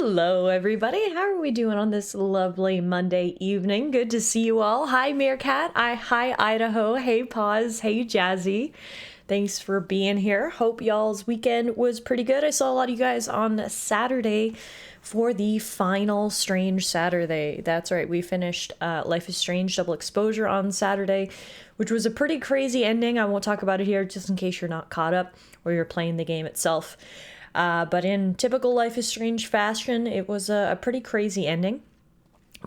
Hello, everybody. How are we doing on this lovely Monday evening? Good to see you all. Hi, Meerkat. Hi, Idaho. Hey, Pause. Hey, Jazzy. Thanks for being here. Hope y'all's weekend was pretty good. I saw a lot of you guys on Saturday for the final Strange Saturday. That's right. We finished Life is Strange Double Exposure on Saturday, which was a pretty crazy ending. I won't talk about it here just in case you're not caught up or you're playing the game itself. But in typical Life is Strange fashion, it was a pretty crazy ending.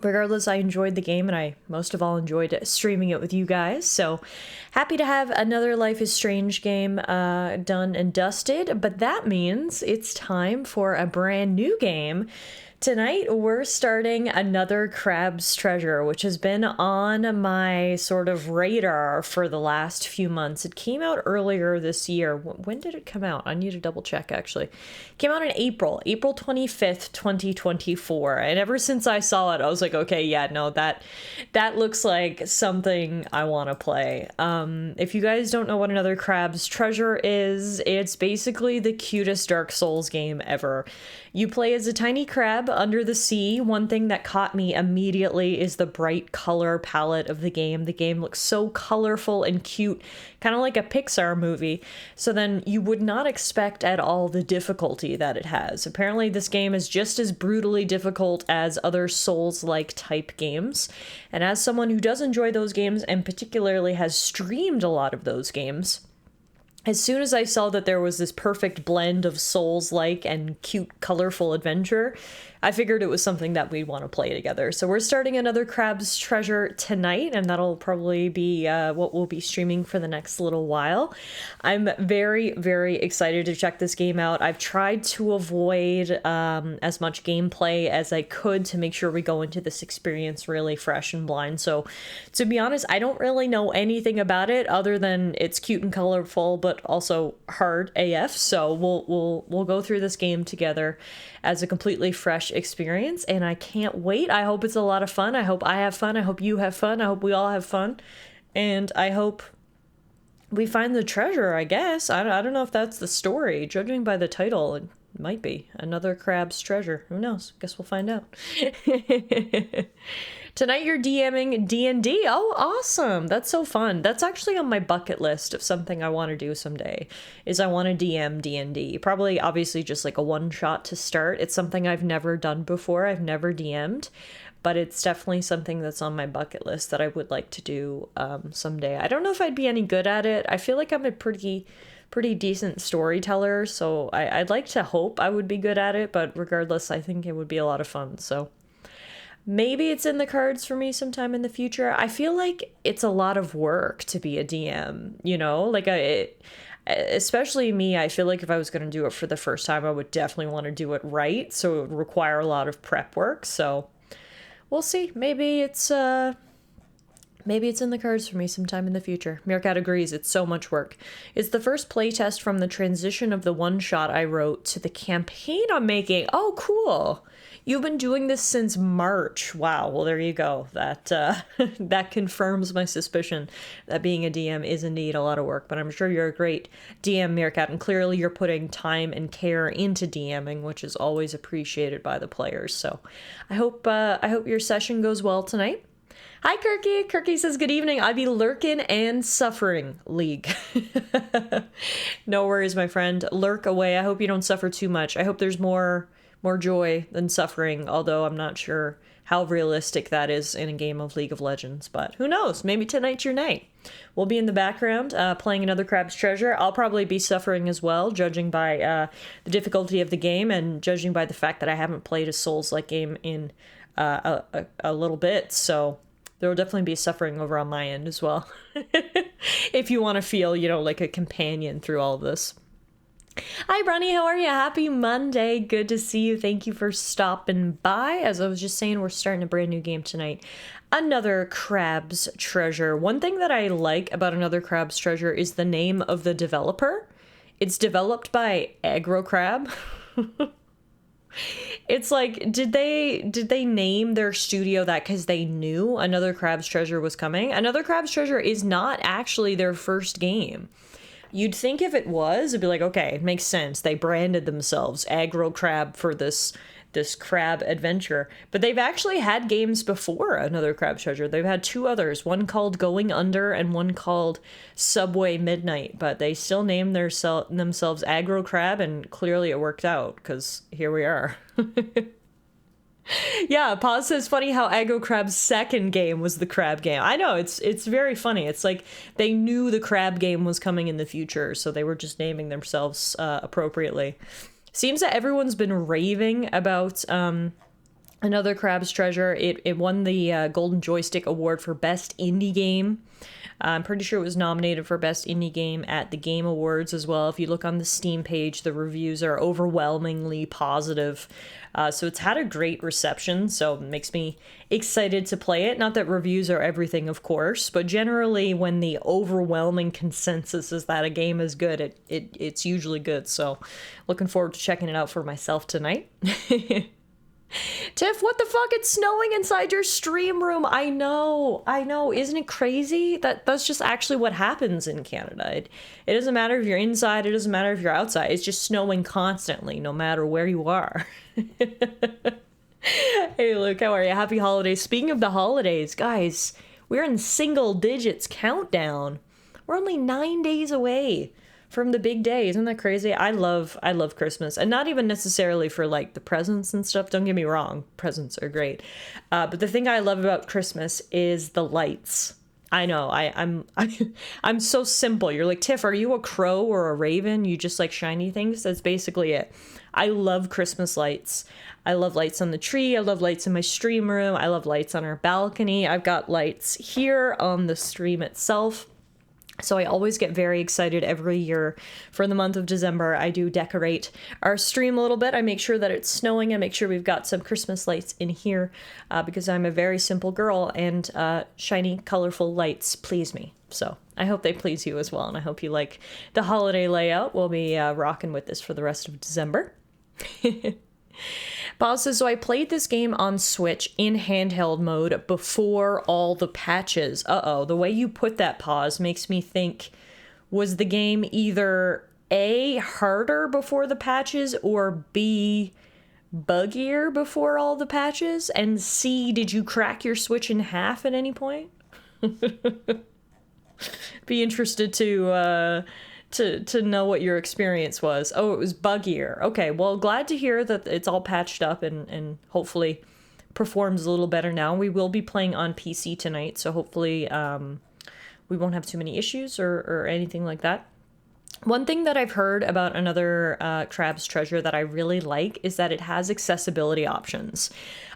Regardless, I enjoyed the game, and I most of all enjoyed streaming it with you guys. So happy to have another Life is Strange game done and dusted. But that means it's time for a brand new game. Tonight, we're starting another Crab's Treasure, which has been on my sort of radar for the last few months. It came out earlier this year. When did it come out? I need to double check, actually. It came out in April 25th, 2024. And ever since I saw it, I was like, okay, yeah, no, that looks like something I want to play. If you guys don't know what another Crab's Treasure is, it's basically the cutest Dark Souls game ever. You play as a tiny crab under the sea. One thing that caught me immediately is the bright color palette of the game. The game looks so colorful and cute, kind of like a Pixar movie. So then you would not expect at all the difficulty that it has. Apparently this game is just as brutally difficult as other Souls-like type games. And as someone who does enjoy those games and particularly has streamed a lot of those games, as soon as I saw that there was this perfect blend of Souls-like and cute, colorful adventure, I figured it was something that we'd want to play together. So we're starting another Crab's Treasure tonight, and that'll probably be what we'll be streaming for the next little while. I'm very, very excited to check this game out. I've tried to avoid as much gameplay as I could to make sure we go into this experience really fresh and blind. So to be honest, I don't really know anything about it other than it's cute and colorful, but also hard AF. So we'll go through this game together as a completely fresh experience, and I can't wait. I hope it's a lot of fun. I hope I have fun. I hope you have fun. I hope we all have fun, and I hope we find the treasure, I guess. I don't know if that's the story. Judging by the title, it might be another Crab's Treasure. Who knows? Guess we'll find out. Tonight you're DMing D&D. Oh, awesome. That's so fun. That's actually on my bucket list of something I want to do someday, is I want to DM D&D. Probably, obviously, just like a one-shot to start. It's something I've never done before. I've never DM'd, but it's definitely something that's on my bucket list that I would like to do someday. I don't know if I'd be any good at it. I feel like I'm a pretty decent storyteller, so I'd like to hope I would be good at it, but regardless, I think it would be a lot of fun, so maybe it's in the cards for me sometime in the future. I feel like it's a lot of work to be a DM, you know? Like, especially me, I feel like if I was going to do it for the first time, I would definitely want to do it right, so it would require a lot of prep work, so we'll see. Maybe it's in the cards for me sometime in the future. Meerkat agrees, it's so much work. It's the first playtest from the transition of the one-shot I wrote to the campaign I'm making. Oh, cool. You've been doing this since March. Wow, well, there you go. That that confirms my suspicion that being a DM is indeed a lot of work, but I'm sure you're a great DM, Meerkat, and clearly you're putting time and care into DMing, which is always appreciated by the players. So I hope your session goes well tonight. Hi, Kirky. Kirky says, good evening. I be lurking and suffering league. No worries, my friend. Lurk away. I hope you don't suffer too much. I hope there's more joy than suffering, although I'm not sure how realistic that is in a game of League of Legends, but who knows? Maybe tonight's your night. We'll be in the background playing another Crab's Treasure. I'll probably be suffering as well, judging by the difficulty of the game and judging by the fact that I haven't played a Souls-like game in a little bit, so there will definitely be suffering over on my end as well. If you want to feel, like a companion through all of this. Hi, Bronny. How are you? Happy Monday. Good to see you. Thank you for stopping by. As I was just saying, we're starting a brand new game tonight. Another Crab's Treasure. One thing that I like about Another Crab's Treasure is the name of the developer. It's developed by Aggro Crab. It's like, did they name their studio that because they knew Another Crab's Treasure was coming? Another Crab's Treasure is not actually their first game. You'd think if it was, it'd be like, okay, it makes sense. They branded themselves Aggro Crab for this this crab adventure. But they've actually had games before Another Crab's Treasure. They've had two others, one called Going Under and one called Subway Midnight, but they still named themselves Aggro Crab, and clearly it worked out, because here we are. Yeah, Paz says funny how Aggro Crab's second game was the crab game. I know, it's very funny. It's like they knew the crab game was coming in the future, so they were just naming themselves appropriately. Seems that everyone's been raving about Another Crab's Treasure. It won the Golden Joystick Award for Best Indie Game. I'm pretty sure it was nominated for Best Indie Game at the Game Awards as well. If you look on the Steam page, the reviews are overwhelmingly positive. So it's had a great reception, so it makes me excited to play it. Not that reviews are everything, of course, but generally when the overwhelming consensus is that a game is good, it's usually good. So looking forward to checking it out for myself tonight. Tiff, what the fuck? It's snowing inside your stream room. I know. Isn't it crazy? That's just actually what happens in Canada. It doesn't matter if you're inside. It doesn't matter if you're outside. It's just snowing constantly, no matter where you are. Hey, Luke, how are you? Happy holidays. Speaking of the holidays, guys, we're in single digits countdown. We're only 9 days away from the big day. Isn't that crazy? I love Christmas, and not even necessarily for like the presents and stuff. Don't get me wrong, presents are great, but the thing I love about Christmas is the lights. I know I'm so simple. You're like, Tiff, are you a crow or a raven? You just like shiny things? That's basically it. I love Christmas lights. I love lights on the tree. I love lights in my stream room. I love lights on our balcony. I've got lights here on the stream itself. So I always get very excited every year for the month of December. I do decorate our stream a little bit. I make sure that it's snowing. I make sure we've got some Christmas lights in here because I'm a very simple girl, and shiny, colorful lights please me. So I hope they please you as well, and I hope you like the holiday layout. We'll be rocking with this for the rest of December. Bob says, so I played this game on Switch in handheld mode before all the patches. The way you put that, pause, makes me think, was the game either A, harder before the patches, or B, buggier before all the patches, and C, did you crack your Switch in half at any point? Be interested to know what your experience was. Oh, it was buggier. Okay, well, glad to hear that it's all patched up and hopefully performs a little better now. We will be playing on PC tonight, so hopefully we won't have too many issues or anything like that. One thing that I've heard about Another Crab's Treasure that I really like is that it has accessibility options.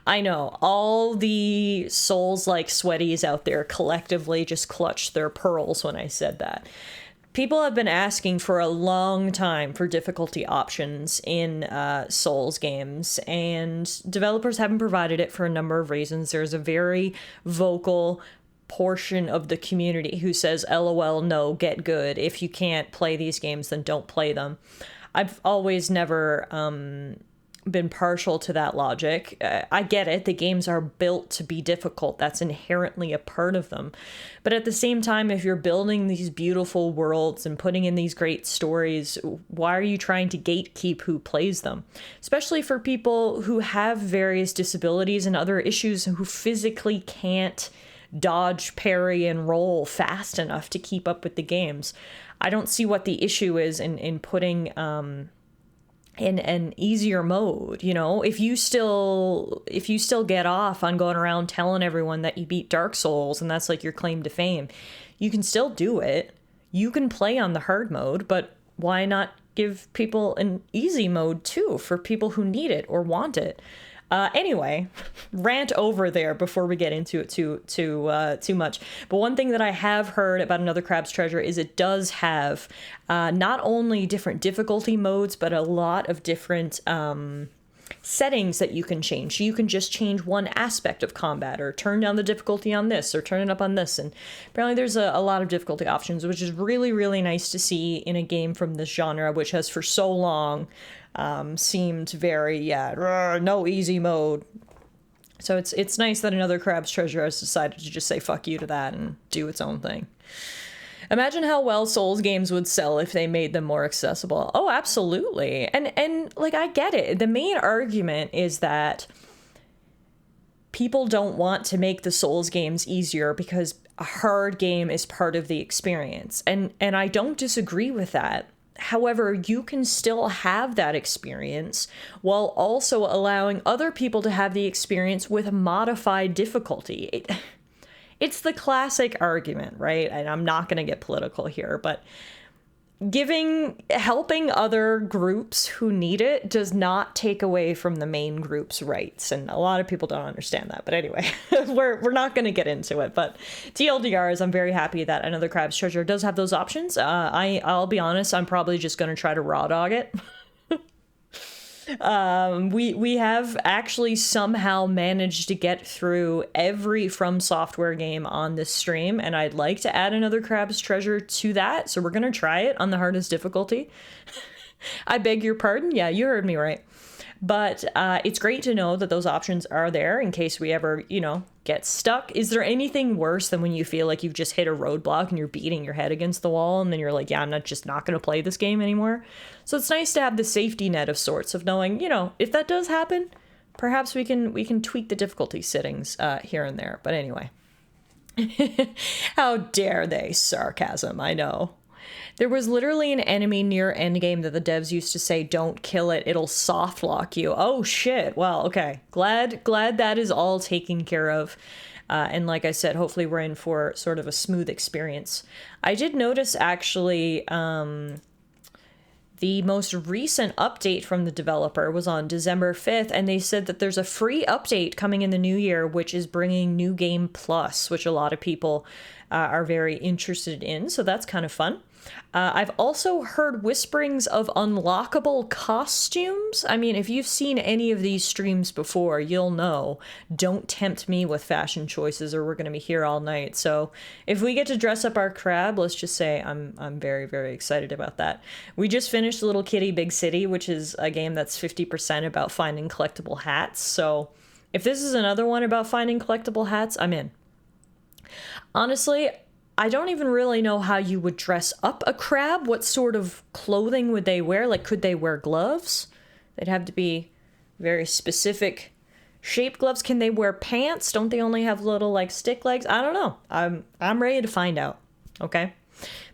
I know, all the Souls-like sweaties out there collectively just clutched their pearls when I said that. People have been asking for a long time for difficulty options in Souls games, and developers haven't provided it for a number of reasons. There's a very vocal portion of the community who says, LOL, no, get good. If you can't play these games, then don't play them. I've always never been partial to that logic. I get it. The games are built to be difficult. That's inherently a part of them. But at the same time, if you're building these beautiful worlds and putting in these great stories, why are you trying to gatekeep who plays them? Especially for people who have various disabilities and other issues who physically can't dodge, parry, and roll fast enough to keep up with the games. I don't see what the issue is in putting in an easier mode. You know, if you still get off on going around telling everyone that you beat Dark Souls and that's like your claim to fame, you can still do it. You can play on the hard mode, but why not give people an easy mode too for people who need it or want it? Anyway, rant over there before we get into it too much. But one thing that I have heard about Another Crab's Treasure is it does have not only different difficulty modes, but a lot of different settings that you can change. So you can just change one aspect of combat, or turn down the difficulty on this, or turn it up on this. And apparently there's a lot of difficulty options, which is really, really nice to see in a game from this genre, which has for so long seemed very, no easy mode. So it's nice that Another Crab's Treasure has decided to just say fuck you to that and do its own thing. Imagine how well Souls games would sell if they made them more accessible. Oh, absolutely. And like, I get it. The main argument is that people don't want to make the Souls games easier because a hard game is part of the experience. And I don't disagree with that. However, you can still have that experience while also allowing other people to have the experience with modified difficulty. It's the classic argument, right? And I'm not going to get political here, but helping other groups who need it does not take away from the main group's rights. And a lot of people don't understand that. But anyway, we're not going to get into it. But TLDR is I'm very happy that Another Crab's Treasure does have those options. I'll be honest, I'm probably just going to try to raw dog it. We have actually somehow managed to get through every From Software game on this stream, and I'd like to add Another Crab's Treasure to that, so we're gonna try it on the hardest difficulty. I beg your pardon? Yeah, you heard me right. But it's great to know that those options are there in case we ever, get stuck. Is there anything worse than when you feel like you've just hit a roadblock and you're beating your head against the wall and then you're like, yeah, I'm not going to play this game anymore? So it's nice to have the safety net of sorts of knowing, if that does happen, perhaps we can tweak the difficulty settings here and there. But anyway, how dare they? Sarcasm, I know. There was literally an enemy near endgame that the devs used to say, don't kill it, it'll soft lock you. Oh shit, well, okay. Glad that is all taken care of. And like I said, hopefully we're in for sort of a smooth experience. I did notice actually the most recent update from the developer was on December 5th, and they said that there's a free update coming in the new year, which is bringing New Game Plus, which a lot of people are very interested in, so that's kind of fun. I've also heard whisperings of unlockable costumes. I mean, if you've seen any of these streams before, you'll know. Don't tempt me with fashion choices or we're going to be here all night. So if we get to dress up our crab, let's just say I'm very, very excited about that. We just finished Little Kitty Big City, which is a game that's 50% about finding collectible hats. So if this is another one about finding collectible hats, I'm in. Honestly, I don't even really know how you would dress up a crab. What sort of clothing would they wear? Like, could they wear gloves? They'd have to be very specific shaped gloves. Can they wear pants? Don't they only have little, like, stick legs? I don't know. I'm ready to find out. Okay?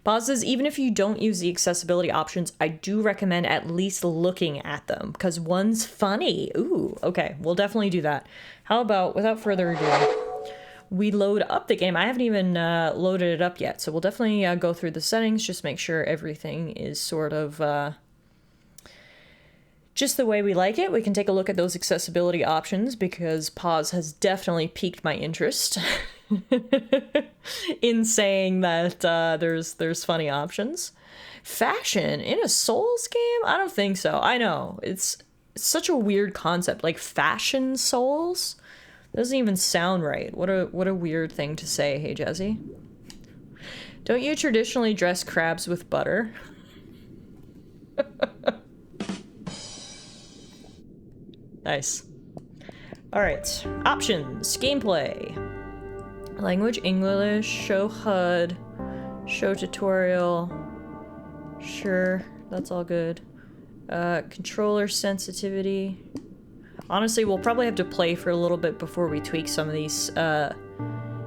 Pause says, even if you don't use the accessibility options, I do recommend at least looking at them, because one's funny. Ooh, okay. We'll definitely do that. How about, without further ado, we load up the game. I haven't even loaded it up yet, so we'll definitely go through the settings, just make sure everything is sort of just the way we like it. We can take a look at those accessibility options because Pause has definitely piqued my interest in saying that there's funny options. Fashion in a Souls game? I don't think so. I know, it's such a weird concept, like fashion Souls? Doesn't even sound right. What a weird thing to say. Hey, Jazzy. Don't you traditionally dress crabs with butter? Nice. All right. Options. Gameplay. Language English. Show HUD. Show tutorial. Sure. That's all good. Controller sensitivity. Honestly, we'll probably have to play for a little bit before we tweak some of these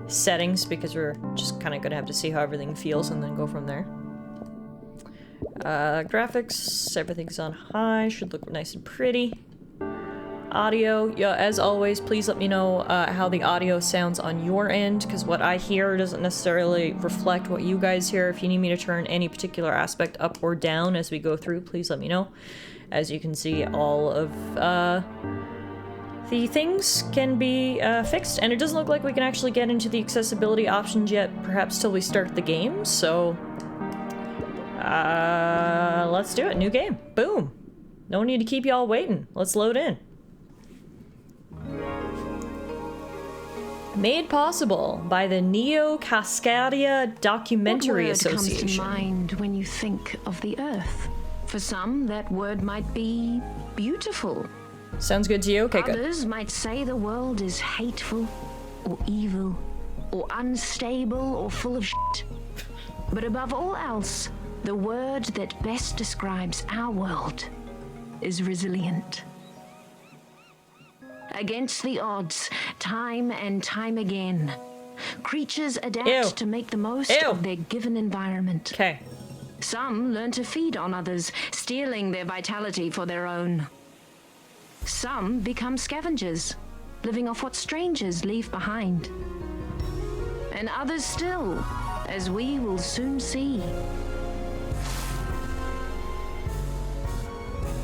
settings because we're just kind of going to have to see how everything feels and then go from there. Graphics, everything's on high, should look nice and pretty. Audio, yeah, as always, please let me know how the audio sounds on your end, because what I hear doesn't necessarily reflect what you guys hear. If you need me to turn any particular aspect up or down as we go through, please let me know. As you can see, all of the things can be fixed, and it doesn't look like we can actually get into the accessibility options yet, perhaps till we start the game, so let's do it. New game. Boom. No need to keep y'all waiting. Let's load in. Made possible by the Neo Cascadia Documentary Association. What word comes to mind when you think of the Earth? For some, that word might be beautiful. Sounds good to you? Okay, good. Others might say the world is hateful, or evil, or unstable, or full of shit. But above all else, the word that best describes our world is resilient. Against the odds, time and time again, creatures adapt Ew. to make the most Ew. of their given environment. Okay. Some learn to feed on others, stealing their vitality for their own. Some become scavengers, living off what strangers leave behind. And others still, as we will soon see,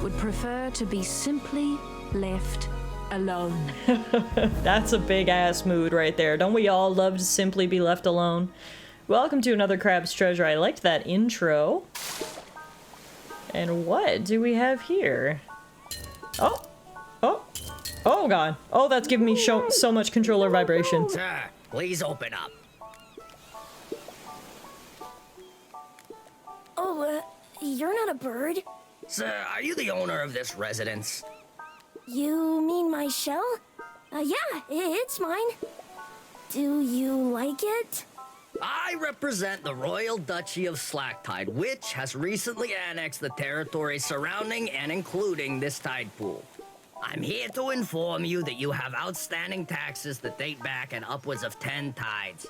would prefer to be simply left alone. That's a big ass mood right there. Don't we all love to simply be left alone? Welcome to another Crab's Treasure. I liked that intro. And what do we have here? Oh. Oh. Oh god. Oh, that's giving me so much controller vibration. Sir, please open up. Oh, you're not a bird. Sir, are you the owner of this residence? You mean my shell? Yeah, it's mine. Do you like it? I represent the Royal Duchy of Slacktide, which has recently annexed the territory surrounding and including this tide pool. I'm here to inform you that you have outstanding taxes that date back an upwards of 10 tides.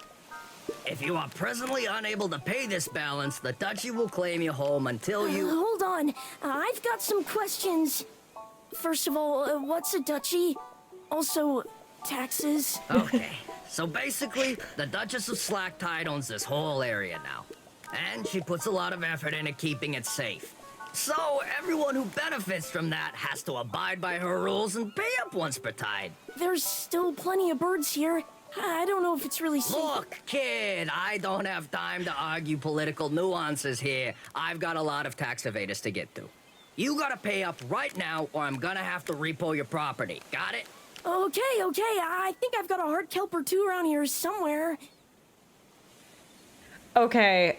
If you are presently unable to pay this balance, the Duchy will claim you home until you... Hold on, I've got some questions. First of all, what's a duchy? Also, taxes. Okay, so basically, the Duchess of Slacktide owns this whole area now. And she puts a lot of effort into keeping it safe. So, everyone who benefits from that has to abide by her rules and pay up once per tide. There's still plenty of birds here. I don't know if it's really safe. Look, kid, I don't have time to argue political nuances here. I've got a lot of tax evaders to get to. You gotta pay up right now, or I'm gonna have to repo your property. Got it? Okay, I think I've got a hard kelp or two around here somewhere. Okay,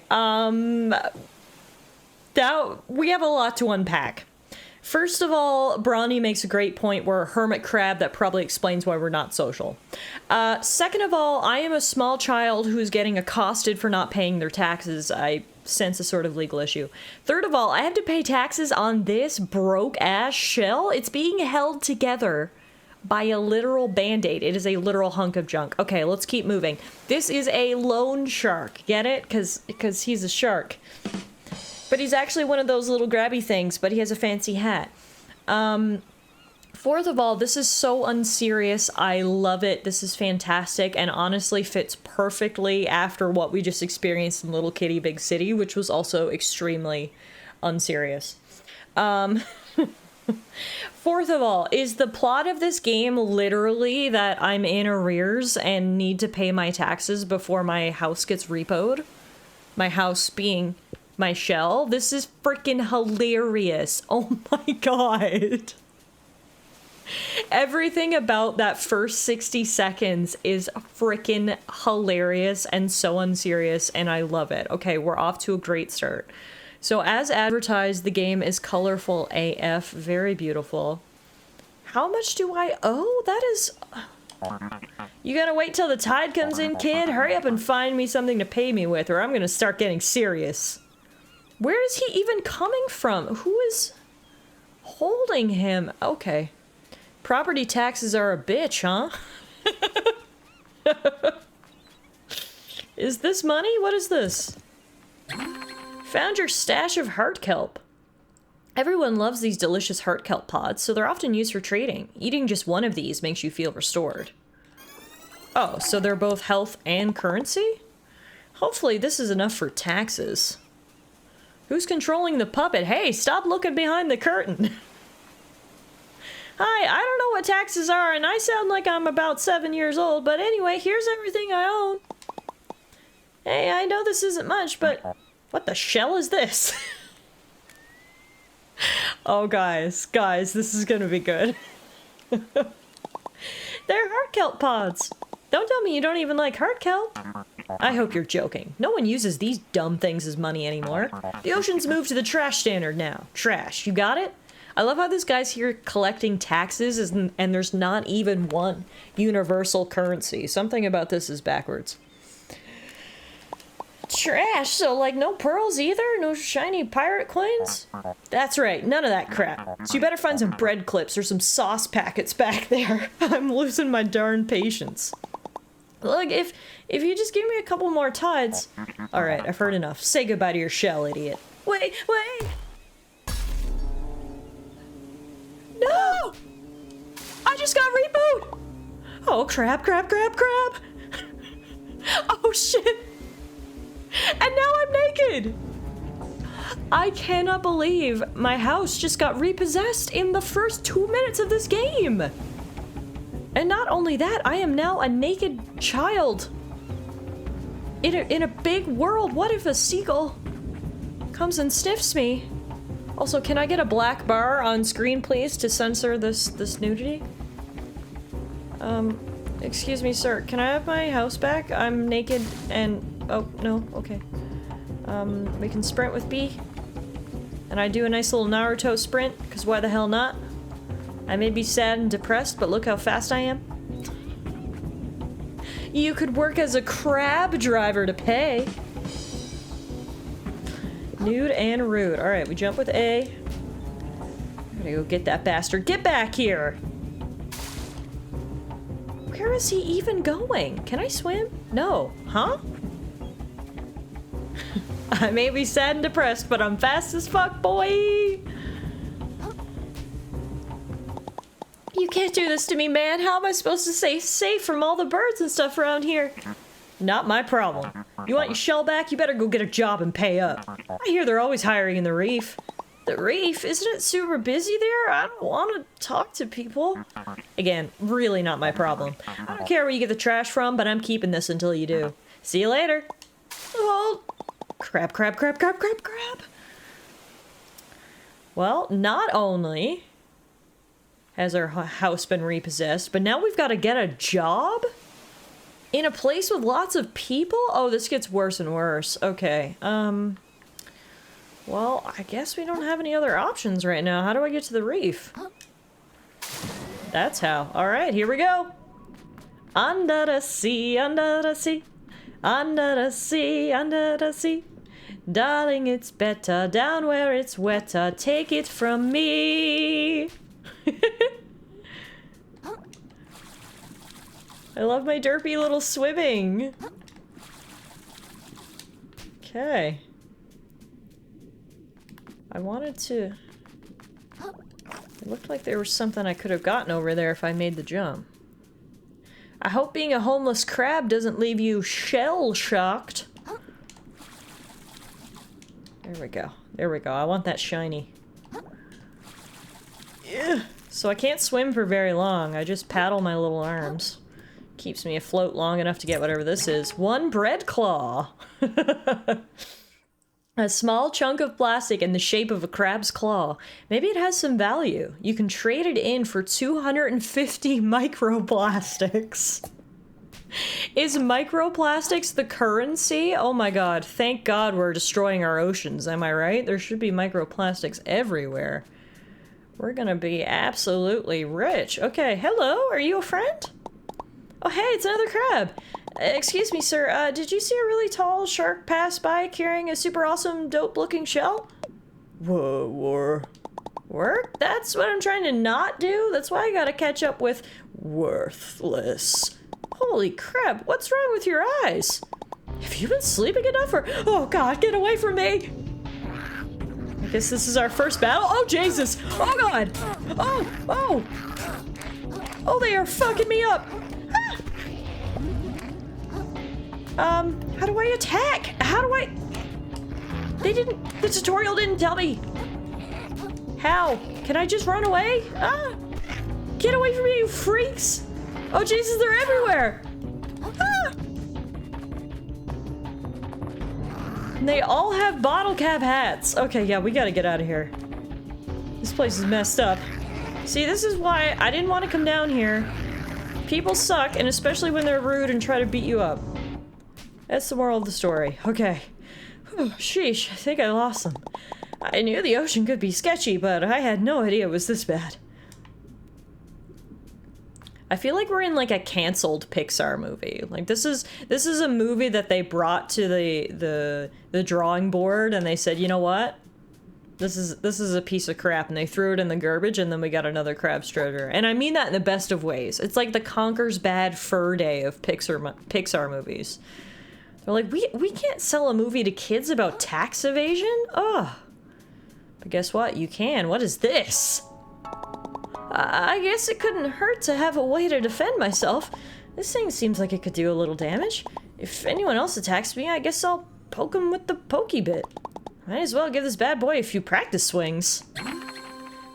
that we have a lot to unpack. First of all, Bronny makes a great point. We're a hermit crab. That probably explains why we're not social. Second of all, I am a small child who's getting accosted for not paying their taxes. I sense a sort of legal issue. Third of all, I have to pay taxes on this broke-ass shell. It's being held together by a literal band-aid. It is a literal hunk of junk. Okay, let's keep moving. This is a loan shark. Get it? Because he's a shark. But he's actually one of those little grabby things, but he has a fancy hat. Fourth of all, this is so unserious. I love it. This is fantastic and honestly fits perfectly after what we just experienced in Little Kitty Big City, which was also extremely unserious. Fourth of all, is the plot of this game literally that I'm in arrears and need to pay my taxes before my house gets repoed? My house being my shell? This is freaking hilarious. Oh my god. Everything about that first 60 seconds is freaking hilarious and so unserious, and I love it. Okay, we're off to a great start. So as advertised, the game is colorful AF, very beautiful. How much do I owe? That is... You gotta wait till the tide comes in, kid? Hurry up and find me something to pay me with, or I'm gonna start getting serious. Where is he even coming from? Who is holding him? Okay. Property taxes are a bitch, huh? Is this money? What is this? Found your stash of heart kelp. Everyone loves these delicious heart kelp pods, so they're often used for trading. Eating just one of these makes you feel restored. Oh, so they're both health and currency? Hopefully this is enough for taxes. Who's controlling the puppet? Hey, stop looking behind the curtain. Hi, I don't know what taxes are, and I sound like I'm about 7 years old, but anyway, here's everything I own. Hey, I know this isn't much, but what the shell is this? Oh, guys, this is gonna be good. They're heart kelp pods. Don't tell me you don't even like heart kelp. I hope you're joking. No one uses these dumb things as money anymore. The ocean's moved to the trash standard now. Trash, you got it? I love how this guy's here collecting taxes and there's not even one universal currency. Something about this is backwards. Trash, so like no pearls either? No shiny pirate coins? That's right, none of that crap. So you better find some bread clips or some sauce packets back there. I'm losing my darn patience. Look, if you just give me a couple more tides... Alright, I've heard enough. Say goodbye to your shell, idiot. Wait! No! I just got reboot! Oh, crap. Oh, shit! And now I'm naked! I cannot believe my house just got repossessed in the first 2 minutes of this game! And not only that, I am now a naked child! In a big world, what if a seagull comes and sniffs me? Also, can I get a black bar on screen, please, to censor this nudity? Excuse me, sir, can I have my house back? I'm naked and... Oh, no, okay. We can sprint with B. And I do a nice little Naruto sprint, because why the hell not? I may be sad and depressed, but look how fast I am. You could work as a crab driver to pay. Nude and rude. Alright, we jump with A. I'm gonna go get that bastard. Get back here! Where is he even going? Can I swim? No. Huh? I may be sad and depressed, but I'm fast as fuck, boy! You can't do this to me, man. How am I supposed to stay safe from all the birds and stuff around here? Not my problem. You want your shell back? You better go get a job and pay up. I hear they're always hiring in the reef. The reef? Isn't it super busy there? I don't want to talk to people. Again, really not my problem. I don't care where you get the trash from, but I'm keeping this until you do. See you later. Oh, crap. Well, not only has our house been repossessed, but now we've got to get a job? In a place with lots of people? Oh, this gets worse and worse. Okay, well, I guess we don't have any other options right now. How do I get to the reef? That's how. Alright, here we go. Under the sea, under the sea. Under the sea, under the sea. Darling, it's better down where it's wetter. Take it from me. I love my derpy little swimming. Okay. I wanted to... It looked like there was something I could have gotten over there if I made the jump. I hope being a homeless crab doesn't leave you shell-shocked. There we go. There we go. I want that shiny. Ugh. So I can't swim for very long. I just paddle my little arms. Keeps me afloat long enough to get whatever this is. One bread claw! A small chunk of plastic in the shape of a crab's claw. Maybe it has some value. You can trade it in for 250 microplastics. Is microplastics the currency? Oh my god, thank god we're destroying our oceans, am I right? There should be microplastics everywhere. We're gonna be absolutely rich. Okay, hello, are you a friend? Oh hey, it's another crab! Excuse me, sir, did you see a really tall shark pass by carrying a super awesome, dope-looking shell? Whoa, work? That's what I'm trying to not do? That's why I gotta catch up with worthless. Holy crap, what's wrong with your eyes? Have you been sleeping enough or... Oh god, get away from me! I guess this is our first battle. Oh, Jesus! Oh god! Oh, they are fucking me up! How do I attack? How do I... The tutorial didn't tell me. How? Can I just run away? Ah! Get away from me, you freaks! Oh, Jesus, they're everywhere! Ah! And they all have bottle cap hats. Okay, yeah, we gotta get out of here. This place is messed up. See, this is why I didn't want to come down here. People suck, and especially when they're rude and try to beat you up. That's the moral of the story. Okay. Whew, sheesh, I think I lost them. I knew the ocean could be sketchy, but I had no idea it was this bad. I feel like we're in like a canceled Pixar movie. Like this is a movie that they brought to the drawing board and they said, you know what? This is a piece of crap, and they threw it in the garbage, and then we got another Crab's Treasure. And I mean that in the best of ways. It's like the Conker's Bad Fur Day of Pixar movies. They're like, we can't sell a movie to kids about tax evasion? Ugh. But guess what? You can. What is this? I guess it couldn't hurt to have a way to defend myself. This thing seems like it could do a little damage. If anyone else attacks me, I guess I'll poke him with the pokey bit. Might as well give this bad boy a few practice swings.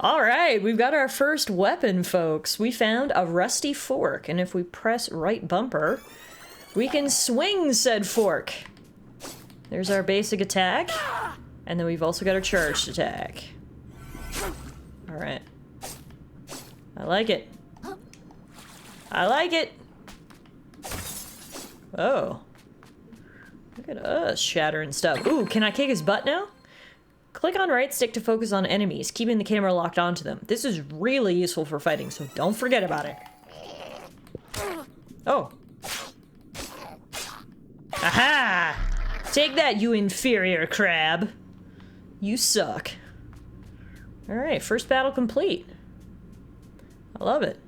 Alright, we've got our first weapon, folks. We found a rusty fork, and if we press right bumper, we can swing said fork. There's our basic attack, and then we've also got our charged attack. Alright. I like it. I like it! Oh. Look at us shattering stuff. Ooh, can I kick his butt now? Click on right stick to focus on enemies, keeping the camera locked onto them. This is really useful for fighting, so don't forget about it. Oh. Aha! Take that, you inferior crab. You suck. Alright, first battle complete. I love it.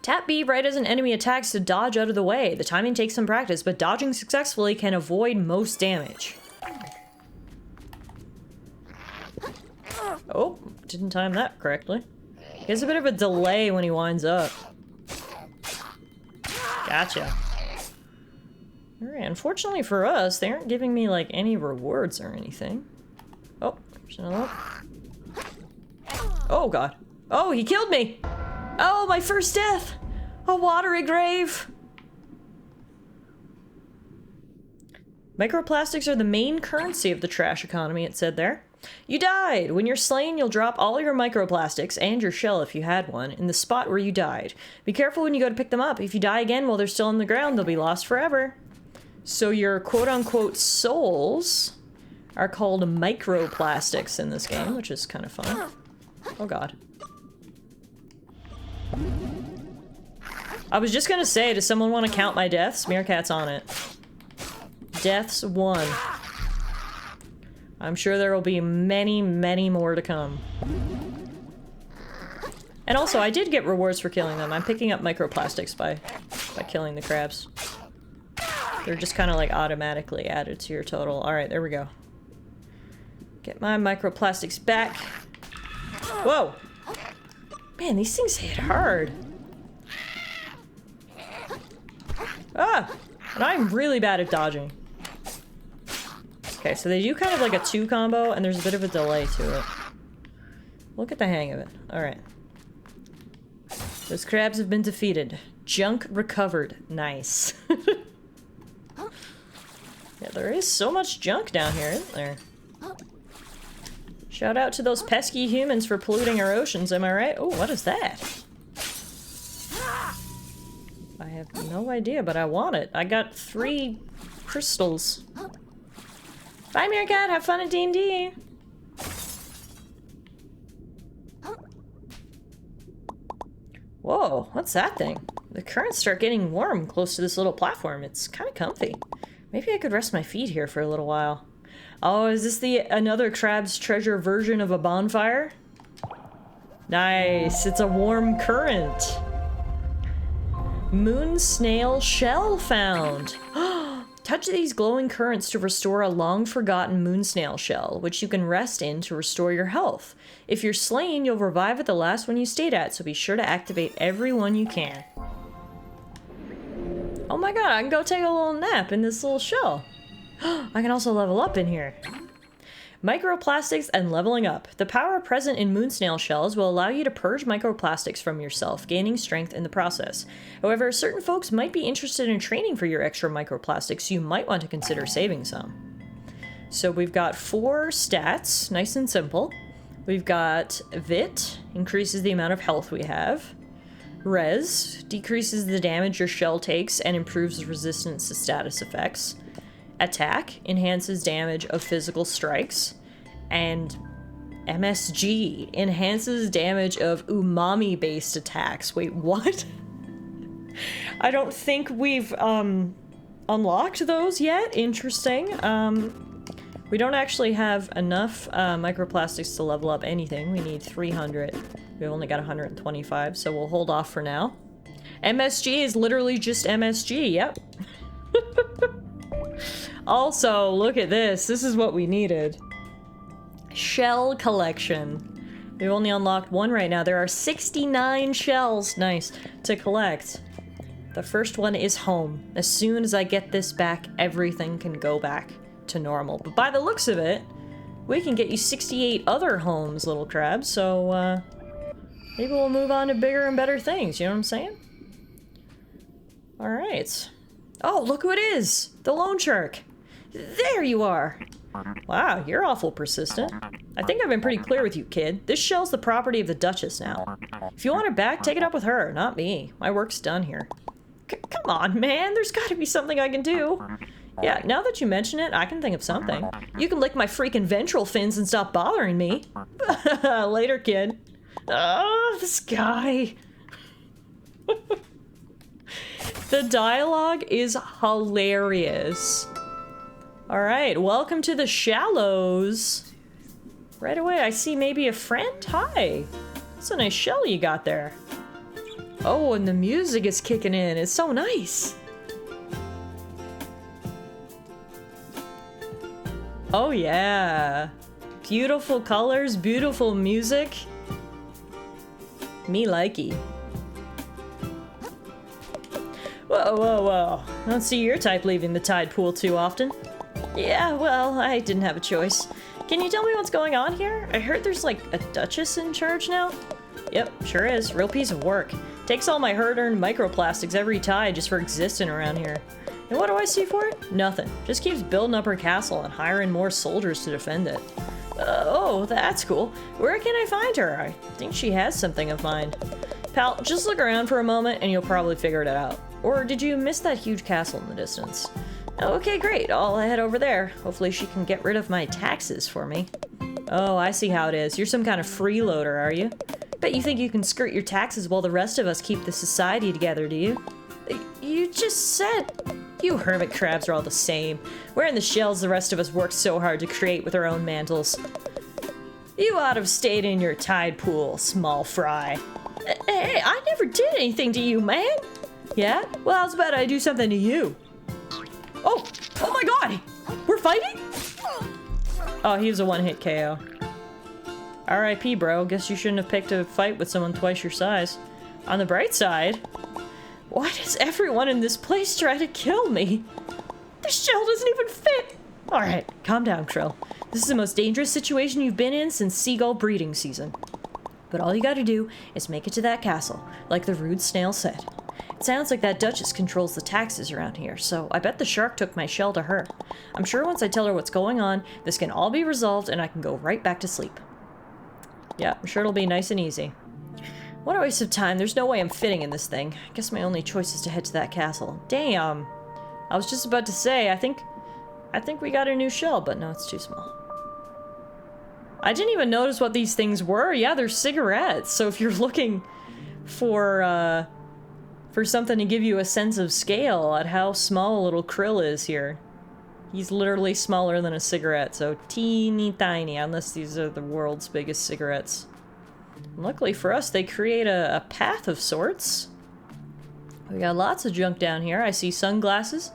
Tap B right as an enemy attacks to dodge out of the way. The timing takes some practice, but dodging successfully can avoid most damage. Oh, didn't time that correctly. He has a bit of a delay when he winds up. Gotcha. Alright, unfortunately for us, they aren't giving me, like, any rewards or anything. Oh, there's another one. Oh, God. Oh, he killed me! Oh, my first death! A watery grave! Microplastics are the main currency of the trash economy, it said there. You died! When you're slain, you'll drop all your microplastics, and your shell if you had one, in the spot where you died. Be careful when you go to pick them up. If you die again while they're still on the ground, they'll be lost forever. So your quote-unquote souls are called microplastics in this game, which is kind of fun. Oh, God. I was just gonna say, does someone want to count my deaths? Meerkat's on it. Deaths 1. I'm sure there will be many, many more to come. And also, I did get rewards for killing them. I'm picking up microplastics by killing the crabs. They're just kind of like automatically added to your total. Alright, there we go. Get my microplastics back. Whoa! Man, these things hit hard. Ah! And I'm really bad at dodging. Okay, so they do kind of like a 2 combo, and there's a bit of a delay to it. We'll get the hang of it. Alright. Those crabs have been defeated. Junk recovered. Nice. Yeah, there is so much junk down here, isn't there? Shout out to those pesky humans for polluting our oceans, am I right? Oh, what is that? I have no idea, but I want it. I got 3 crystals. Bye, Meerkat. Have fun at D&D. Whoa, what's that thing? The currents start getting warm close to this little platform. It's kind of comfy. Maybe I could rest my feet here for a little while. Oh, is this another Crab's Treasure version of a bonfire? Nice. It's a warm current. Moon snail shell found. Touch these glowing currents to restore a long-forgotten moon snail shell, which you can rest in to restore your health. If you're slain, you'll revive at the last one you stayed at, so be sure to activate every one you can. Oh my god, I can go take a little nap in this little shell. I can also level up in here. Microplastics and leveling up. The power present in moon snail shells will allow you to purge microplastics from yourself, gaining strength in the process. However, certain folks might be interested in training for your extra microplastics, so you might want to consider saving some. So we've got 4 stats, nice and simple. We've got Vit, increases the amount of health we have. Res, decreases the damage your shell takes and improves resistance to status effects. Attack, enhances damage of physical strikes. And MSG enhances damage of umami-based attacks. Wait, what? I don't think we've unlocked those yet. Interesting. We don't actually have enough microplastics to level up anything. We need 300. We've only got 125, so we'll hold off for now. MSG is literally just MSG, yep. Also, look at this. This is what we needed. Shell collection. We've only unlocked one right now. There are 69 shells, nice, to collect. The first one is home. As soon as I get this back, everything can go back to normal. But by the looks of it, we can get you 68 other homes, little crab, so maybe we'll move on to bigger and better things, you know what I'm saying? Alright. Oh, look who it is! The loan shark! There you are! Wow, you're awful persistent. I think I've been pretty clear with you, kid. This shell's the property of the Duchess now. If you want it back, take it up with her, not me. My work's done here. Come on, man, there's gotta be something I can do. Yeah, now that you mention it, I can think of something. You can lick my freaking ventral fins and stop bothering me. Later, kid. Oh, this guy. The dialogue is hilarious. Alright, welcome to the Shallows. Right away, I see maybe a friend? Hi. That's a nice shell you got there. Oh, and the music is kicking in. It's so nice. Oh yeah. Beautiful colors, beautiful music. Me likey. Whoa, whoa, whoa. I don't see your type leaving the tide pool too often. Yeah, well, I didn't have a choice. Can you tell me what's going on here? I heard there's like a duchess in charge now? Yep, sure is. Real piece of work. Takes all my hard-earned microplastics every tide just for existing around here. And what do I see for it? Nothing. Just keeps building up her castle and hiring more soldiers to defend it. Oh, that's cool. Where can I find her? I think she has something of mine. Pal, just look around for a moment and you'll probably figure it out. Or did you miss that huge castle in the distance? Okay, great. I'll head over there. Hopefully she can get rid of my taxes for me. Oh, I see how it is. You're some kind of freeloader, are you? Bet you think you can skirt your taxes while the rest of us keep the society together, do you? You just said... You hermit crabs are all the same. Wearing the shells the rest of us worked so hard to create with our own mantles. You ought to have stayed in your tide pool, small fry. Hey, I never did anything to you, man. Yeah? Well, how's about I do something to you? Oh! Oh my god! We're fighting? Oh, he was a one-hit KO. R.I.P. bro. Guess you shouldn't have picked a fight with someone twice your size. On the bright side... Why does everyone in this place try to kill me? This shell doesn't even fit! Alright, calm down, Krill. This is the most dangerous situation you've been in since seagull breeding season. But all you gotta do is make it to that castle, like the rude snail said. It sounds like that Duchess controls the taxes around here, so I bet the shark took my shell to her. I'm sure once I tell her what's going on, this can all be resolved and I can go right back to sleep. Yeah, I'm sure it'll be nice and easy. What a waste of time. There's no way I'm fitting in this thing. I guess my only choice is to head to that castle. Damn. I was just about to say, I think we got a new shell, but no, it's too small. I didn't even notice what these things were. Yeah, they're cigarettes. So if you're looking for something to give you a sense of scale at how small a little Krill is here. He's literally smaller than a cigarette, so teeny tiny, unless these are the world's biggest cigarettes. Luckily for us, they create a path of sorts. We got lots of junk down here. I see sunglasses.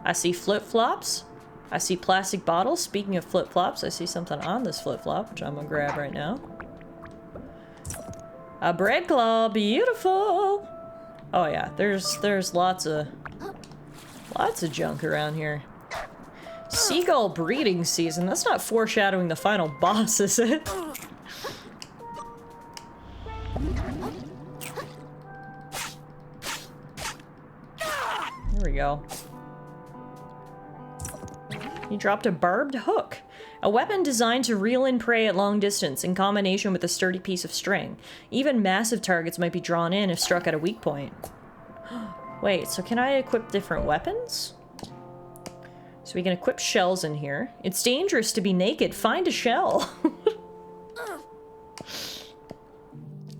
I see flip-flops. I see plastic bottles. Speaking of flip-flops, I see something on this flip-flop, which I'm gonna grab right now. A bread claw. Beautiful! Oh yeah, there's lots of junk around here. Seagull breeding season. That's not foreshadowing the final boss, is it? There we go. He dropped a barbed hook. A weapon designed to reel in prey at long distance in combination with a sturdy piece of string. Even massive targets might be drawn in if struck at a weak point. Wait, so can I equip different weapons? So we can equip shells in here. It's dangerous to be naked. Find a shell.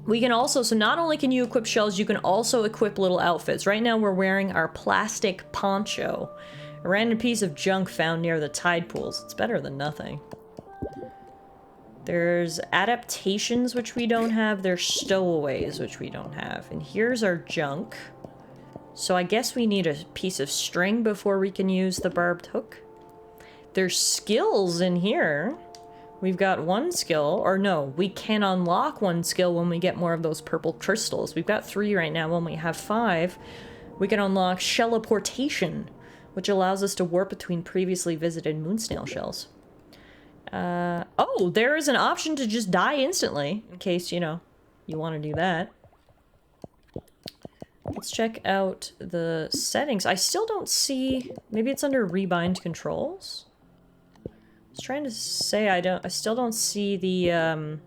We can also, so not only can you equip shells, you can also equip little outfits. Right now we're wearing our plastic poncho. A random piece of junk found near the tide pools. It's better than nothing. There's adaptations, which we don't have. There's stowaways, which we don't have. And here's our junk. So I guess we need a piece of string before we can use the barbed hook. There's skills in here. We've got one skill, or no, we can unlock one skill when we get more of those purple crystals. We've got 3 right now. When we have 5, we can unlock shelliportation, which allows us to warp between previously visited moonsnail shells. Oh, there is an option to just die instantly, in case, you know, you want to do that. Let's check out the settings. I still don't see... Maybe it's under rebind controls? I was trying to say I still don't see the,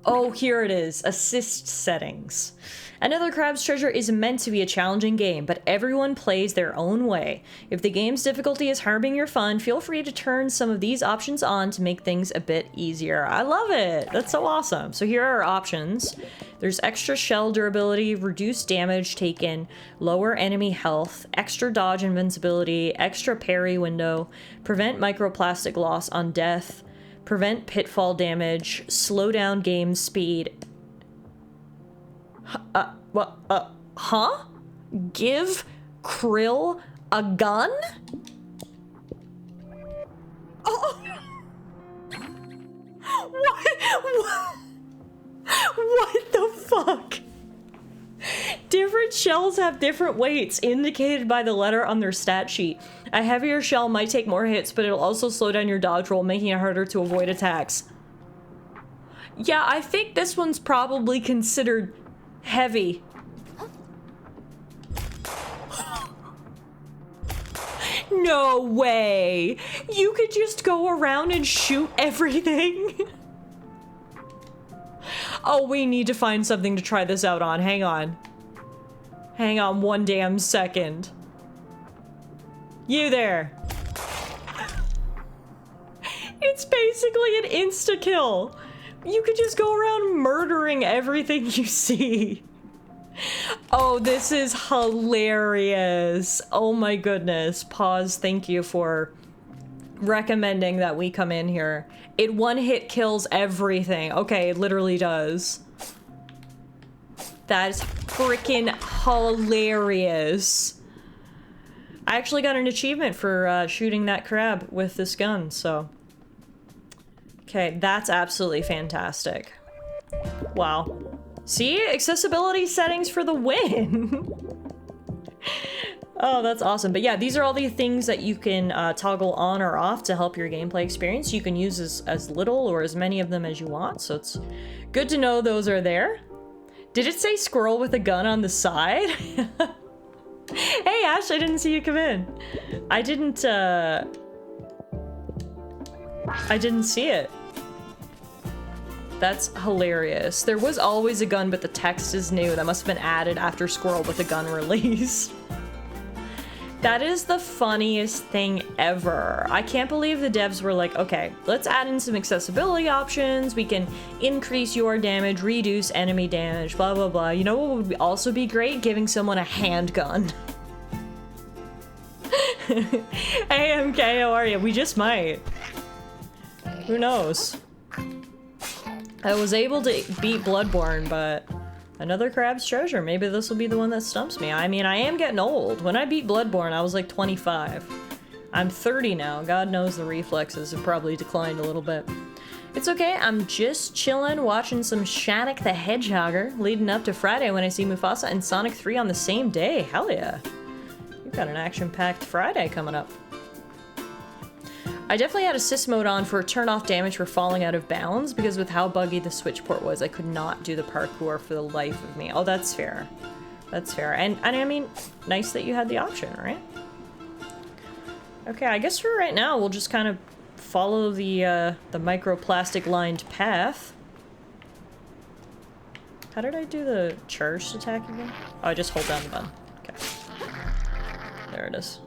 Oh, here it is. Assist settings. Another Crab's Treasure is meant to be a challenging game, but everyone plays their own way. If the game's difficulty is harming your fun, feel free to turn some of these options on to make things a bit easier. I love it! That's so awesome. So here are our options. There's extra shell durability, reduced damage taken, lower enemy health, extra dodge invincibility, extra parry window, prevent microplastic loss on death, prevent pitfall damage, slow down game speed. Huh? Give Krill a gun? Oh! What? What the fuck? Different shells have different weights, indicated by the letter on their stat sheet. A heavier shell might take more hits, but it'll also slow down your dodge roll, making it harder to avoid attacks. Yeah, I think this one's probably considered heavy. No way! You could just go around and shoot everything? Oh, we need to find something to try this out on. Hang on. Hang on one damn second. You there. It's basically an insta-kill. You could just go around murdering everything you see. Oh, this is hilarious. Oh my goodness. Pause, thank you for recommending that we come in here. It one-hit kills everything. Okay, it literally does. That is freaking hilarious. I actually got an achievement for shooting that crab with this gun, so... Okay, that's absolutely fantastic. Wow. See? Accessibility settings for the win! Oh, that's awesome. But yeah, these are all the things that you can toggle on or off to help your gameplay experience. You can use as little or as many of them as you want, so it's good to know those are there. Did it say squirrel with a gun on the side? Hey, Ash, I didn't see you come in. I didn't see it. That's hilarious. There was always a gun, but the text is new. That must have been added after Squirrel with a Gun released. That is the funniest thing ever. I can't believe the devs were like, okay, let's add in some accessibility options. We can increase your damage, reduce enemy damage, blah, blah, blah. You know what would also be great? Giving someone a handgun. Hey, MK, how are you? We just might. Who knows? I was able to beat Bloodborne, but another Crab's Treasure. Maybe this will be the one that stumps me. I mean, I am getting old. When I beat Bloodborne, I was like 25. I'm 30 now. God knows the reflexes have probably declined a little bit. It's okay. I'm just chilling, watching some Shattuck the Hedgehogger, leading up to Friday when I see Mufasa and Sonic 3 on the same day. Hell yeah. You've got an action-packed Friday coming up. I definitely had assist mode on for turn off damage for falling out of bounds, because with how buggy the switch port was, I could not do the parkour for the life of me. Oh, that's fair. That's fair. And I mean, nice that you had the option, right? Okay, I guess for right now, we'll just kind of follow the microplastic lined path. How did I do the charged attack again? Oh, I just hold down the button. Okay. There it is.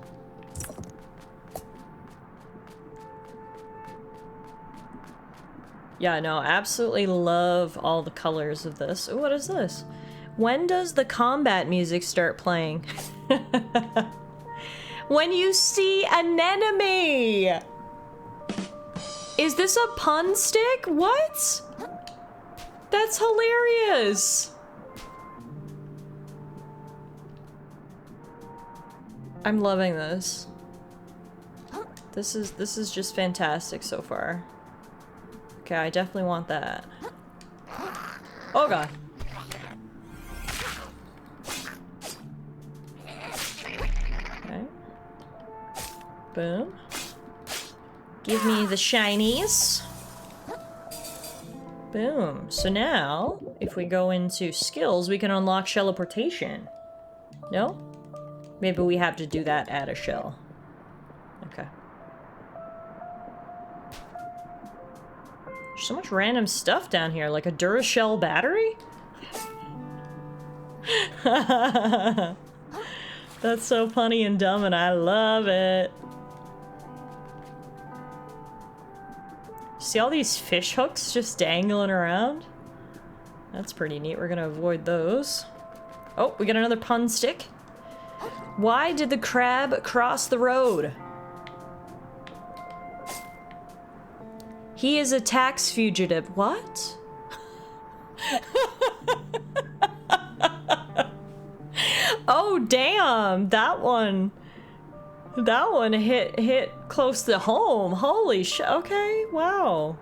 Yeah, no, absolutely love all the colors of this. Ooh, what is this? When does the combat music start playing? When you see an enemy! Is this a pun stick? What? That's hilarious! I'm loving this. This is just fantastic so far. Okay, I definitely want that. Oh god. Okay. Boom. Give me the shinies. Boom. So now, if we go into skills, we can unlock teleportation. No? Maybe we have to do that at a shell. Okay. There's so much random stuff down here, like a Duracell battery? That's so funny and dumb, and I love it. See all these fish hooks just dangling around? That's pretty neat. We're gonna avoid those. Oh, we got another pun stick. Why did the crab cross the road? He is a tax fugitive. What? Oh, damn. That one hit close to home. Holy shit. Okay, wow.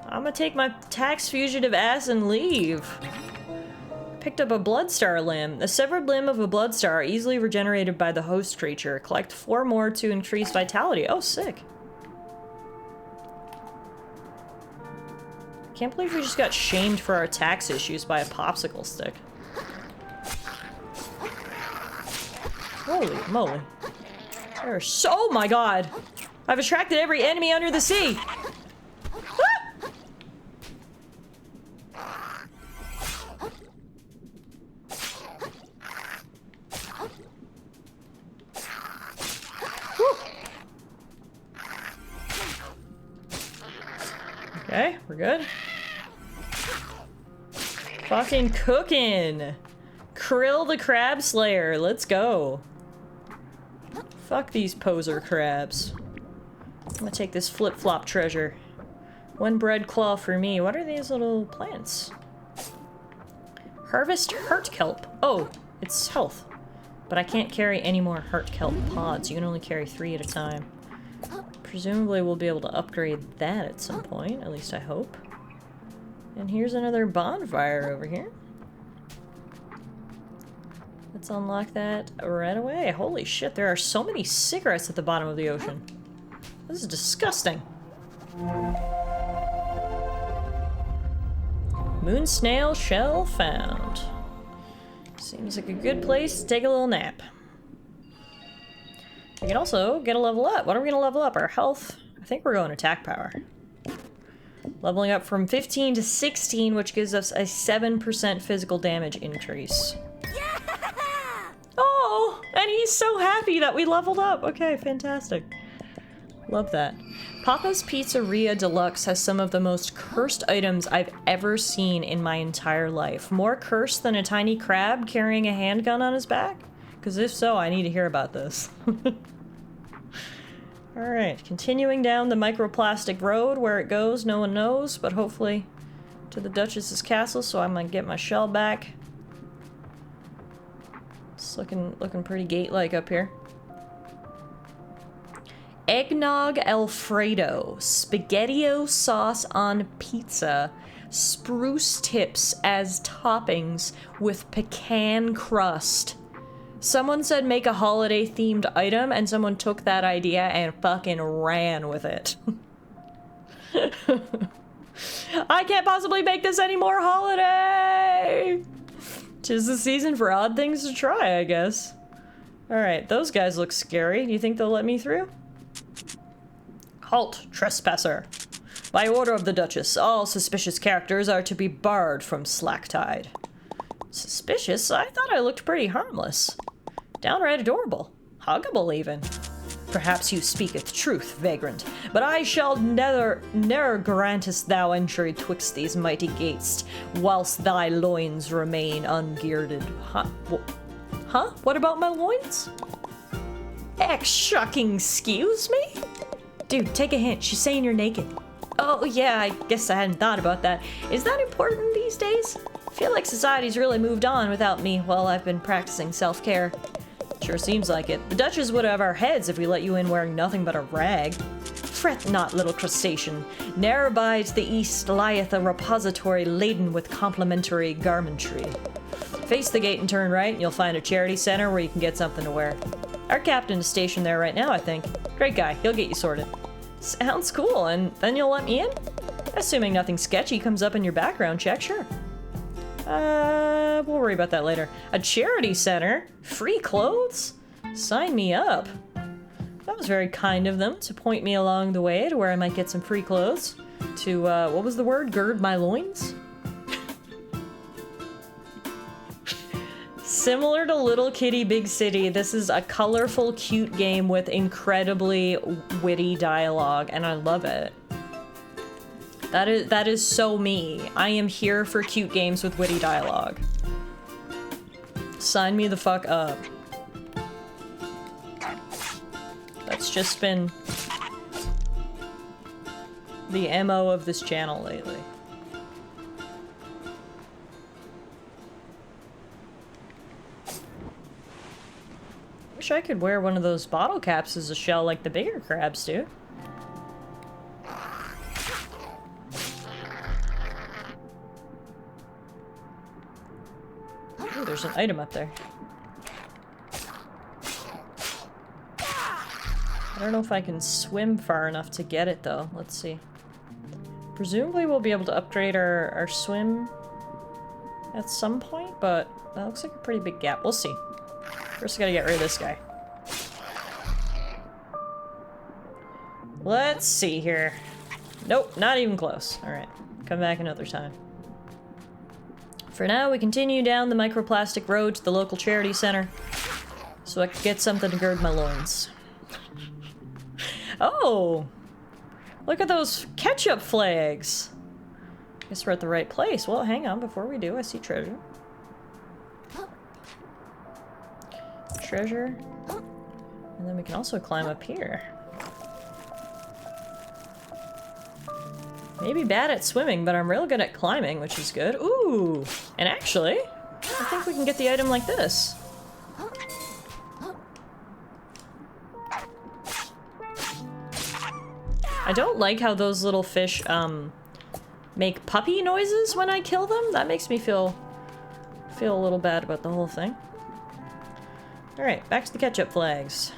I'm gonna take my tax fugitive ass and leave. Picked up a Bloodstar limb. A severed limb of a Bloodstar easily regenerated by the host creature. Collect 4 more to increase vitality. Oh, sick. Can't believe we just got shamed for our tax issues by a popsicle stick. Holy moly. There's so- oh my god! I've attracted every enemy under the sea! Okay, we're good. Fucking cooking! Krill the Crab Slayer, let's go. Fuck these poser crabs. I'm gonna take this flip-flop treasure. 1 bread claw for me. What are these little plants? Harvest heart kelp. Oh, it's health. But I can't carry any more heart kelp pods. You can only carry 3 at a time. Presumably we'll be able to upgrade that at some point, at least I hope. And here's another bonfire over here. Let's unlock that right away. Holy shit, there are so many cigarettes at the bottom of the ocean. This is disgusting. Moon snail shell found. Seems like a good place to take a little nap. We can also get a level up. What are we gonna level up? Our health? I think we're going attack power. Leveling up from 15 to 16, which gives us a 7% physical damage increase. Yeah! Oh, and he's so happy that we leveled up. Okay, fantastic. Love that. Papa's Pizzeria Deluxe has some of the most cursed items I've ever seen in my entire life. More cursed than a tiny crab carrying a handgun on his back? Because if so, I need to hear about this. Alright, continuing down the microplastic road. Where it goes, no one knows, but hopefully to the Duchess's castle, so I'm gonna get my shell back. It's looking pretty gate-like up here. Eggnog Alfredo, spaghettio sauce on pizza, spruce tips as toppings with pecan crust. Someone said make a holiday-themed item, and someone took that idea and fucking ran with it. I can't possibly make this any more holiday! 'Tis the season for odd things to try, I guess. Alright, those guys look scary. Do you think they'll let me through? Halt, trespasser. By order of the Duchess, all suspicious characters are to be barred from Slacktide. Suspicious? I thought I looked pretty harmless. Downright adorable. Huggable, even. Perhaps you speaketh truth, vagrant, but I shall ne'er grantest thou entry twixt these mighty gates, whilst thy loins remain ungirded. Huh? What about my loins? Shocking, excuse me? Dude, take a hint. She's saying you're naked. Oh yeah, I guess I hadn't thought about that. Is that important these days? I feel like society's really moved on without me while I've been practicing self-care. Sure seems like it. The Duchess would have our heads if we let you in wearing nothing but a rag. Fret not, little crustacean. Ne'er by the east lieth a repository laden with complimentary garmentry. Face the gate and turn right, and you'll find a charity center where you can get something to wear. Our captain is stationed there right now, I think. Great guy, he'll get you sorted. Sounds cool, and then you'll let me in? Assuming nothing sketchy comes up in your background check, sure. We'll worry about that later. A charity center? Free clothes? Sign me up. That was very kind of them to point me along the way to where I might get some free clothes. To, what was the word? Gird my loins? Similar to Little Kitty Big City, this is a colorful, cute game with incredibly witty dialogue, and I love it. That is so me. I am here for cute games with witty dialogue. Sign me the fuck up. That's just been the MO of this channel lately. Wish I could wear one of those bottle caps as a shell like the bigger crabs do. Ooh, there's an item up there. I don't know if I can swim far enough to get it though. Let's see. Presumably we'll be able to upgrade our swim at some point, but that looks like a pretty big gap. We'll see. First I gotta get rid of this guy. Let's see here. Nope, not even close. Alright, come back another time. For now, we continue down the microplastic road to the local charity center so I can get something to gird my loins. Oh! Look at those ketchup flags! Guess we're at the right place. Well, hang on, before we do, I see treasure. Treasure. And then we can also climb up here. Maybe bad at swimming, but I'm real good at climbing, which is good. Ooh! And actually, I think we can get the item like this. I don't like how those little fish, make puppy noises when I kill them. That makes me feel a little bad about the whole thing. Alright, back to the ketchup flags.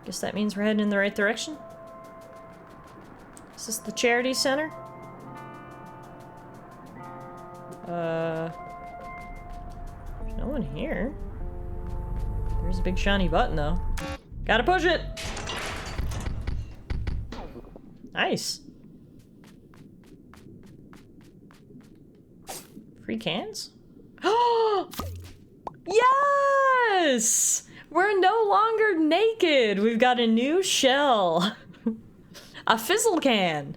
Guess that means we're heading in the right direction. Is this the charity center? There's no one here. There's a big shiny button though. Gotta push it! Nice. Free cans? Oh! Yes! We're no longer naked! We've got a new shell. A fizzle can!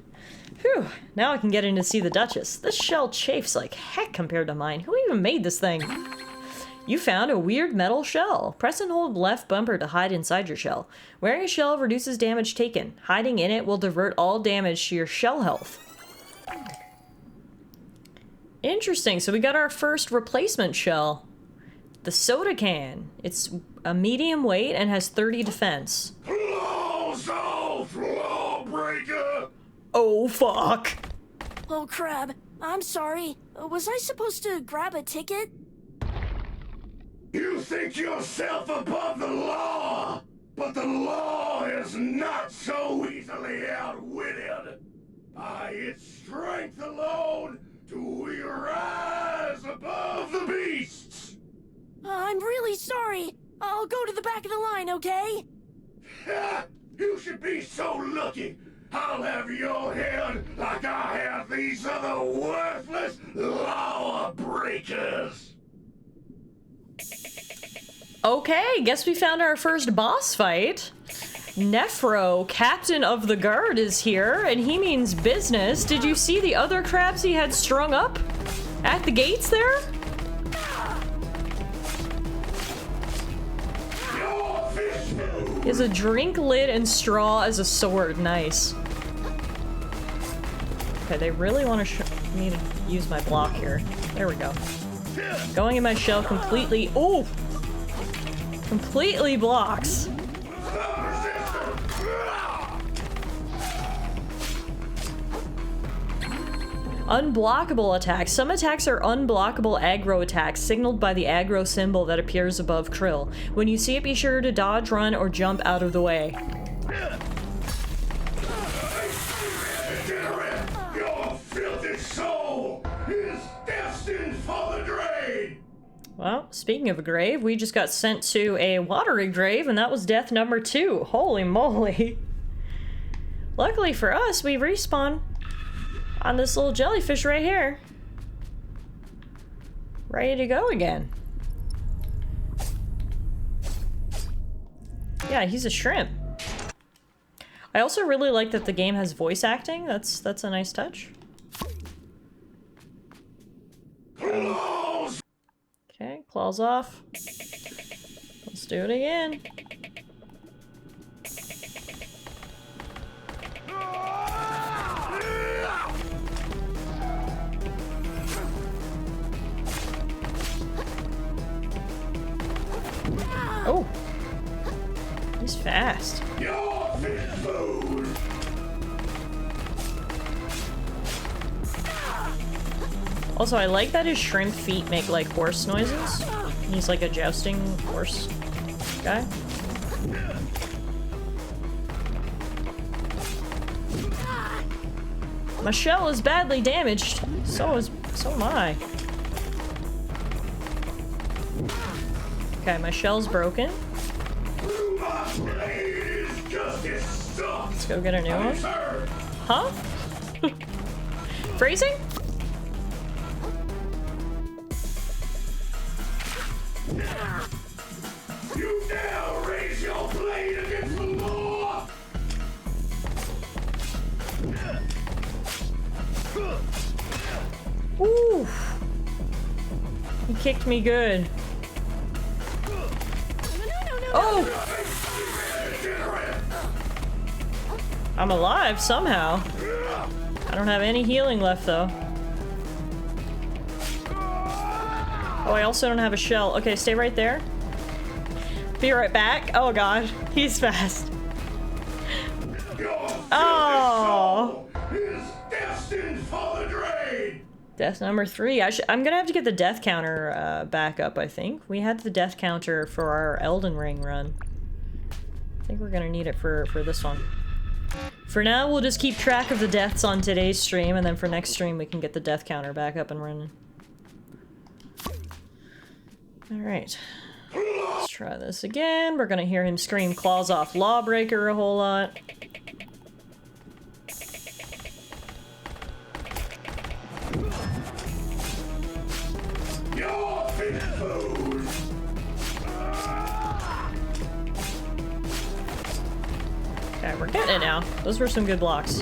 Whew, now I can get in to see the Duchess. This shell chafes like heck compared to mine. Who even made this thing? You found a weird metal shell. Press and hold left bumper to hide inside your shell. Wearing a shell reduces damage taken. Hiding in it will divert all damage to your shell health. Interesting, so we got our first replacement shell. The soda can. It's a medium weight and has 30 defense. Claws off, lawbreaker! Oh, fuck. Oh, Crab, I'm sorry. Was I supposed to grab a ticket? You think yourself above the law, but the law is not so easily outwitted. By its strength alone do we rise above the beasts. I'm really sorry. I'll go to the back of the line, okay? Ha! You should be so lucky. I'll have your head like I have these other worthless law breakers. Okay, guess we found our first boss fight. Nephro, captain of the guard, is here, and he means business. Did you see the other crabs he had strung up at the gates there? He has a drink lid and straw as a sword. Nice. Okay, they really want to me to use my block here. There we go. Going in my shell completely. Oh! Completely blocks. Unblockable attacks. Some attacks are unblockable aggro attacks, signaled by the aggro symbol that appears above Krill. When you see it, be sure to dodge, run, or jump out of the way. Your filthy soul is destined for the grave! Well, speaking of a grave, we just got sent to a watery grave, and that was death number 2. Holy moly. Luckily for us, we respawn on this little jellyfish right here. Ready to go again. Yeah, he's a shrimp. I also really like that the game has voice acting. That's a nice touch. Okay, claws off. Let's do it again. Oh! He's fast. Your fish food! Also, I like that his shrimp feet make like horse noises. He's like a jousting horse guy. My shell is badly damaged. So am I. Okay, my shell's broken. Let's go get a new one. Huh? Phrasing? You dare raise your blade against the law! Ooh. He kicked me good. Oh! I'm alive somehow. I don't have any healing left though. Oh, I also don't have a shell. Okay, stay right there. Be right back. Oh god, he's fast. Oh! Is destined for the grave! Death number 3. I'm gonna have to get the death counter back up, I think. We had the death counter for our Elden Ring run. I think we're gonna need it for this one. For now, we'll just keep track of the deaths on today's stream, and then for next stream we can get the death counter back up and running. Alright. Let's try this again. We're gonna hear him scream claws off Lawbreaker a whole lot. Your fish food! Okay, we're getting it now. Those were some good blocks.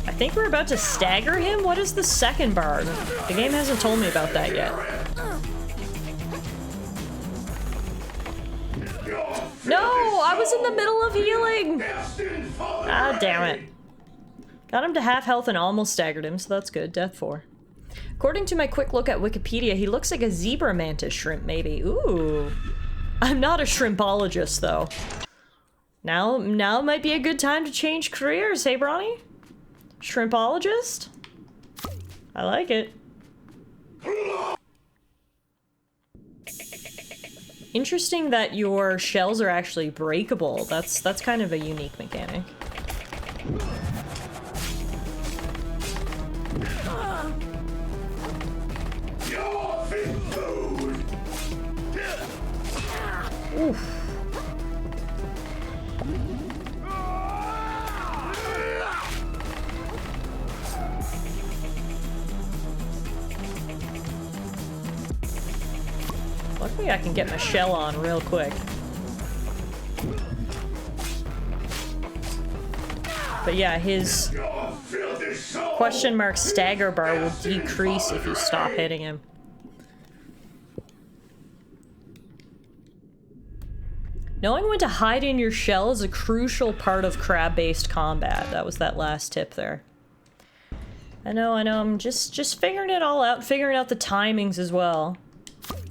I think we're about to stagger him? What is the second bar? The game hasn't told me about that yet. No! I was in the middle of healing! Ah, damn it. Got him to half health and almost staggered him, so that's good. Death 4. According to my quick look at Wikipedia, he looks like a zebra mantis shrimp, maybe. Ooh. I'm not a shrimpologist, though. Now might be a good time to change careers, hey, Bronny? Shrimpologist? I like it. Interesting that your shells are actually breakable. That's kind of a unique mechanic. Oof. think I can get my shell on real quick. But yeah, his question mark stagger bar will decrease if you stop hitting him. Knowing when to hide in your shell is a crucial part of crab-based combat. That was that last tip there. I know, I'm just figuring it all out, figuring out the timings as well.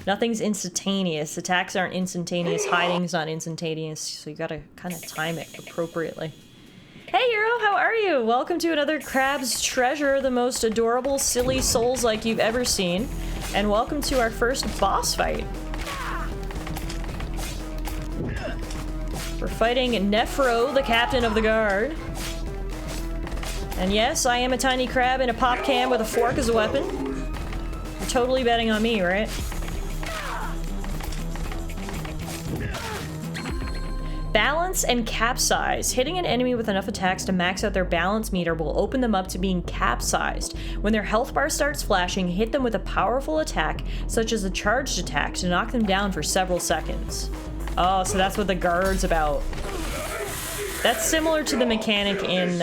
Nothing's instantaneous. Attacks aren't instantaneous, hiding's not instantaneous, so you gotta kind of time it appropriately. Hey Hero, how are you? Welcome to another Crab's Treasure, the most adorable, silly Souls-like you've ever seen. And welcome to our first boss fight. We're fighting Nephro, the captain of the guard. And yes, I am a tiny crab in a pop can with a fork as a weapon. You're totally betting on me, right? Balance and capsize. Hitting an enemy with enough attacks to max out their balance meter will open them up to being capsized. When their health bar starts flashing, hit them with a powerful attack, such as a charged attack, to knock them down for several seconds. Oh, so that's what the guard's about. That's similar to the mechanic in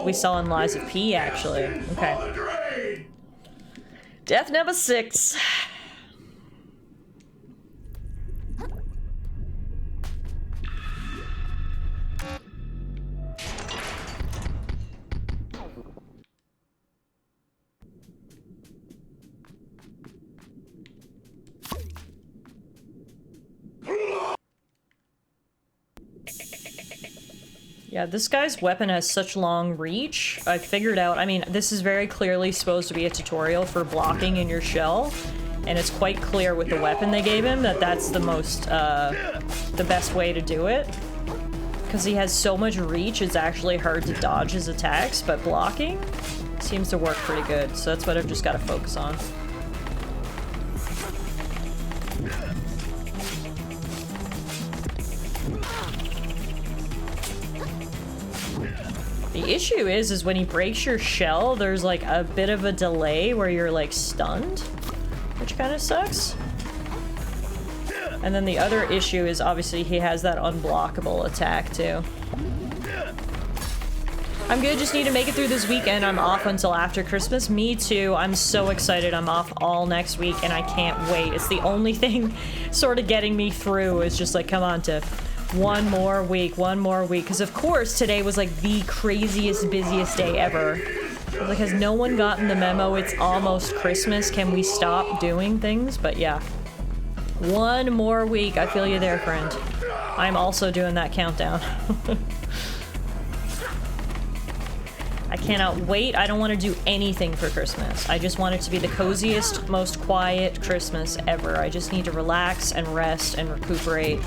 we saw in Lies of P, actually. Okay. Death number 6. Yeah, this guy's weapon has such long reach. I figured out, I mean, this is very clearly supposed to be a tutorial for blocking in your shell, and it's quite clear with the weapon they gave him that that's the most, the best way to do it. Because he has so much reach, it's actually hard to dodge his attacks, but blocking seems to work pretty good, so that's what I've just got to focus on. The issue is when he breaks your shell, there's like a bit of a delay where you're like stunned, which kind of sucks. And then the other issue is obviously he has that unblockable attack too. I'm good, just need to make it through this weekend. I'm off until after Christmas. Me too, I'm so excited. I'm off all next week and I can't wait. It's the only thing sort of getting me through is just like, come on, Tiff. One more week, because of course today was like the craziest, busiest day ever. I was like, has no one gotten the memo? It's almost Christmas, can we stop doing things? But yeah, one more week. I feel you there, friend. I'm also doing that countdown. I cannot wait. I don't want to do anything for Christmas. I just want it to be the coziest, most quiet Christmas ever. I just need to relax and rest and recuperate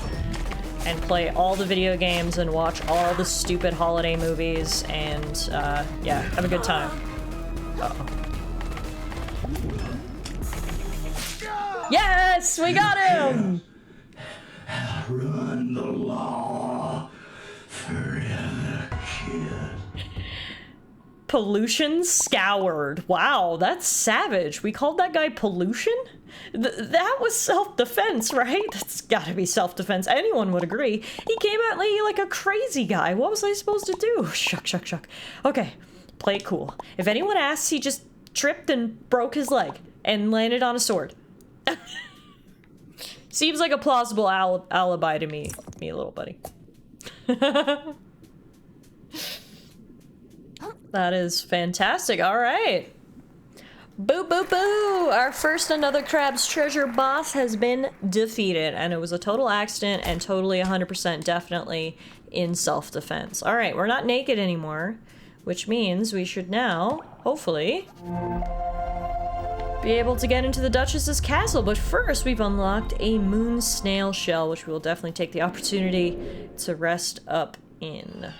and play all the video games and watch all the stupid holiday movies and, yeah, have a good time. Uh-oh. Yes! We got him! Run the law forever, kid. Pollution scoured. Wow, that's savage. We called that guy Pollution? That was self-defense, right? That's gotta be self-defense. Anyone would agree. He came at me like a crazy guy. What was I supposed to do? Shuck. Okay, play it cool. If anyone asks, he just tripped and broke his leg and landed on a sword. Seems like a plausible alibi to me little buddy. That is fantastic. All right. Boo, boo, boo! Our first Another Crab's Treasure boss has been defeated, and it was a total accident and totally 100% definitely in self-defense. All right, we're not naked anymore, which means we should now, hopefully, be able to get into the Duchess's castle. But first, we've unlocked a moon snail shell, which we will definitely take the opportunity to rest up in.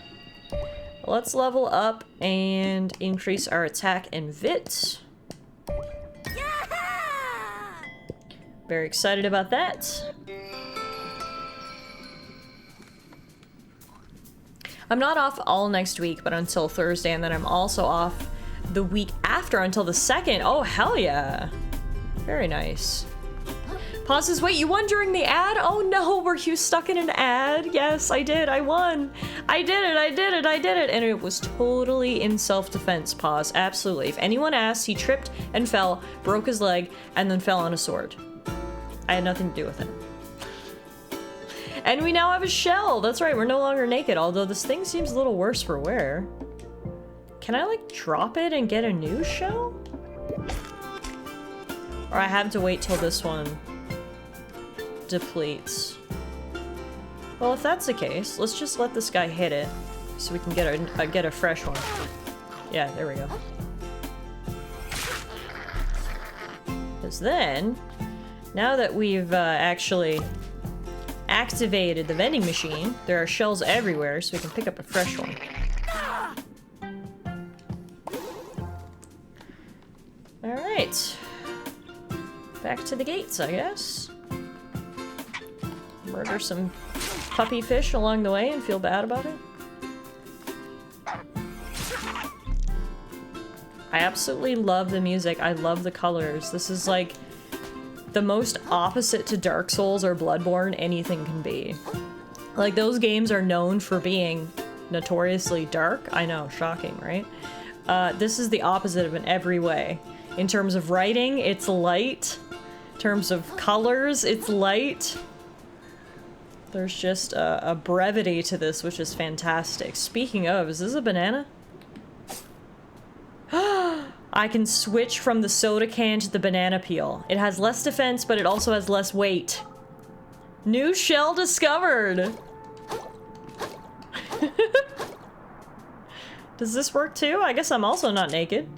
Let's level up and increase our attack and vit. Very excited about that. I'm not off all next week, but until Thursday, and then I'm also off the week after until the 2nd. Oh, hell yeah. Very nice. Pauses. Wait, you won during the ad? Oh no, were you stuck in an ad? Yes, I did. I won. I did it. I did it. I did it. And it was totally in self-defense. Pause. Absolutely. If anyone asks, he tripped and fell, broke his leg, and then fell on a sword. I had nothing to do with it. And we now have a shell. That's right. We're no longer naked, although this thing seems a little worse for wear. Can I, like, drop it and get a new shell? Or I have to wait till this one depletes. Well, if that's the case, let's just let this guy hit it so we can get a fresh one. Yeah, there we go. Because then, now that we've actually activated the vending machine, there are shells everywhere, so we can pick up a fresh one. Alright. Back to the gates, I guess. Murder some puppy fish along the way and feel bad about it. I absolutely love the music. I love the colors. This is like the most opposite to Dark Souls or Bloodborne anything can be. Like, those games are known for being notoriously dark. I know, shocking, right? This is the opposite of in every way. In terms of writing, it's light. In terms of colors, it's light. There's just a brevity to this, which is fantastic. Speaking of, is this a banana? I can switch from the soda can to the banana peel. It has less defense, but it also has less weight. New shell discovered! Does this work too? I guess I'm also not naked.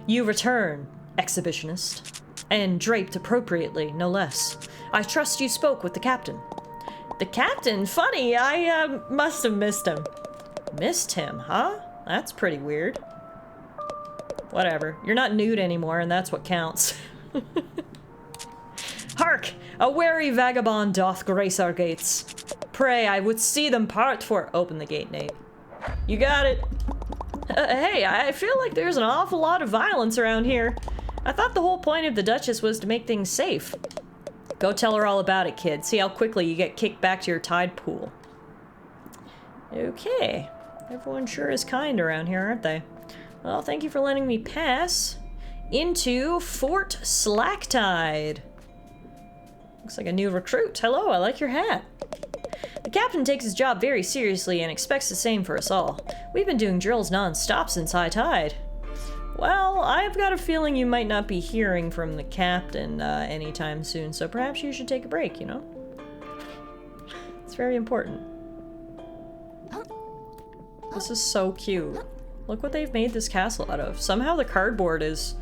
You return, exhibitionist. And draped appropriately, no less. I trust you spoke with the captain. The captain? Funny, I must have missed him. Missed him, huh? That's pretty weird. Whatever. You're not nude anymore, and that's what counts. Hark! A wary vagabond doth grace our gates. Pray, I would see them part for— Open the gate, Nate. You got it. Hey, I feel like there's an awful lot of violence around here. I thought the whole point of the Duchess was to make things safe. Go tell her all about it, kid. See how quickly you get kicked back to your tide pool. Okay. Everyone sure is kind around here, aren't they? Well, thank you for letting me pass into Fort Slacktide. Looks like a new recruit. Hello, I like your hat. The captain takes his job very seriously and expects the same for us all. We've been doing drills non-stop since high tide. Well, I've got a feeling you might not be hearing from the captain anytime soon, so perhaps you should take a break, you know? It's very important. This is so cute. Look what they've made this castle out of. Somehow the cardboard is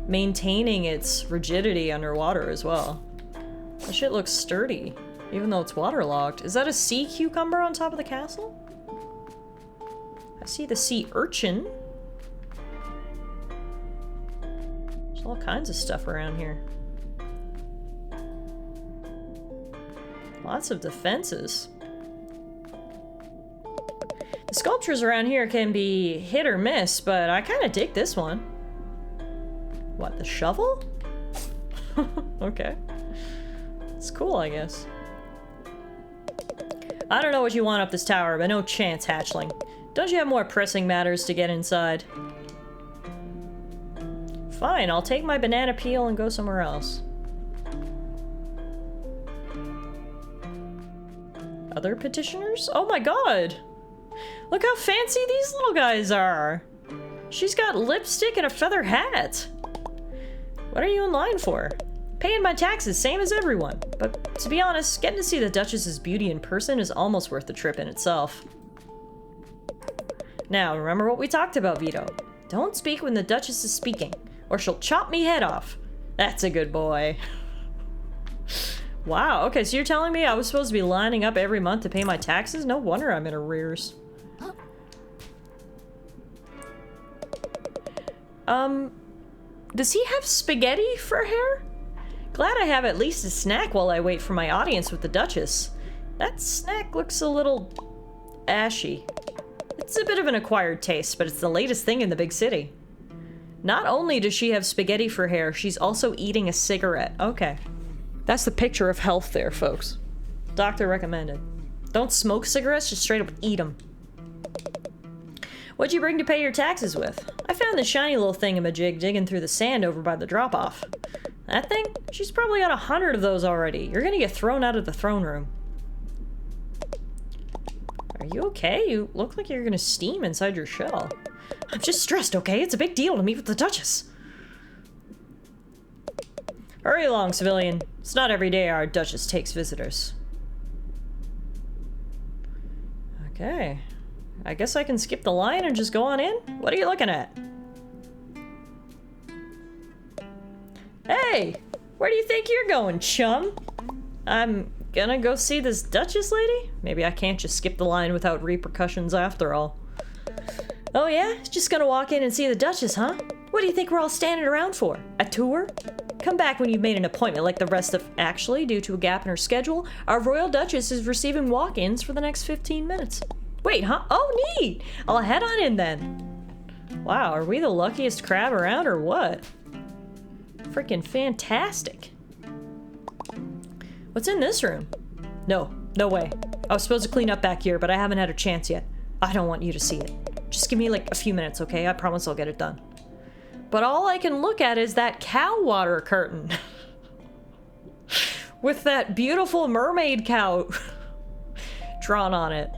maintaining its rigidity underwater as well. That shit looks sturdy, even though it's waterlogged. Is that a sea cucumber on top of the castle? I see the sea urchin. There's all kinds of stuff around here. Lots of defenses. The sculptures around here can be hit or miss, but I kind of dig this one. What, the shovel? Okay. It's cool, I guess. I don't know what you want up this tower, but no chance, hatchling. Don't you have more pressing matters to get inside? Fine, I'll take my banana peel and go somewhere else. Other petitioners? Oh my god! Look how fancy these little guys are! She's got lipstick and a feather hat! What are you in line for? Paying my taxes, same as everyone. But to be honest, getting to see the Duchess's beauty in person is almost worth the trip in itself. Now, remember what we talked about, Vito. Don't speak when the Duchess is speaking, or she'll chop me head off. That's a good boy. Wow, okay, so you're telling me I was supposed to be lining up every month to pay my taxes? No wonder I'm in arrears. Does he have spaghetti for hair? Glad I have at least a snack while I wait for my audience with the Duchess. That snack looks a little ashy. It's a bit of an acquired taste, but it's the latest thing in the big city. Not only does she have spaghetti for hair, she's also eating a cigarette. Okay. That's the picture of health there, folks. Doctor recommended. Don't smoke cigarettes, just straight up eat them. What'd you bring to pay your taxes with? I found this shiny little thingamajig digging through the sand over by the drop-off. That thing? She's probably got 100 of those already. You're gonna get thrown out of the throne room. Are you okay? You look like you're gonna steam inside your shell. I'm just stressed, okay? It's a big deal to meet with the Duchess. Hurry along, civilian. It's not every day our Duchess takes visitors. Okay. I guess I can skip the line and just go on in? What are you looking at? Hey! Where do you think you're going, chum? I'm gonna go see this Duchess lady? Maybe I can't just skip the line without repercussions after all. Oh yeah? Just gonna walk in and see the Duchess, huh? What do you think we're all standing around for? A tour? Come back when you've made an appointment like the rest of... Actually, due to a gap in her schedule, our Royal Duchess is receiving walk-ins for the next 15 minutes. Wait, huh? Oh, neat! I'll head on in then. Wow, are we the luckiest crab around or what? Freaking fantastic. What's in this room? No way. I was supposed to clean up back here, but I haven't had a chance yet. I don't want you to see it. Just give me like a few minutes, okay? I promise I'll get it done. But all I can look at is that cow water curtain. With that beautiful mermaid cow drawn on it.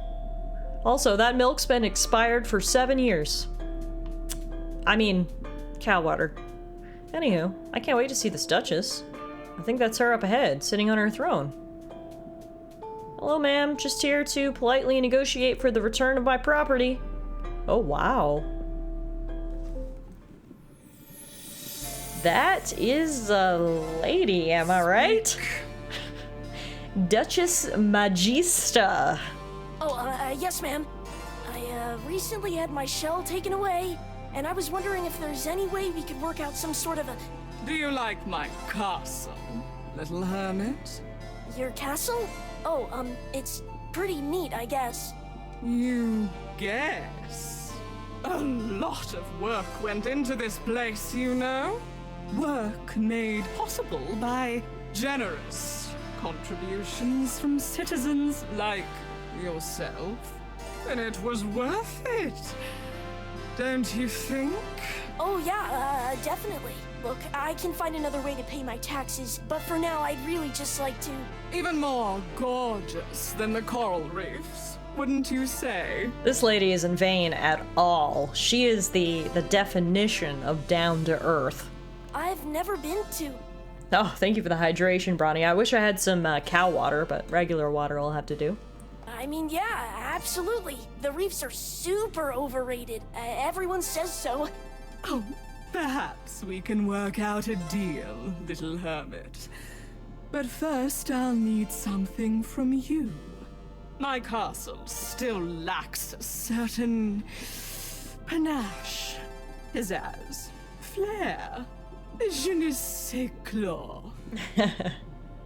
Also, that milk's been expired for 7 years. I mean, cow water. Anywho, I can't wait to see this Duchess. I think that's her up ahead, sitting on her throne. Hello, ma'am. Just here to politely negotiate for the return of my property. Oh, wow. That is a lady, am I right? Duchess Magista. Oh, yes, ma'am. I recently had my shell taken away, and I was wondering if there's any way we could work out some sort of a... Do you like my castle, little hermit? Your castle? Oh, it's pretty neat, I guess. You guess? A lot of work went into this place, you know? Work made possible by generous contributions from citizens like yourself. And it was worth it. Don't you think? Oh, yeah, definitely. Look, I can find another way to pay my taxes, but for now, I'd really just like to... Even more gorgeous than the coral reefs, wouldn't you say? This lady isn't vain at all. She is the definition of down to earth. I've never been to... Oh, thank you for the hydration, Bronny. I wish I had some cow water, but regular water will have to do. I mean, yeah, absolutely. The reefs are super overrated. Everyone says so. Oh, perhaps we can work out a deal, little hermit. But first I'll need something from you. My castle still lacks a certain panache, pizzazz, flair, je ne sais quoi.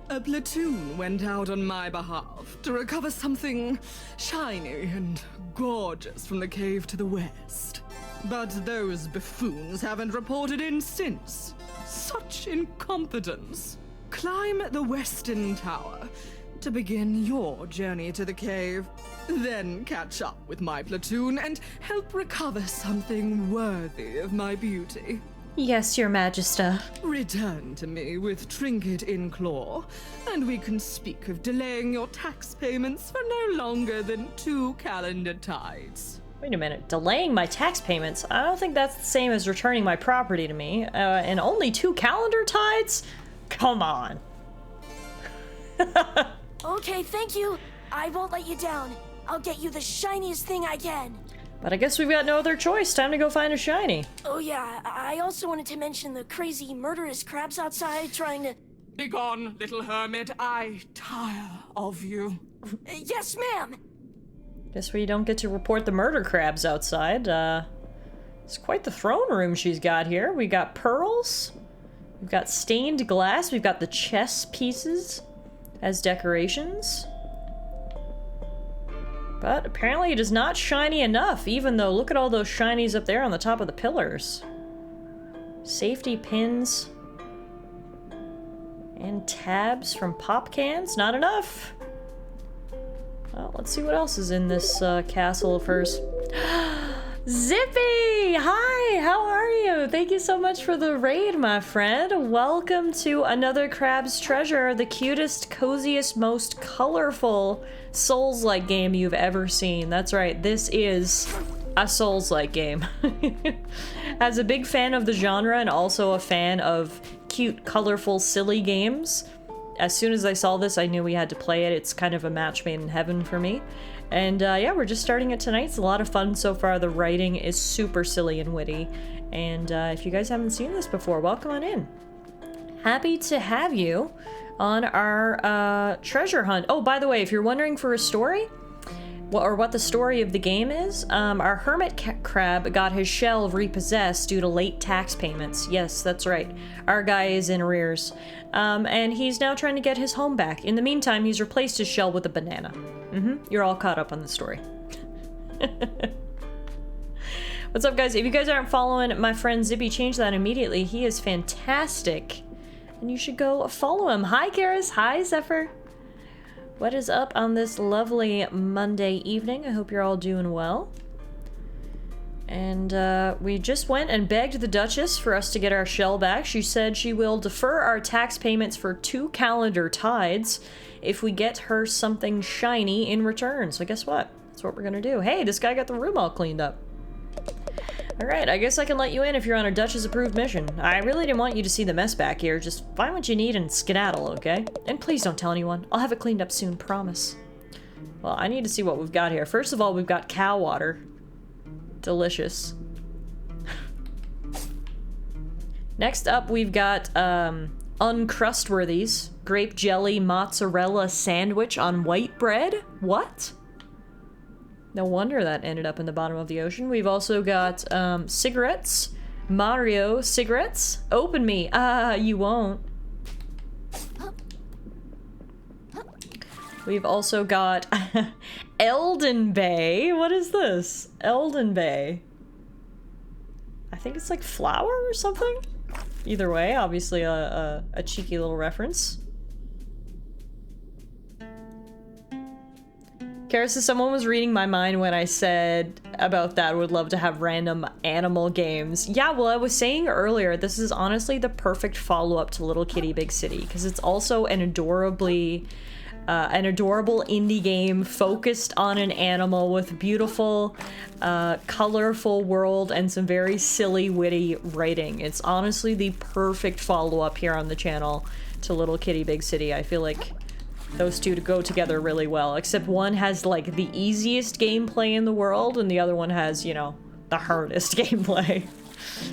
A platoon went out on my behalf to recover something shiny and gorgeous from the cave to the west. But those buffoons haven't reported in since. Such incompetence. Climb the western tower to begin your journey to the cave. Then catch up with my platoon and help recover something worthy of my beauty. Yes, Your Majesty. Return to me with trinket in claw, and we can speak of delaying your tax payments for no longer than 2 calendar tides. Wait a minute, delaying my tax payments? I don't think that's the same as returning my property to me. And only 2 calendar tides? Come on. Okay, thank you. I won't let you down. I'll get you the shiniest thing I can. But I guess we've got no other choice. Time to go find a shiny. Oh yeah, I also wanted to mention the crazy murderous crabs outside trying to... Begone, little hermit. I tire of you. Yes, ma'am! Guess we don't get to report the murder crabs outside. It's quite the throne room she's got here. We got pearls. We've got stained glass. We've got the chess pieces as decorations. But apparently it is not shiny enough, even though look at all those shinies up there on the top of the pillars. Safety pins. And tabs from pop cans. Not enough. Well, let's see what else is in this castle of hers. Zippy! Hi, how are you? Thank you so much for the raid, my friend. Welcome to another Crab's Treasure, the cutest, coziest, most colorful Souls-like game you've ever seen. That's right, this is a Souls-like game. As a big fan of the genre and also a fan of cute, colorful, silly games, as soon as I saw this, I knew we had to play it. It's kind of a match made in heaven for me. And yeah, we're just starting it tonight. It's a lot of fun so far. The writing is super silly and witty. And if you guys haven't seen this before, welcome on in. Happy to have you on our treasure hunt. Oh, by the way, if you're wondering for a story, or what the story of the game is, our hermit crab got his shell repossessed due to late tax payments. Yes, that's right. Our guy is in arrears. And he's now trying to get his home back. In the meantime, he's replaced his shell with a banana. You're all caught up on the story. What's up, guys? If you guys aren't following my friend Zippy, change that immediately. He is fantastic. And you should go follow him. Hi, Karis. Hi, Zephyr. What is up on this lovely Monday evening? I hope you're all doing well. And we just went and begged the Duchess for us to get our shell back. She said she will defer our tax payments for 2 calendar tides if we get her something shiny in return. So guess what? That's what we're gonna do. Hey, this guy got the room all cleaned up. Alright, I guess I can let you in if you're on a Duchess-approved mission. I really didn't want you to see the mess back here. Just find what you need and skedaddle, okay? And please don't tell anyone. I'll have it cleaned up soon, promise. Well, I need to see what we've got here. First of all, we've got cow water. Delicious. Next up, we've got Uncrustworthies. Grape jelly mozzarella sandwich on white bread? What? No wonder that ended up in the bottom of the ocean. We've also got cigarettes. Mario cigarettes. Open me. You won't. We've also got Elden Bay. What is this? Elden Bay. I think it's like flour or something? Either way, obviously a cheeky little reference. Karis says someone was reading my mind when I said about that would love to have random animal games. Yeah, well, I was saying earlier, this is honestly the perfect follow-up to Little Kitty Big City, because it's also an adorable indie game focused on an animal with beautiful, colorful world and some very silly, witty writing. It's honestly the perfect follow-up here on the channel to Little Kitty Big City. I feel like those two to go together really well, except one has like the easiest gameplay in the world and the other one has, you know, the hardest gameplay.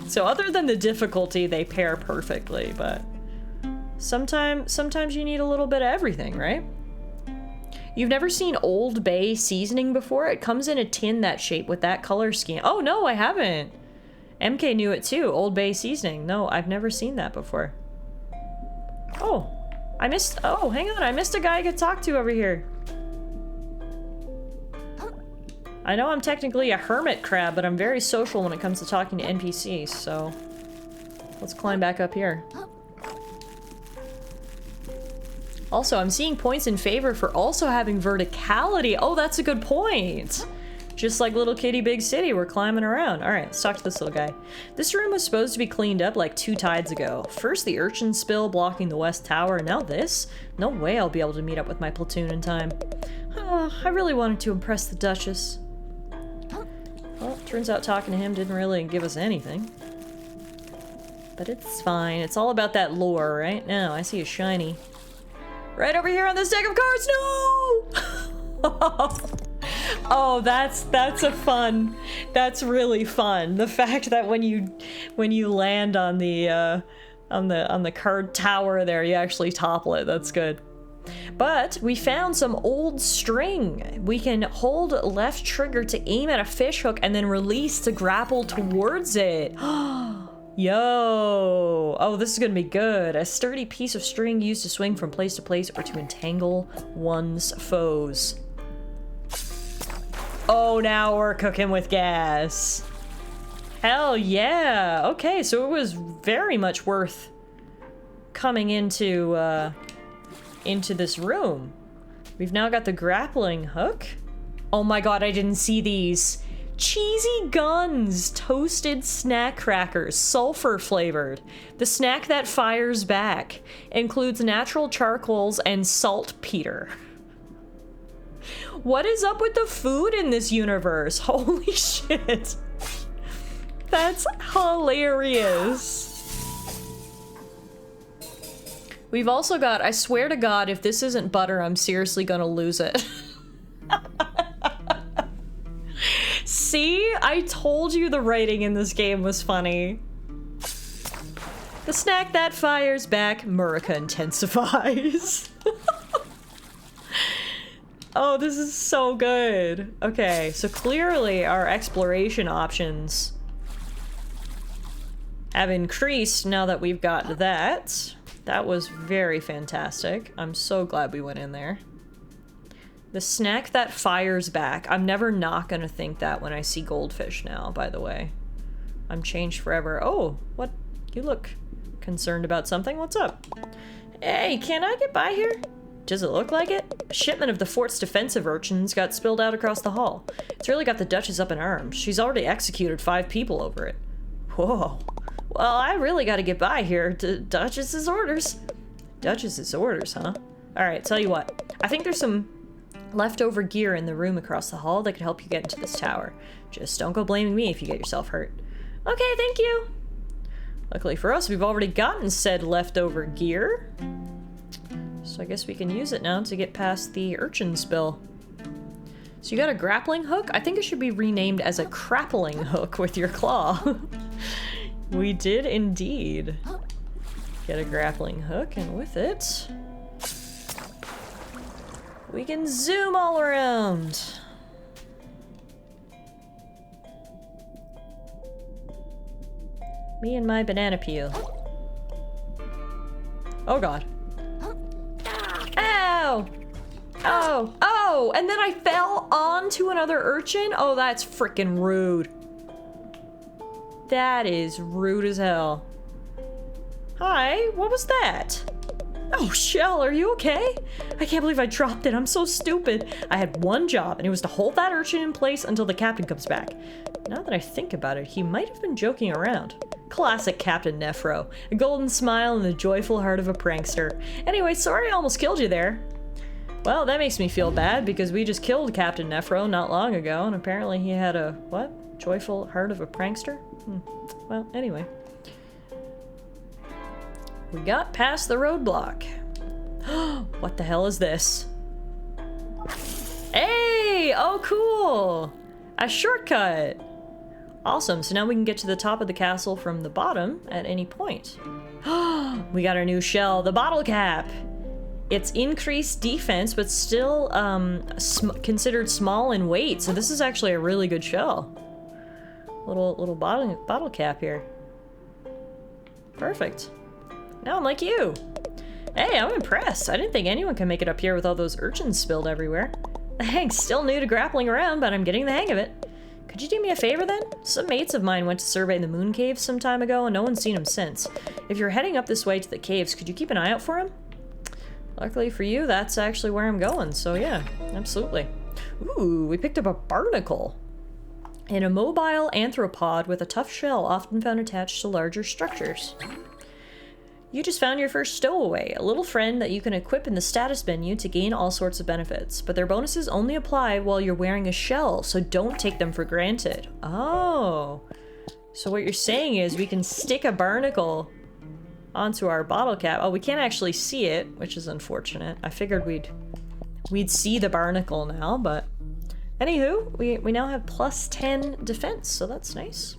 So other than the difficulty, they pair perfectly, but sometimes you need a little bit of everything, right? You've never seen Old Bay seasoning before? It comes in a tin that shape with that color scheme. Oh no, I haven't. MK knew it too. Old Bay seasoning. No, I've never seen that before. Oh. Oh, hang on, I missed a guy I could talk to over here. I know I'm technically a hermit crab, but I'm very social when it comes to talking to NPCs, so let's climb back up here. Also, I'm seeing points in favor for also having verticality. Oh, that's a good point. Just like Little Kitty Big City, we're climbing around. All right, let's talk to this little guy. This room was supposed to be cleaned up like 2 tides ago. First the urchin spill blocking the west tower, now this? No way I'll be able to meet up with my platoon in time. Oh, I really wanted to impress the Duchess. Well, turns out talking to him didn't really give us anything. But it's fine, it's all about that lore, right? Now, I see a shiny. Right over here on this deck of cards, no! Oh, that's really fun. The fact that when you land on the card tower there, you actually topple it. That's good. But we found some old string. We can hold left trigger to aim at a fish hook and then release to grapple towards it. Yo! Oh, this is gonna be good. A sturdy piece of string used to swing from place to place or to entangle one's foes. Oh, now we're cooking with gas. Hell yeah. Okay, so it was very much worth coming into this room. We've now got the grappling hook. Oh my god, I didn't see these. Cheesy Guns toasted snack crackers, sulfur flavored. The snack that fires back. Includes natural charcoals and saltpeter. What is up with the food in this universe? Holy shit. That's hilarious. We've also got, I swear to God, if this isn't butter, I'm seriously gonna lose it. See? I told you the writing in this game was funny. The snack that fires back, Murica intensifies. Oh, this is so good. Okay, so clearly our exploration options have increased now that we've got that. That was very fantastic. I'm so glad we went in there. The snack that fires back. I'm never not gonna think that when I see goldfish now, by the way. I'm changed forever. Oh, what? You look concerned about something. What's up? Hey, can I get by here? Does it look like it? A shipment of the fort's defensive urchins got spilled out across the hall. It's really got the Duchess up in arms. She's already executed 5 people over it. Whoa. Well, I really gotta get by here. Duchess's orders. Duchess's orders, huh? Alright, tell you what. I think there's some leftover gear in the room across the hall that could help you get into this tower. Just don't go blaming me if you get yourself hurt. Okay, thank you. Luckily for us, we've already gotten said leftover gear. So I guess we can use it now to get past the urchin spill. So you got a grappling hook? I think it should be renamed as a crappling hook with your claw. We did indeed get a grappling hook, and with it, we can zoom all around. Me and my banana peel. Oh god. Ow! Oh! Oh! And then I fell onto another urchin? Oh, that's freaking rude. That is rude as hell. Hi, what was that? Oh, Shell, are you okay? I can't believe I dropped it. I'm so stupid. I had one job, and it was to hold that urchin in place until the captain comes back. Now that I think about it, he might have been joking around. Classic Captain Nephro. A golden smile and the joyful heart of a prankster. Anyway, sorry I almost killed you there. Well, that makes me feel bad, because we just killed Captain Nephro not long ago, and apparently he had a, what? Joyful heart of a prankster? Well, anyway. We got past the roadblock. What the hell is this? Hey! Oh, cool! A shortcut! Awesome, so now we can get to the top of the castle from the bottom at any point. We got our new shell, the bottle cap! It's increased defense, but still considered small in weight, so this is actually a really good shell. Little bottle cap here. Perfect. Now I'm like you. Hey, I'm impressed. I didn't think anyone could make it up here with all those urchins spilled everywhere. Thanks, still new to grappling around, but I'm getting the hang of it. Could you do me a favor then? Some mates of mine went to survey the moon caves some time ago and no one's seen them since. If you're heading up this way to the caves, could you keep an eye out for him? Luckily for you, that's actually where I'm going, so yeah, absolutely. Ooh, we picked up a barnacle. An immobile arthropod with a tough shell often found attached to larger structures. You just found your first stowaway, a little friend that you can equip in the status menu to gain all sorts of benefits, but their bonuses only apply while you're wearing a shell, so don't take them for granted. Oh. So what you're saying is we can stick a barnacle onto our bottle cap. Oh, we can't actually see it, which is unfortunate. I figured we'd see the barnacle now, but anywho, we now have plus 10 defense, so that's nice.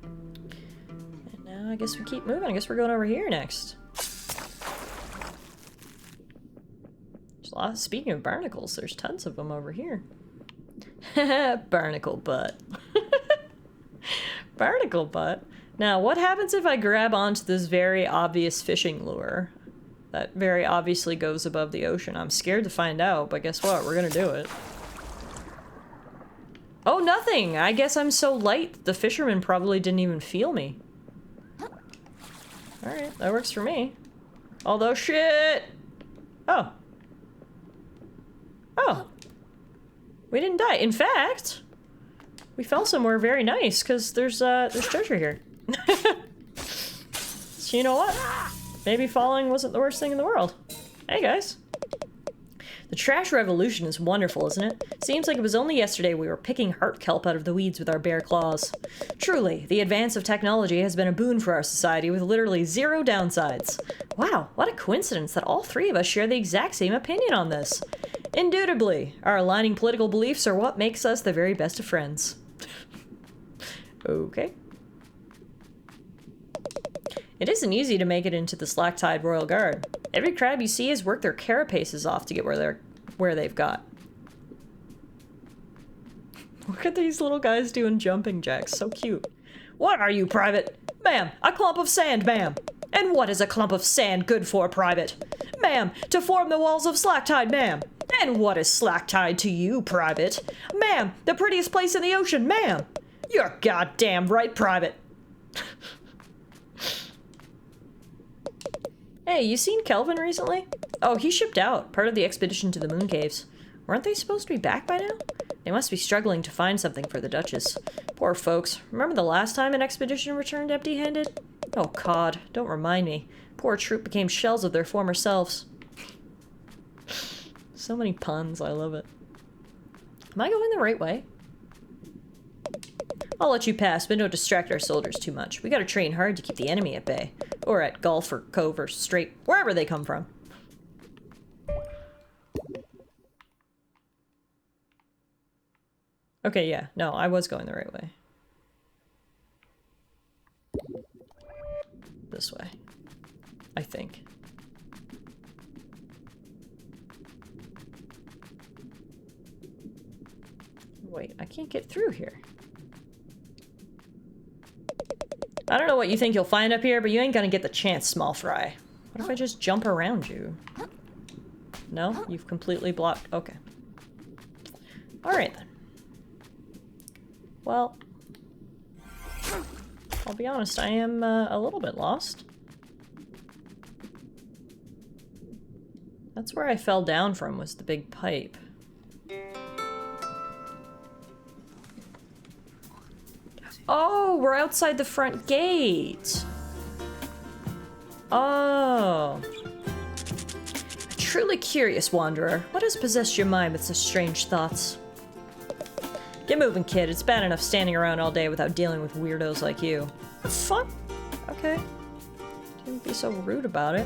And now I guess we keep moving. I guess we're going over here next. Speaking of barnacles, there's tons of them over here. Barnacle butt. Barnacle butt. Now, what happens if I grab onto this very obvious fishing lure that very obviously goes above the ocean? I'm scared to find out, but guess what? We're gonna do it. Oh, nothing! I guess I'm so light, the fisherman probably didn't even feel me. Alright, that works for me. Although shit! Oh. Oh. We didn't die. In fact, we fell somewhere very nice, because there's treasure here. So you know what? Maybe falling wasn't the worst thing in the world. Hey guys. The trash revolution is wonderful, isn't it? Seems like it was only yesterday we were picking heart kelp out of the weeds with our bare claws. Truly, the advance of technology has been a boon for our society with literally zero downsides. Wow, what a coincidence that all three of us share the exact same opinion on this. Indubitably, our aligning political beliefs are what makes us the very best of friends. Okay. It isn't easy to make it into the Slacktide Royal Guard. Every crab you see has worked their carapaces off to get where they've got. Look at these little guys doing jumping jacks, so cute. What are you, Private? Ma'am, a clump of sand, ma'am. And what is a clump of sand good for, Private? Ma'am, to form the walls of Slacktide, ma'am. And what is Slacktide to you, Private? Ma'am, the prettiest place in the ocean, ma'am. You're goddamn right, Private. Hey, you seen Kelvin recently? Oh, he shipped out, part of the expedition to the Moon Caves. Weren't they supposed to be back by now? They must be struggling to find something for the Duchess. Poor folks. Remember the last time an expedition returned empty-handed? Oh, God, don't remind me. Poor troop became shells of their former selves. So many puns, I love it. Am I going the right way? I'll let you pass, but don't distract our soldiers too much. We gotta train hard to keep the enemy at bay. Or at Gulf or Cove or Strait, wherever they come from. Okay, yeah. No, I was going the right way. This way. I think. Wait, I can't get through here. I don't know what you think you'll find up here, but you ain't gonna get the chance, small fry. What if I just jump around you? No? You've completely blocked... Okay. Alright then. Well... I'll be honest, I am a little bit lost. That's where I fell down from, was the big pipe. Oh, we're outside the front gate. Oh. A truly curious wanderer. What has possessed your mind with such strange thoughts? Get moving, kid. It's bad enough standing around all day without dealing with weirdos like you. The fuck? Okay. Don't be so rude about it.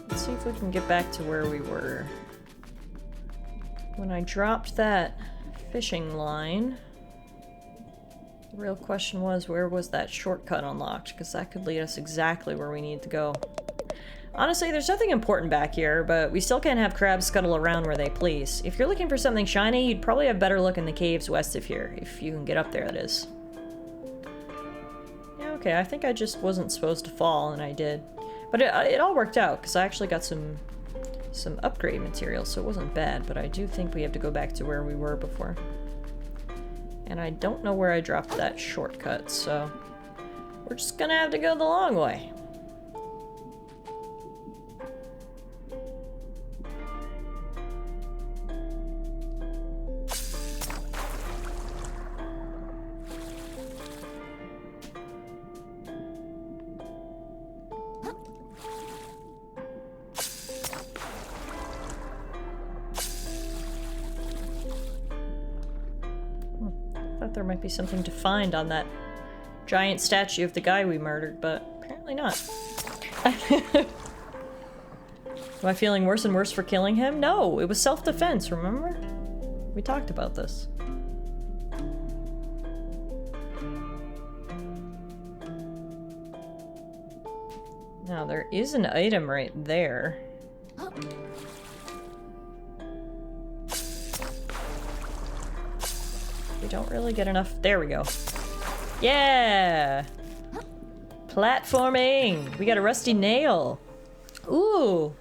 Let's see if we can get back to where we were. When I dropped that fishing line, the real question was, where was that shortcut unlocked? Because that could lead us exactly where we need to go. Honestly, there's nothing important back here, but we still can't have crabs scuttle around where they please. If you're looking for something shiny, you'd probably have better luck in the caves west of here, if you can get up there, that is. Yeah, okay, I think I just wasn't supposed to fall, and I did. But it all worked out, because I actually got some upgrade material, so it wasn't bad, but I do think we have to go back to where we were before. And I don't know where I dropped that shortcut, so we're just gonna have to go the long way. There might be something to find on that giant statue of the guy we murdered, but apparently not. Am I feeling worse and worse for killing him? No, it was self-defense, remember? We talked about this. Now, there is an item right there. We don't really get enough. There we go. Yeah! Platforming! We got a rusty nail. Ooh!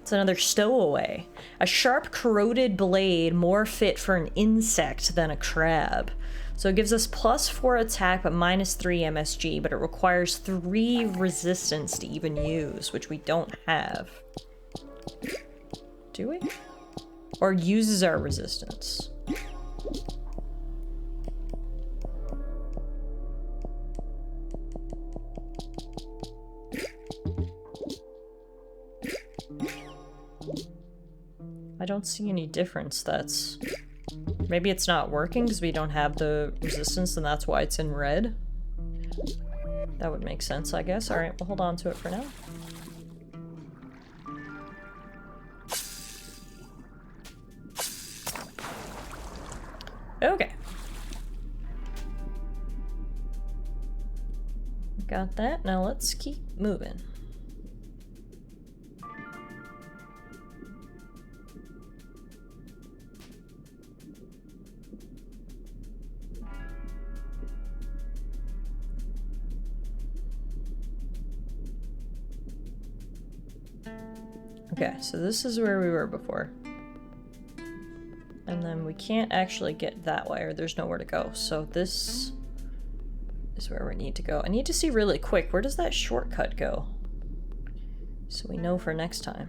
It's another stowaway. A sharp, corroded blade more fit for an insect than a crab. So it gives us +4 attack, but -3 MSG, but it requires 3 resistance to even use, which we don't have. Do we? Or uses our resistance. I don't see any difference. That's... Maybe it's not working because we don't have the resistance and that's why it's in red. That would make sense, I guess. Alright, we'll hold on to it for now. Okay. Got that. Now let's keep moving. Okay, so this is where we were before. And then we can't actually get that way, or there's nowhere to go. So this is where we need to go. I need to see really quick, where does that shortcut go? So we know for next time.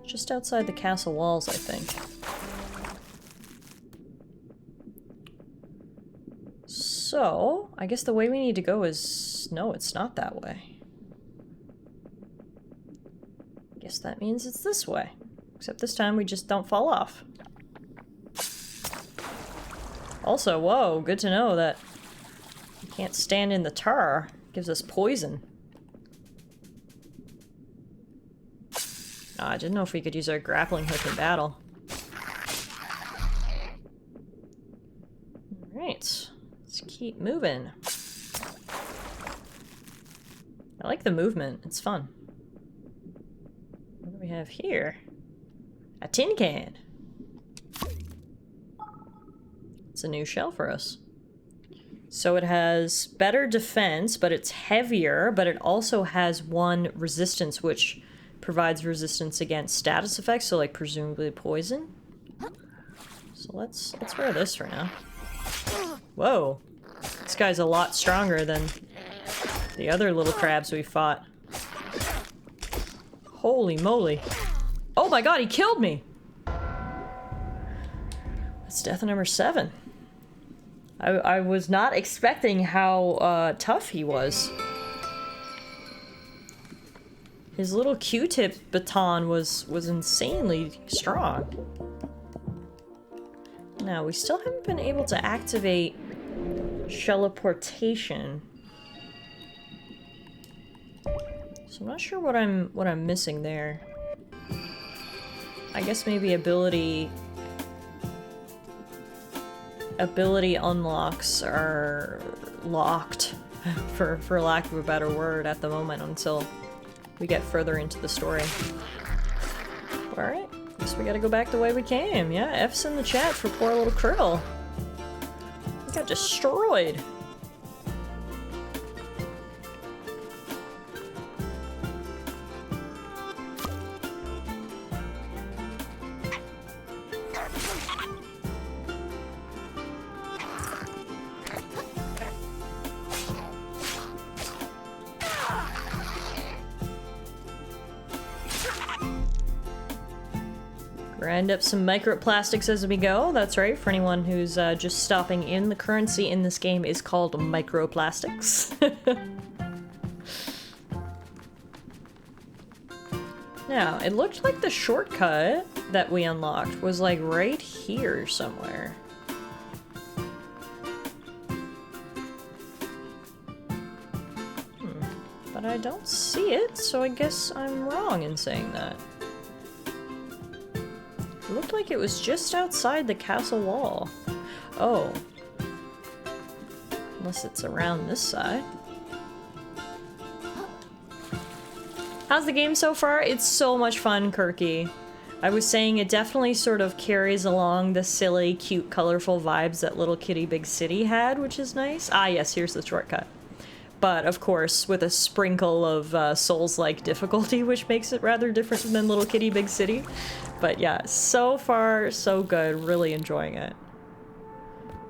Just outside the castle walls, I think. So, I guess the way we need to go is... No, it's not that way. Guess that means it's this way. Except this time we just don't fall off. Also, whoa, good to know that you can't stand in the tar. It gives us poison. I didn't know if we could use our grappling hook in battle. Alright, let's keep moving. I like the movement, it's fun. What do we have here? A tin can. It's a new shell for us. So it has better defense, but it's heavier, but it also has 1 resistance, which provides resistance against status effects, so like presumably poison. So let's wear this for now. Whoa. This guy's a lot stronger than the other little crabs we fought. Holy moly. Oh my god, he killed me! That's death number 7. I was not expecting how tough he was. His little Q-tip baton was insanely strong. Now, we still haven't been able to activate Shelliportation. So I'm not sure what I'm missing there. I guess maybe ability unlocks are locked, for lack of a better word, at the moment until we get further into the story. Alright, guess we gotta go back the way we came. Yeah, F's in the chat for poor little Krill. We got destroyed. Grind up some microplastics as we go. That's right, for anyone who's just stopping in, the currency in this game is called microplastics. Now, it looked like the shortcut that we unlocked was like right here somewhere. But I don't see it, so I guess I'm wrong in saying that. It looked like it was just outside the castle wall. Oh. Unless it's around this side. How's the game so far? It's so much fun, Kirky. I was saying it definitely sort of carries along the silly, cute, colorful vibes that Little Kitty Big City had, which is nice. Ah, yes, here's the shortcut. But, of course, with a sprinkle of Souls-like difficulty, which makes it rather different than Little Kitty Big City. But yeah, so far, so good. Really enjoying it.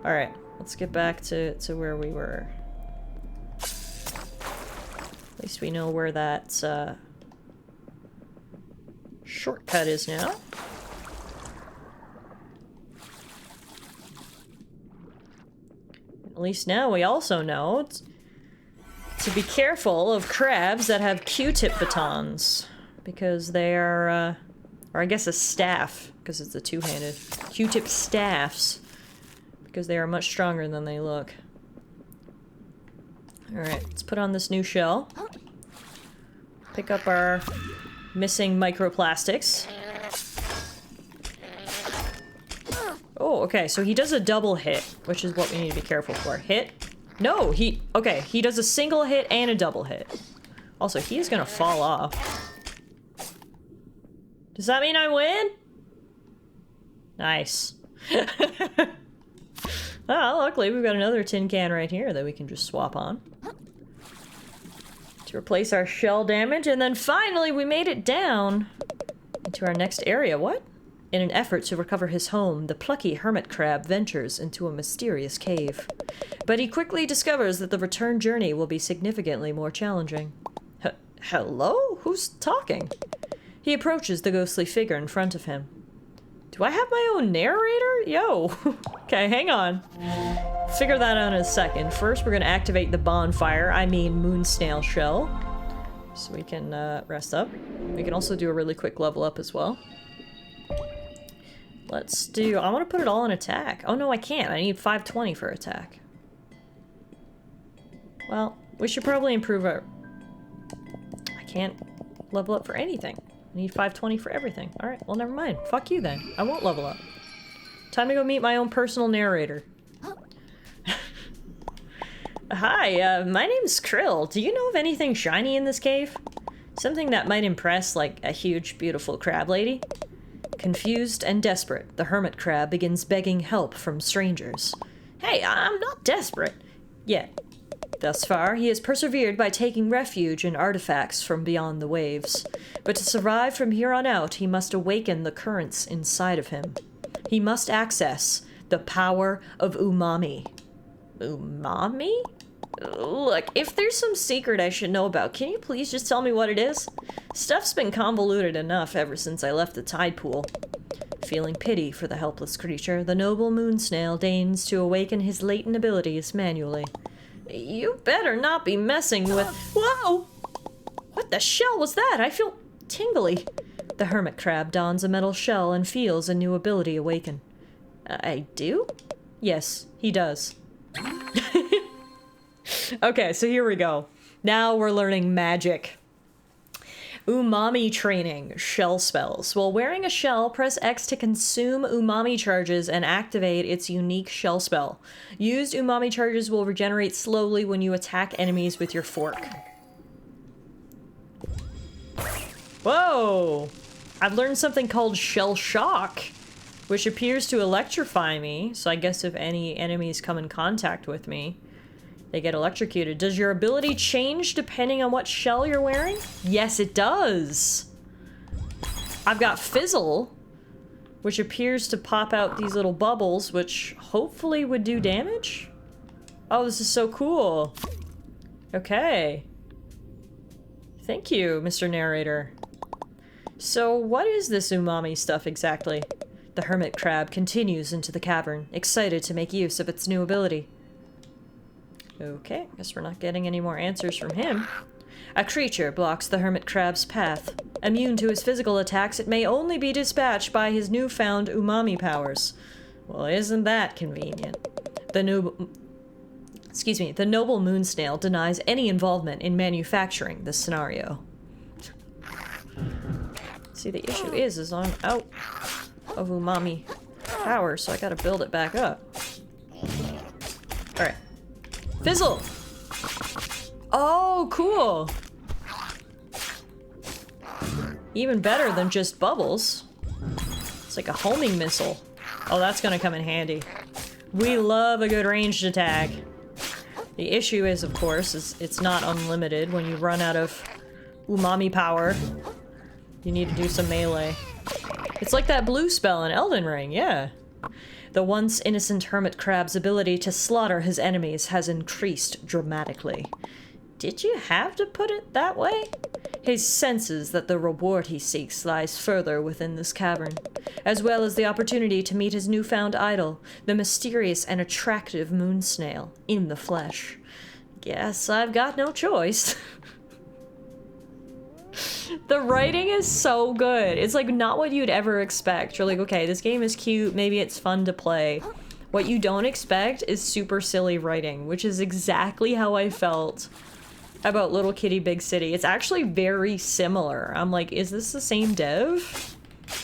Alright. let's get back to where we were. At least we know where that shortcut is now. At least now we also know to be careful of crabs that have Q-tip batons, because they are, or I guess a staff, because it's a two-handed. Q-tip staffs, because they are much stronger than they look. Alright, let's put on this new shell. Pick up our missing microplastics. Oh, okay, so he does a double hit, which is what we need to be careful for. Hit? No, okay, he does a single hit and a double hit. Also, he is gonna fall off. Does that mean I win? Nice. Well, luckily we've got another tin can right here that we can just swap on to replace our shell damage, and then finally we made it down into our next area. What? In an effort to recover his home, the plucky hermit crab ventures into a mysterious cave. But he quickly discovers that the return journey will be significantly more challenging. Hello? Who's talking? He approaches the ghostly figure in front of him. Do I have my own narrator? Yo. Okay, hang on. Figure that out in a second. First, we're gonna activate the bonfire, I mean moon snail shell. So we can rest up. We can also do a really quick level up as well. Let's do, I want to put it all in attack. Oh no, I can't. I need 520 for attack. Well, we should probably improve our... I can't level up for anything. I need 520 for everything. Alright, well never mind. Fuck you then. I won't level up. Time to go meet my own personal narrator. Hi, my name's Krill. Do you know of anything shiny in this cave? Something that might impress, like a huge, beautiful crab lady? Confused and desperate, the hermit crab begins begging help from strangers. Hey, I'm not desperate. Yet. Thus far, he has persevered by taking refuge in artifacts from beyond the waves. But to survive from here on out, he must awaken the currents inside of him. He must access the power of umami. Umami? Look, if there's some secret I should know about, can you please just tell me what it is? Stuff's been convoluted enough ever since I left the tide pool. Feeling pity for the helpless creature, the noble moon snail deigns to awaken his latent abilities manually. You better not be messing with— Whoa! What the shell was that? I feel tingly. The hermit crab dons a metal shell and feels a new ability awaken. I do? Yes, he does. Okay, so here we go. Now we're learning magic. Umami training, shell spells. While wearing a shell, press X to consume umami charges and activate its unique shell spell. Used umami charges will regenerate slowly when you attack enemies with your fork. Whoa! I've learned something called shell shock, which appears to electrify me, so I guess if any enemies come in contact with me, they get electrocuted. Does your ability change depending on what shell you're wearing? Yes, it does. I've got Fizzle, which appears to pop out these little bubbles, which hopefully would do damage? Oh, this is so cool. Okay. Thank you, Mr. Narrator. So, what is this umami stuff exactly? The hermit crab continues into the cavern, excited to make use of its new ability. Okay, guess we're not getting any more answers from him. A creature blocks the hermit crab's path. Immune to his physical attacks, it may only be dispatched by his newfound umami powers. Well, isn't that convenient? The noble moon snail denies any involvement in manufacturing this scenario. See, the issue is I'm out of umami power, so I gotta build it back up. Alright. Fizzle! Oh, cool! Even better than just bubbles. It's like a homing missile. Oh, that's gonna come in handy. We love a good ranged attack. The issue is, of course, it's not unlimited. When you run out of umami power, you need to do some melee. It's like that blue spell in Elden Ring, yeah. The once innocent hermit crab's ability to slaughter his enemies has increased dramatically. Did you have to put it that way? He senses that the reward he seeks lies further within this cavern, as well as the opportunity to meet his newfound idol, the mysterious and attractive moon snail, in the flesh. Guess I've got no choice. The writing is so good. It's like not what you'd ever expect. You're like, okay, this game is cute, maybe it's fun to play. What you don't expect is super silly writing, which is exactly how I felt about Little Kitty Big City. It's actually very similar. I'm like, is this the same dev?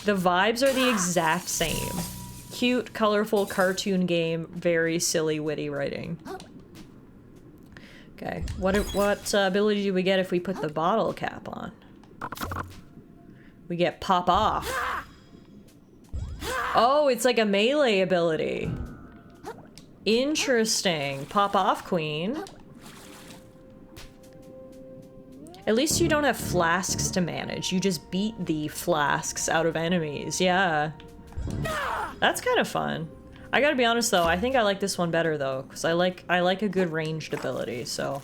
The vibes are the exact same. Cute, colorful cartoon game, very silly, witty writing. Okay, what ability do we get if we put the bottle cap on? We get pop off. Oh, it's like a melee ability. Interesting. Pop off, queen. At least you don't have flasks to manage. You just beat the flasks out of enemies. Yeah. That's kind of fun. I gotta be honest though, I think I like this one better though, because I like a good ranged ability, so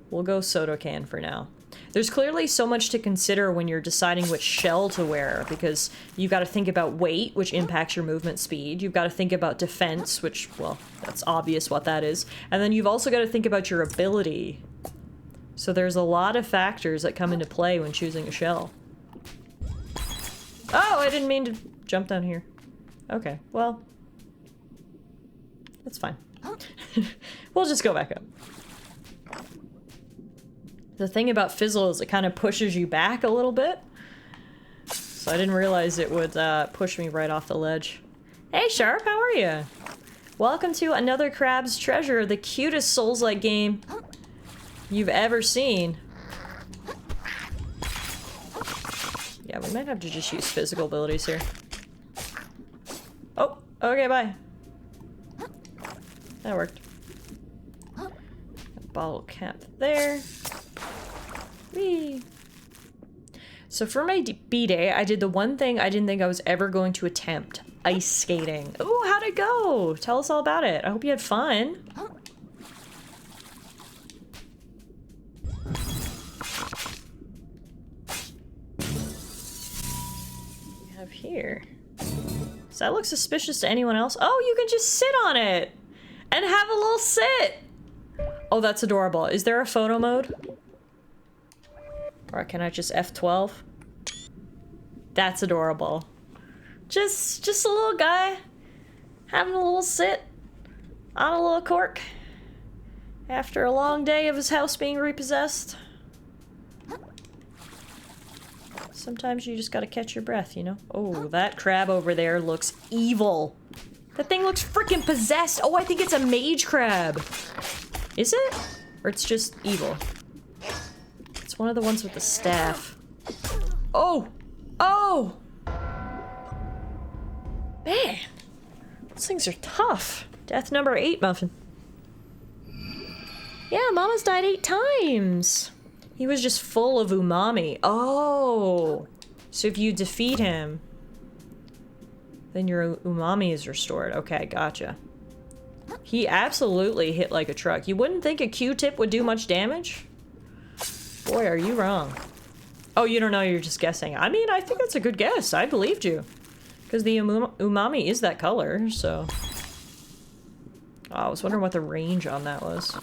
we'll go Sodokan for now. There's clearly so much to consider when you're deciding which shell to wear, because you've got to think about weight, which impacts your movement speed. You've got to think about defense, which, well, that's obvious what that is. And then you've also got to think about your ability. So there's a lot of factors that come into play when choosing a shell. Oh, I didn't mean to jump down here. Okay, well, that's fine. We'll just go back up. The thing about Fizzle is it kind of pushes you back a little bit. So I didn't realize it would push me right off the ledge. Hey Sharp, how are you? Welcome to another Crab's Treasure, the cutest Souls-like game you've ever seen. Yeah, we might have to just use physical abilities here. Oh, okay, bye. That worked. Bottle cap there. Whee. So for my B-Day, I did the one thing I didn't think I was ever going to attempt. Ice skating. Ooh, how'd it go? Tell us all about it. I hope you had fun. We have here. Does that look suspicious to anyone else? Oh, you can just sit on it and have a little sit. Oh, that's adorable. Is there a photo mode? Or can I just F12? That's adorable. Just a little guy having a little sit on a little cork after a long day of his house being repossessed. Sometimes you just gotta catch your breath, you know? Oh, that crab over there looks evil. That thing looks freaking possessed. Oh, I think it's a mage crab. Is it? Or it's just evil? It's one of the ones with the staff. Oh! Oh! Man! Those things are tough. Death number 8, Muffin. Yeah, Mama's died 8 times. He was just full of umami. Oh! So if you defeat him, then your umami is restored. Okay, gotcha. He absolutely hit like a truck. You wouldn't think a Q-tip would do much damage? Boy, are you wrong. Oh, you don't know, you're just guessing. I mean, I think that's a good guess. I believed you. Because the umami is that color, so... Oh, I was wondering what the range on that was.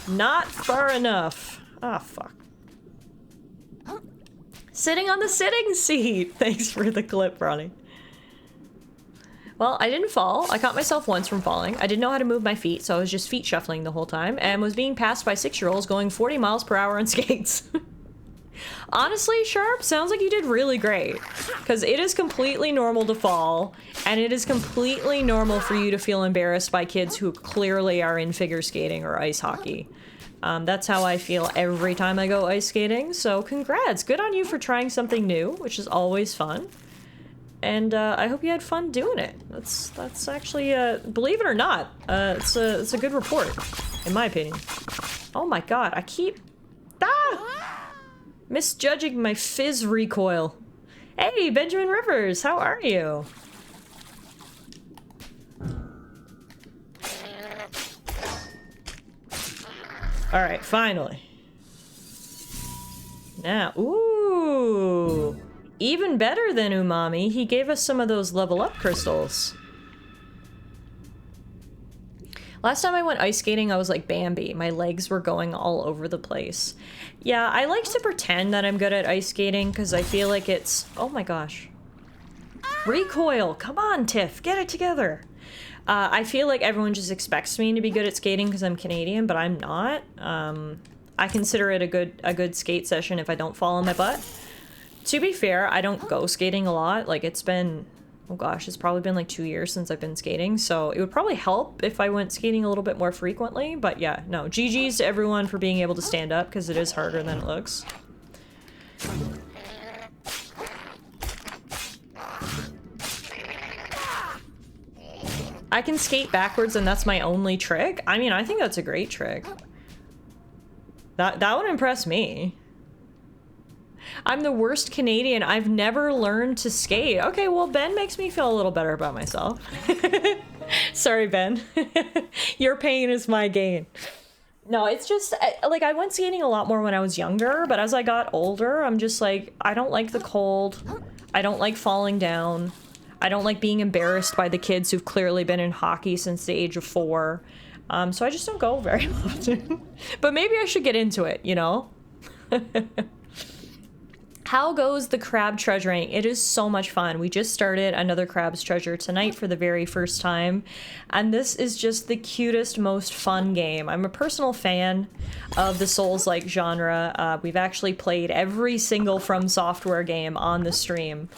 Not far enough. Ah, fuck. Sitting on the sitting seat! Thanks for the clip, Ronnie. Well, I didn't fall. I caught myself once from falling. I didn't know how to move my feet, so I was just feet shuffling the whole time, and was being passed by 6-year-olds going 40 miles per hour on skates. Honestly, Sharp, sounds like you did really great. Because it is completely normal to fall, and it is completely normal for you to feel embarrassed by kids who clearly are in figure skating or ice hockey. That's how I feel every time I go ice skating, so congrats. Good on you for trying something new, which is always fun. And I hope you had fun doing it. That's actually, believe it or not, it's a good report, in my opinion. Oh my god, I keep misjudging my fizz recoil. Hey, Benjamin Rivers, how are you? Alright, finally. Now, ooh! Even better than Umami, he gave us some of those level up crystals. Last time I went ice skating, I was like Bambi. My legs were going all over the place. Yeah, I like to pretend that I'm good at ice skating because I feel like it's... Oh my gosh. Recoil! Come on, Tiff, get it together! I feel like everyone just expects me to be good at skating because I'm Canadian, but I'm not. I consider it a good skate session if I don't fall on my butt. To be fair, I don't go skating a lot. Like, it's been... Oh gosh, it's probably been like 2 years since I've been skating, so it would probably help if I went skating a little bit more frequently, but yeah, no. GG's to everyone for being able to stand up, because it is harder than it looks. I can skate backwards and that's my only trick? I mean, I think that's a great trick. That would impress me. I'm the worst Canadian. I've never learned to skate. Okay, well, Ben makes me feel a little better about myself. Sorry, Ben. Your pain is my gain. No, it's just, like, I went skating a lot more when I was younger, but as I got older, I'm just like, I don't like the cold. I don't like falling down. I don't like being embarrassed by the kids who've clearly been in hockey since the age of 4. So I just don't go very often. But maybe I should get into it, you know? How goes the crab treasuring? It is so much fun. We just started another crab's treasure tonight for the very first time. And this is just the cutest, most fun game. I'm a personal fan of the Souls-like genre. We've actually played every single From Software game on the stream.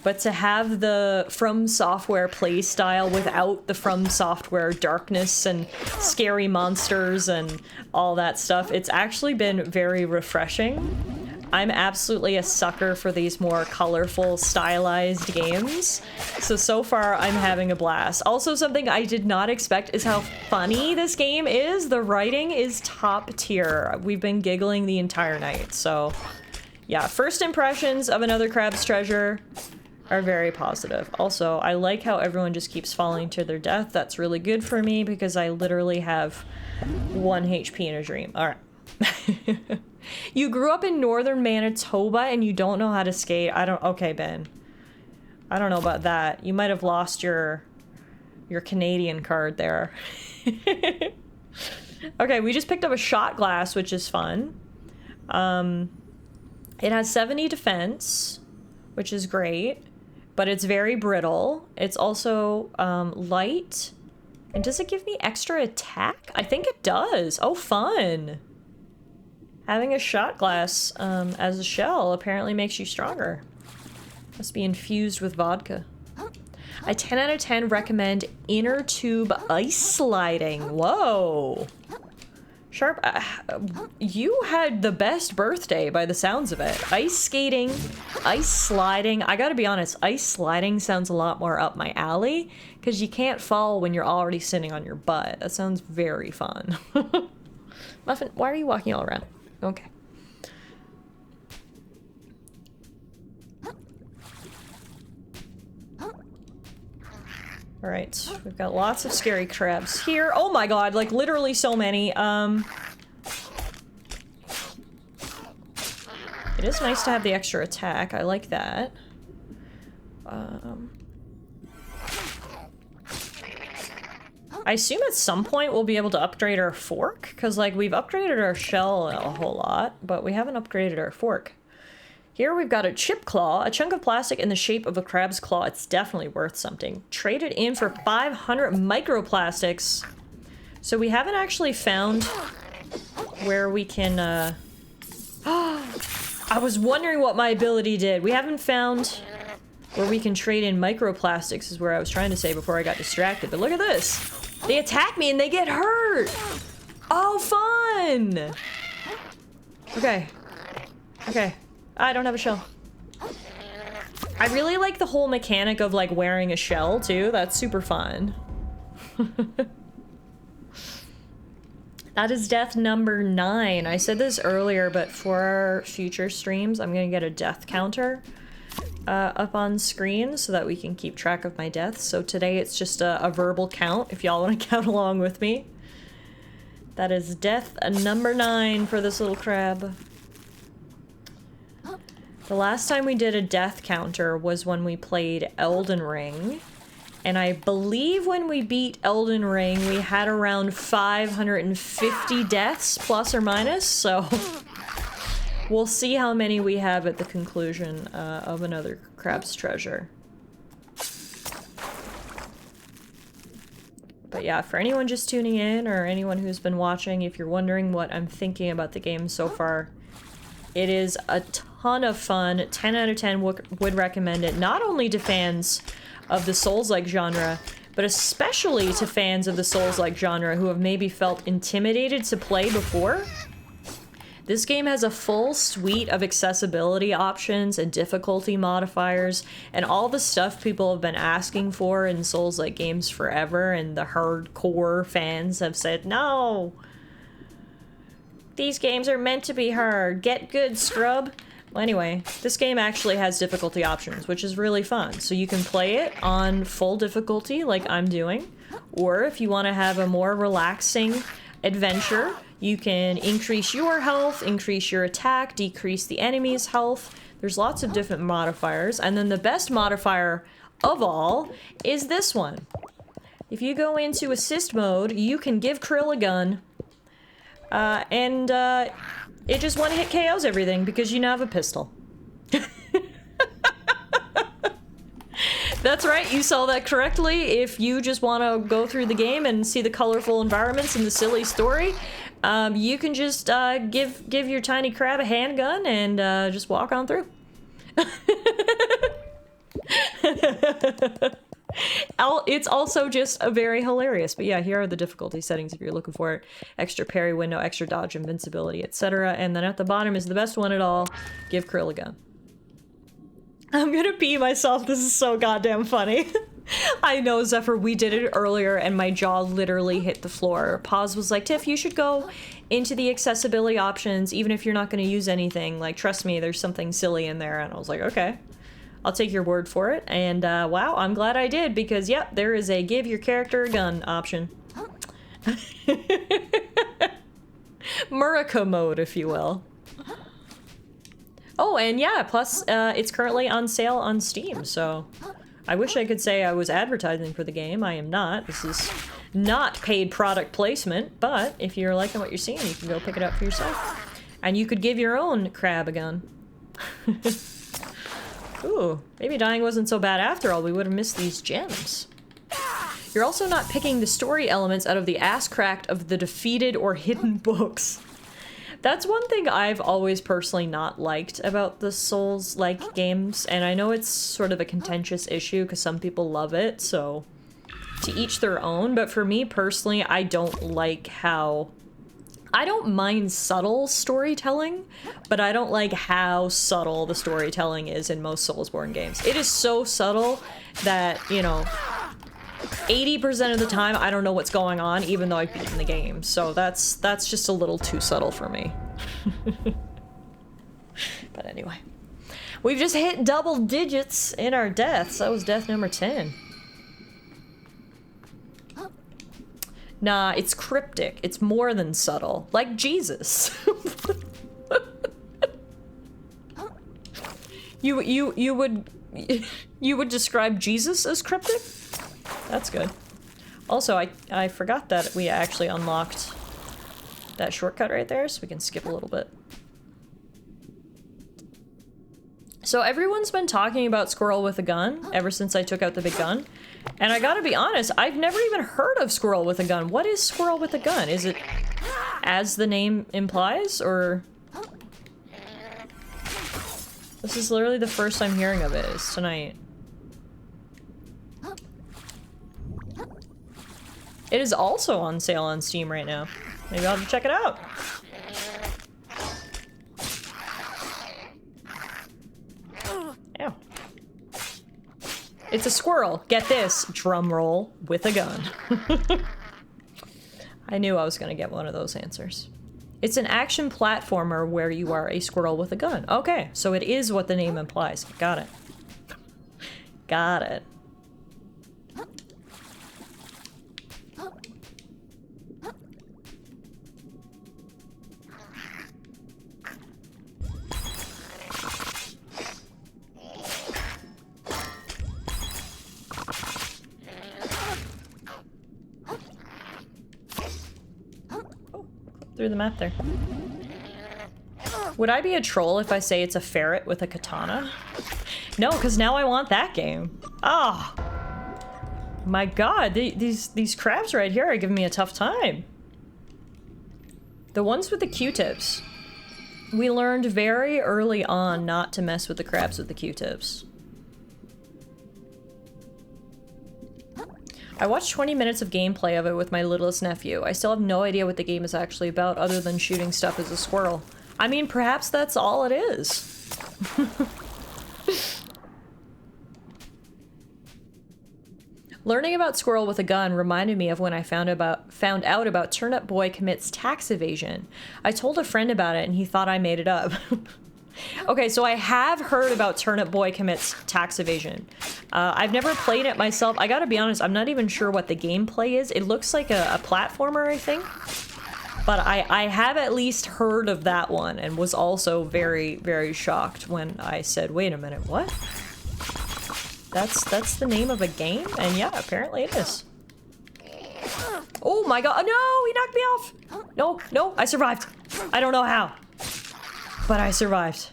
But to have the From Software play style without the From Software darkness and scary monsters and all that stuff, it's actually been very refreshing. I'm absolutely a sucker for these more colorful, stylized games. So far, I'm having a blast. Also, something I did not expect is how funny this game is. The writing is top tier. We've been giggling the entire night, so... Yeah, first impressions of another Crab's Treasure are very positive. Also, I like how everyone just keeps falling to their death. That's really good for me because I literally have 1 HP in a dream. Alright. You grew up in northern Manitoba and you don't know how to skate. Okay, Ben. I don't know about that. You might have lost your Canadian card there. Okay, we just picked up a shot glass, which is fun. It has 70 defense, which is great, but it's very brittle. It's also light. And does it give me extra attack? I think it does. Oh, fun. Having a shot glass as a shell apparently makes you stronger. Must be infused with vodka. I 10 out of 10 recommend inner tube ice sliding. Whoa. Sharp, you had the best birthday by the sounds of it. Ice skating, ice sliding. I gotta be honest, ice sliding sounds a lot more up my alley because you can't fall when you're already sitting on your butt. That sounds very fun. Muffin, why are you walking all around? Okay. Alright, we've got lots of scary crabs here. Oh my god, like literally so many. It is nice to have the extra attack. I like that. I assume at some point we'll be able to upgrade our fork, because like we've upgraded our shell a whole lot, but we haven't upgraded our fork. Here we've got a chip claw, a chunk of plastic in the shape of a crab's claw. It's definitely worth something. Traded in for 500 microplastics. So we haven't actually found where we can, I was wondering what my ability did. We haven't found where we can trade in microplastics is where I was trying to say before I got distracted. But look at this. They attack me and they get hurt. Oh, fun. Okay. Okay. I don't have a shell. I really like the whole mechanic of like wearing a shell too. That's super fun. That is death number 9. I said this earlier, but for our future streams, I'm gonna get a death counter up on screen so that we can keep track of my deaths. So today it's just a verbal count if y'all want to count along with me. That is death number 9 for this little crab. The last time we did a death counter was when we played Elden Ring. And I believe when we beat Elden Ring, we had around 550 deaths, plus or minus, so we'll see how many we have at the conclusion of another Crab's Treasure. But yeah, for anyone just tuning in, or anyone who's been watching, if you're wondering what I'm thinking about the game so far, it is a ton of fun. 10 out of 10 would recommend it, not only to fans of the Souls-like genre, but especially to fans of the Souls-like genre who have maybe felt intimidated to play before. This game has a full suite of accessibility options and difficulty modifiers, and all the stuff people have been asking for in Souls-like games forever, and the hardcore fans have said, no! These games are meant to be hard. Get good, scrub! Well, anyway, this game actually has difficulty options, which is really fun. So you can play it on full difficulty, like I'm doing, or if you want to have a more relaxing adventure, you can increase your health, increase your attack, decrease the enemy's health. There's lots of different modifiers, and then the best modifier of all is this one. If you go into assist mode, you can give Krill a gun, and it just one-hit KOs everything because you now have a pistol. That's right, you saw that correctly. If you just want to go through the game and see the colorful environments and the silly story, you can just give your tiny crab a handgun and just walk on through. It's also just very hilarious. But yeah, here are the difficulty settings if you're looking for it. Extra parry window, extra dodge, invincibility, etc. And then at the bottom is the best one at all. Give Krill a gun. I'm gonna pee myself. This is so goddamn funny. I know, Zephyr, we did it earlier and my jaw literally hit the floor. Paz was like, Tiff, you should go into the accessibility options even if you're not gonna use anything. Like, trust me, there's something silly in there. And I was like, okay. I'll take your word for it, and wow, I'm glad I did, because yep, there is a give your character a gun option. Murica mode, if you will. Oh, and yeah, plus it's currently on sale on Steam, so I wish I could say I was advertising for the game. I am not. This is not paid product placement, but if you're liking what you're seeing, you can go pick it up for yourself. And you could give your own crab a gun. Ooh, maybe dying wasn't so bad after all. We would have missed these gems. You're also not picking the story elements out of the ass cracked of the defeated or hidden books. That's one thing I've always personally not liked about the Souls-like games, and I know it's sort of a contentious issue because some people love it, so to each their own, but for me personally, I don't like how... I don't mind subtle storytelling, but I don't like how subtle the storytelling is in most Soulsborne games. It is so subtle that, you know, 80% of the time I don't know what's going on, even though I've beaten the game. So that's just a little too subtle for me. But anyway. We've just hit double digits in our deaths. That was death number 10. Nah, it's cryptic. It's more than subtle. Like Jesus. You would describe Jesus as cryptic? That's good. Also, I forgot that we actually unlocked that shortcut right there, so we can skip a little bit. So everyone's been talking about Squirrel with a Gun ever since I took out the big gun. And I gotta be honest, I've never even heard of Squirrel with a Gun. What is Squirrel with a Gun? Is it as the name implies, or... This is literally the first I'm hearing of it, is tonight. It is also on sale on Steam right now. Maybe I'll have to check it out. Ew. It's a squirrel, get this, drum roll, with a gun. I knew I was gonna get one of those answers. It's an action platformer where you are a squirrel with a gun. Okay, so it is what the name implies. Got it. Got it. through the map there. Would I be a troll if I say it's a ferret with a katana? No, because now I want that game. Ah, oh, my God, these crabs right here are giving me a tough time. The ones with the Q-tips. We learned very early on not to mess with the crabs with the Q-tips. I watched 20 minutes of gameplay of it with my littlest nephew. I still have no idea what the game is actually about other than shooting stuff as a squirrel. I mean, perhaps that's all it is. Learning about squirrel with a gun reminded me of when I found out about Turnip Boy Commits Tax Evasion. I told a friend about it and he thought I made it up. Okay, so I have heard about Turnip Boy Commits Tax Evasion. I've never played it myself. I gotta be honest, I'm not even sure what the gameplay is. It looks like a platformer, I think. But I have at least heard of that one and was also very, very shocked when I said, wait a minute, what? That's the name of a game? And yeah, apparently it is. Oh my God, no, he knocked me off. No, I survived. I don't know how, but I survived.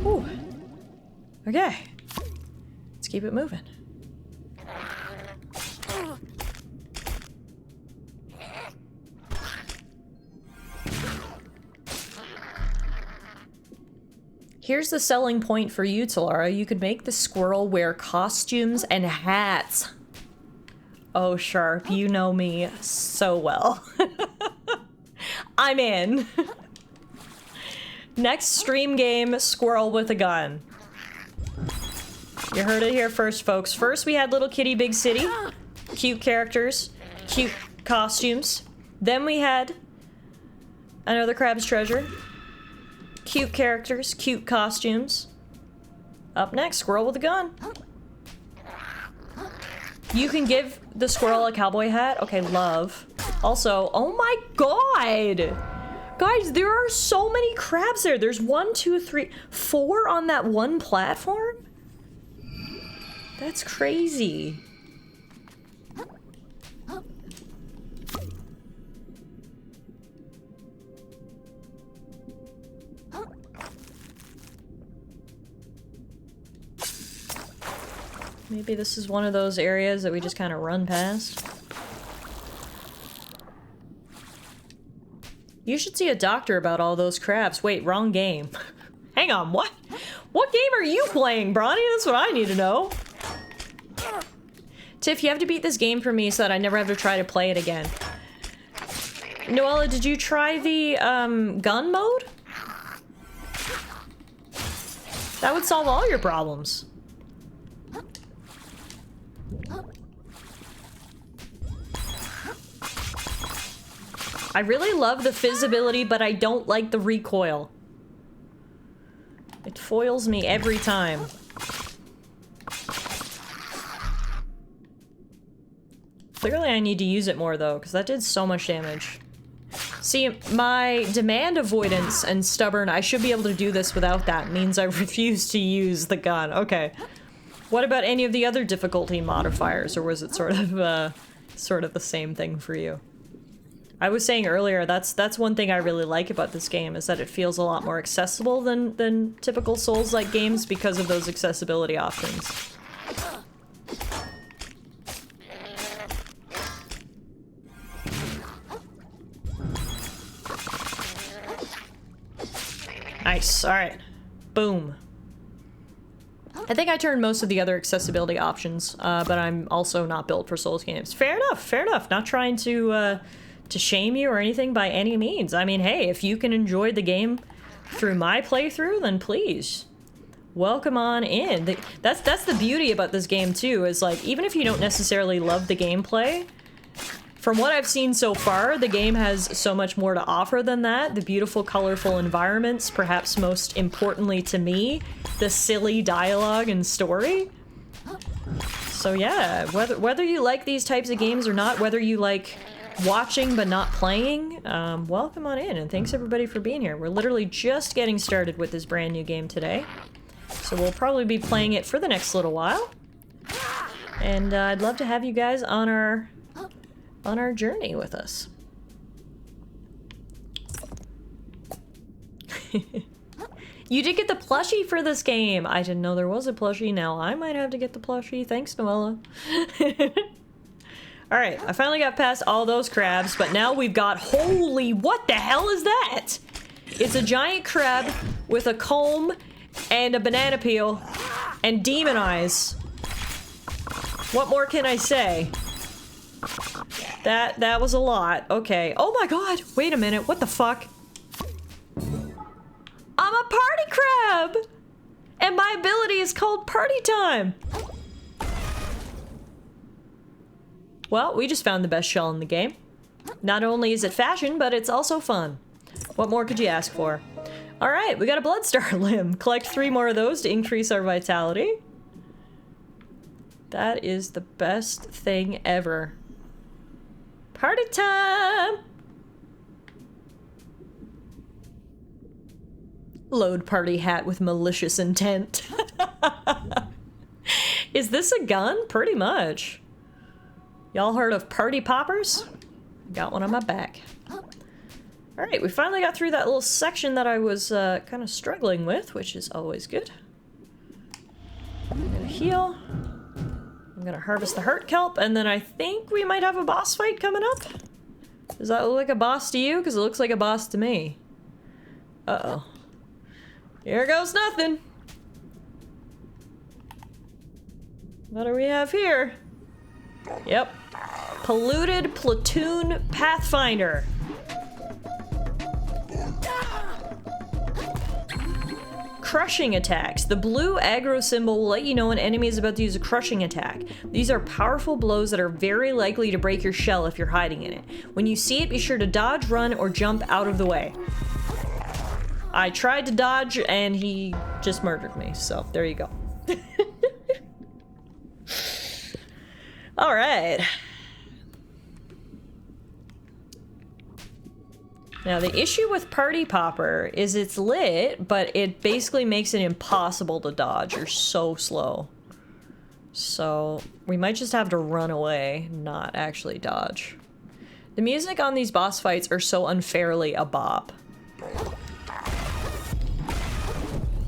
Whew. Okay, let's keep it moving. Here's the selling point for you, Talara. You could make the squirrel wear costumes and hats. Oh, Sharp, you know me so well. I'm in. Next stream game, squirrel with a gun. You heard it here first, folks. First, we had Little Kitty Big City. Cute characters, cute costumes. Then we had Another Crab's Treasure. Cute characters, cute costumes. Up next, squirrel with a gun. You can give the squirrel a cowboy hat. Okay, love. Also, oh my God! Guys, there are so many crabs there. There's 1, 2, 3, 4 on that one platform? That's crazy. Maybe this is one of those areas that we just kind of run past. You should see a doctor about all those crabs. Wait, wrong game. Hang on, what? What game are you playing, Bronny? That's what I need to know. Tiff, you have to beat this game for me so that I never have to try to play it again. Noella, did you try the gun mode? That would solve all your problems. I really love the fizzability, but I don't like the recoil. It foils me every time. Clearly I need to use it more though, because that did so much damage. See, my demand avoidance and stubborn, I should be able to do this without that, means I refuse to use the gun. Okay. What about any of the other difficulty modifiers, or was it sort of the same thing for you? I was saying earlier, that's one thing I really like about this game, is that it feels a lot more accessible than typical Souls-like games because of those accessibility options. Nice, alright. Boom. I think I turned most of the other accessibility options, but I'm also not built for Souls games. Fair enough, fair enough. Not trying to shame you or anything by any means. I mean, hey, if you can enjoy the game through my playthrough, then please, welcome on in. That's the beauty about this game too, is like, even if you don't necessarily love the gameplay, from what I've seen so far, the game has so much more to offer than that. The beautiful, colorful environments, perhaps most importantly to me, the silly dialogue and story. So yeah, whether you like these types of games or not, whether you like watching but not playing, welcome on in, and thanks everybody for being here. We're literally just getting started with this brand new game today, so we'll probably be playing it for the next little while, and I'd love to have you guys on our journey with us. You did get the plushie for this game. I didn't know there was a plushie. Now I might have to get the plushie. Thanks, Noella. Alright, I finally got past all those crabs, but now we've got... Holy, what the hell is that? It's a giant crab with a comb and a banana peel and demon eyes. What more can I say? That was a lot. Okay. Oh my god! Wait a minute, what the fuck? I'm a party crab! And my ability is called Party Time! Well, we just found the best shell in the game. Not only is it fashion, but it's also fun. What more could you ask for? Alright, we got a Bloodstar limb. Collect 3 more of those to increase our vitality. That is the best thing ever. Party time! Load party hat with malicious intent. Is this a gun? Pretty much. Y'all heard of party poppers? Got one on my back. Alright, we finally got through that little section that I was kind of struggling with, which is always good. I'm gonna heal. I'm gonna harvest the hurt kelp, and then I think we might have a boss fight coming up. Does that look like a boss to you? Because it looks like a boss to me. Uh-oh. Here goes nothing. What do we have here? Yep. Polluted Platoon Pathfinder. Crushing attacks. The blue aggro symbol will let you know an enemy is about to use a crushing attack. These are powerful blows that are very likely to break your shell if you're hiding in it. When you see it, be sure to dodge, run, or jump out of the way. I tried to dodge and he just murdered me, so there you go. Alright. Now the issue with Party Popper is it's lit, but it basically makes it impossible to dodge. You're so slow. So we might just have to run away, not actually dodge. The music on these boss fights are so unfairly a bop.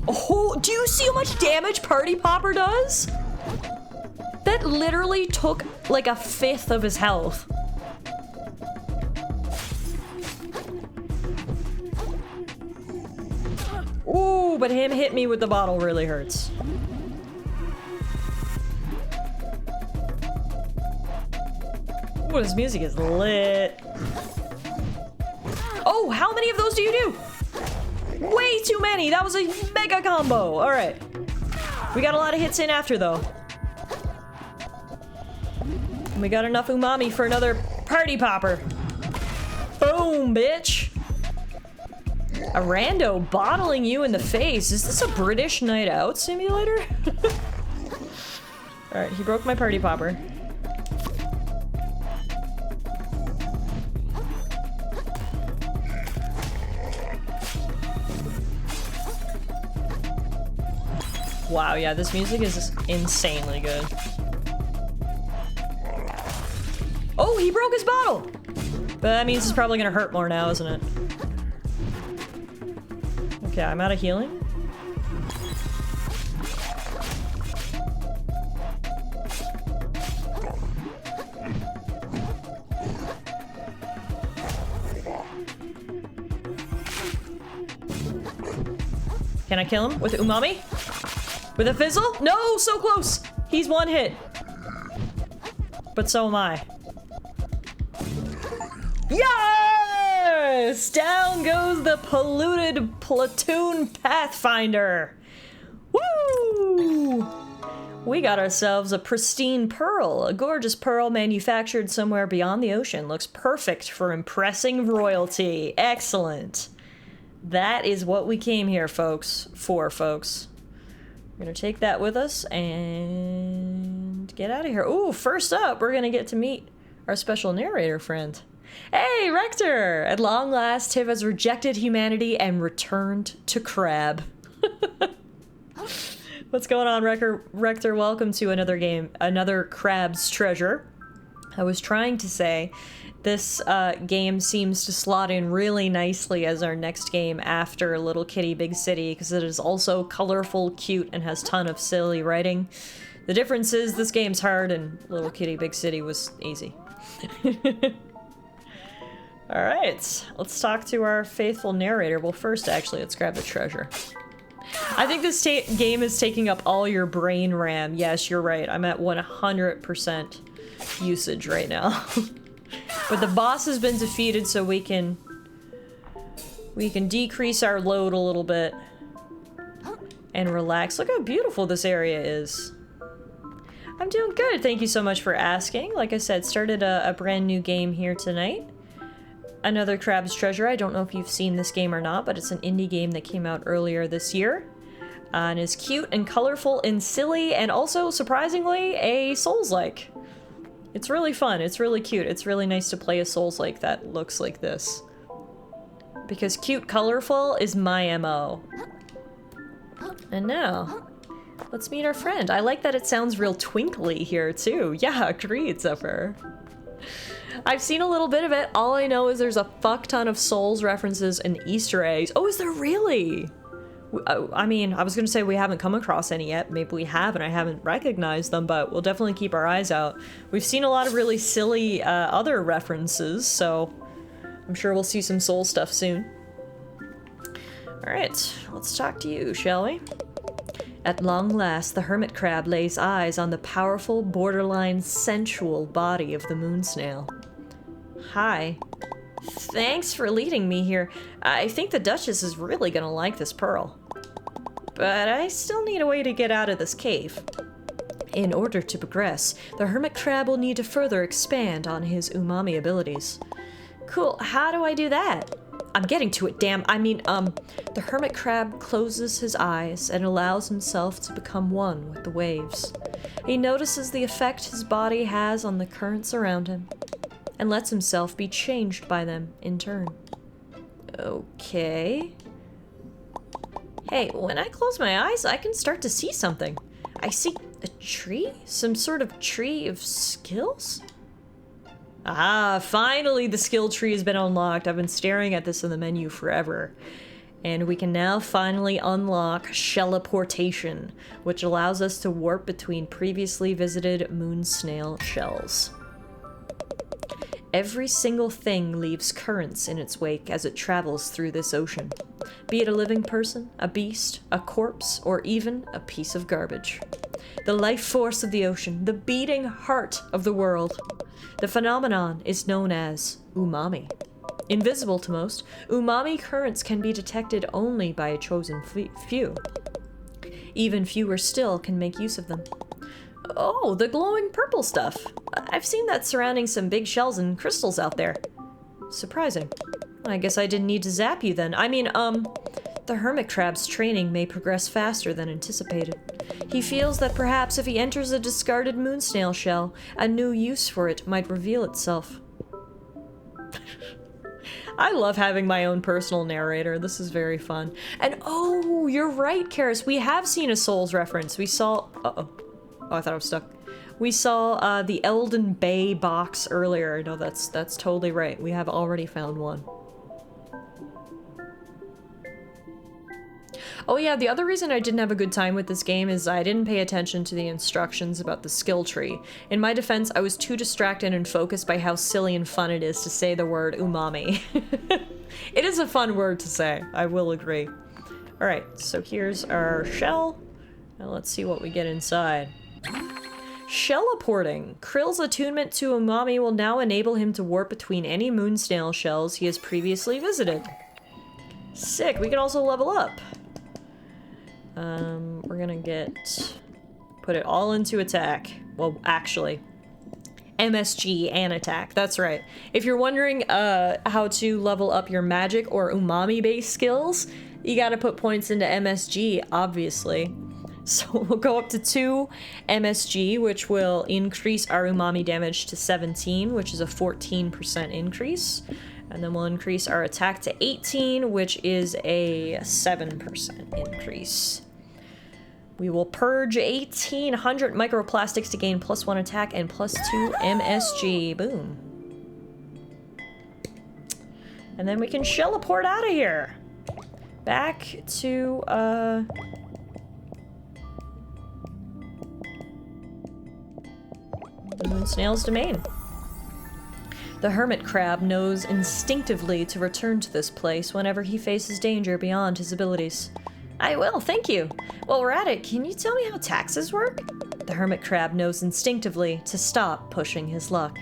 Oh, do you see how much damage Party Popper does? That literally took like 1/5 of his health. Ooh, but him hit me with the bottle really hurts. Ooh, this music is lit. Oh, how many of those do you do? Way too many! That was a mega combo! Alright. We got a lot of hits in after, though. And we got enough umami for another Party Popper. Boom, bitch! A rando bottling you in the face. Is this a British night out simulator? Alright, he broke my Party Popper. Wow, yeah, this music is insanely good. Oh, he broke his bottle! But that means it's probably gonna hurt more now, isn't it? Okay, I'm out of healing. Can I kill him with umami? With a fizzle? No, so close! He's one hit. But so am I. Yes! Down goes the polluted platoon pathfinder. Woo! We got ourselves a pristine pearl. A gorgeous pearl manufactured somewhere beyond the ocean. Looks perfect for impressing royalty. Excellent. That is what we came here, folks. For, folks. We're gonna take that with us and get out of here. Ooh, first up, we're gonna get to meet our special narrator friend. Hey, Rector! At long last, Tiv has rejected humanity and returned to Crab. What's going on, Rector? Welcome to another game, another Crab's Treasure. I was trying to say This game seems to slot in really nicely as our next game after Little Kitty Big City, because it is also colorful, cute, and has a ton of silly writing. The difference is this game's hard and Little Kitty Big City was easy. Alright, let's talk to our faithful narrator. Well, first, actually, let's grab the treasure. I think this game is taking up all your brain RAM. Yes, you're right. I'm at 100% usage right now. But the boss has been defeated, so we can decrease our load a little bit and relax. Look how beautiful this area is. I'm doing good. Thank you so much for asking. Like I said, started a brand new game here tonight. Another Crab's Treasure. I don't know if you've seen this game or not, but it's an indie game that came out earlier this year. And is cute and colorful and silly, and also, surprisingly, a Soulslike. It's really fun. It's really cute. It's really nice to play a Soulslike that looks like this. Because cute, colorful is my MO. And now, let's meet our friend. I like that it sounds real twinkly here, too. Yeah, agreed, Zephyr. I've seen a little bit of it. All I know is there's a fuck ton of Souls references and Easter eggs. Oh, is there really? I mean, I was gonna say we haven't come across any yet. Maybe we have and I haven't recognized them, but we'll definitely keep our eyes out. We've seen a lot of really silly other references, so I'm sure we'll see some Soul stuff soon. Alright, let's talk to you, shall we? At long last, the hermit crab lays eyes on the powerful, borderline sensual body of the moon snail. Hi. Thanks for leading me here. I think the Duchess is really gonna like this pearl. But I still need a way to get out of this cave. In order to progress, the hermit crab will need to further expand on his umami abilities. Cool, how do I do that? I'm getting to it, damn. The hermit crab closes his eyes and allows himself to become one with the waves. He notices the effect his body has on the currents around him, and lets himself be changed by them in turn. Okay. Hey, when I close my eyes, I can start to see something. I see a tree? Some sort of tree of skills? Ah, finally the skill tree has been unlocked. I've been staring at this in the menu forever. And we can now finally unlock Shelliportation, which allows us to warp between previously visited moon snail shells. Every single thing leaves currents in its wake as it travels through this ocean. Be it a living person, a beast, a corpse, or even a piece of garbage. The life force of the ocean, the beating heart of the world. The phenomenon is known as umami. Invisible to most, umami currents can be detected only by a chosen few. Even fewer still can make use of them. Oh, the glowing purple stuff. I've seen that surrounding some big shells and crystals out there. Surprising. I guess I didn't need to zap you then. The hermit crab's training may progress faster than anticipated. He feels that perhaps if he enters a discarded moon snail shell, a new use for it might reveal itself. I love having my own personal narrator. This is very fun. And oh, you're right, Karis. We have seen a Souls reference. We saw... Uh-oh. Oh, I thought I was stuck. We saw the Elden Bay box earlier. No, that's totally right. We have already found one. Oh yeah, the other reason I didn't have a good time with this game is I didn't pay attention to the instructions about the skill tree. In my defense, I was too distracted and focused by how silly and fun it is to say the word umami. It is a fun word to say, I will agree. Alright, so here's our shell. Now let's see what we get inside. Shelliporting. Krill's attunement to umami will now enable him to warp between any moon snail shells he has previously visited. Sick, we can also level up. We're gonna put it all into attack. Well, actually, MSG and attack, that's right. If you're wondering how to level up your magic or umami-based skills, you gotta put points into MSG, obviously. So we'll go up to 2 MSG, which will increase our umami damage to 17, which is a 14% increase. And then we'll increase our attack to 18, which is a 7% increase. We will purge 1,800 microplastics to gain +1 attack and +2 MSG. Boom. And then we can shellaport out of here. Back to, the moon snail's domain. The hermit crab knows instinctively to return to this place whenever he faces danger beyond his abilities. I will, thank you. While we're at it, can you tell me how taxes work? The hermit crab knows instinctively to stop pushing his luck.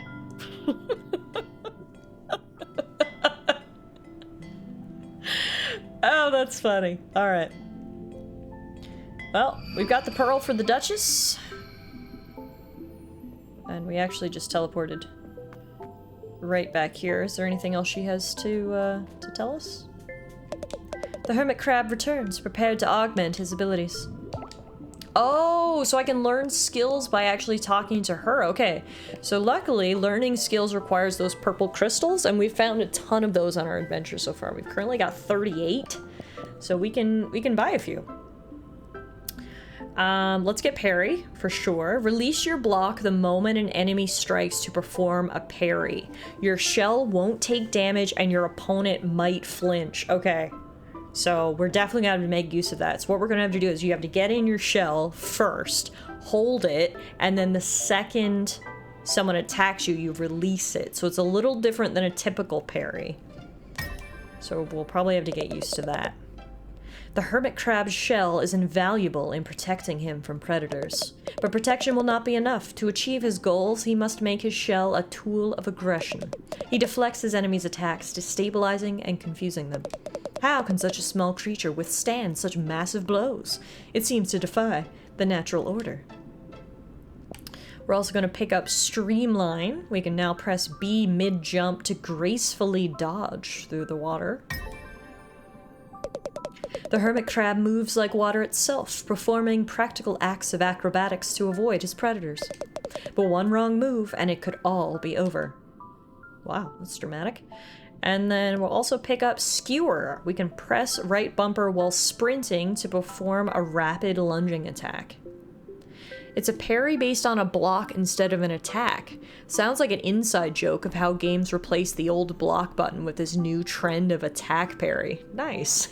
Oh, that's funny. Alright. Well, we've got the pearl for the Duchess. And we actually just teleported right back here. Is there anything else she has to tell us? The hermit crab returns, prepared to augment his abilities. Oh, so I can learn skills by actually talking to her. Okay, so luckily learning skills requires those purple crystals, and we've found a ton of those on our adventure so far. We've currently got 38, so we can buy a few. Let's get parry for sure. Release your block the moment an enemy strikes to perform a parry. Your shell won't take damage and your opponent might flinch. Okay. So we're definitely gonna have to make use of that. So what we're gonna have to do is you have to get in your shell first, hold it, and then the second someone attacks you, you release it. So it's a little different than a typical parry. So we'll probably have to get used to that. The hermit crab's shell is invaluable in protecting him from predators. But protection will not be enough. To achieve his goals, he must make his shell a tool of aggression. He deflects his enemies' attacks, destabilizing and confusing them. How can such a small creature withstand such massive blows? It seems to defy the natural order. We're also going to pick up Streamline. We can now press B mid-jump to gracefully dodge through the water. The hermit crab moves like water itself, performing practical acts of acrobatics to avoid his predators. But one wrong move and it could all be over. Wow, that's dramatic. And then we'll also pick up Skewer. We can press right bumper while sprinting to perform a rapid lunging attack. It's a parry based on a block instead of an attack. Sounds like an inside joke of how games replace the old block button with this new trend of attack parry. Nice.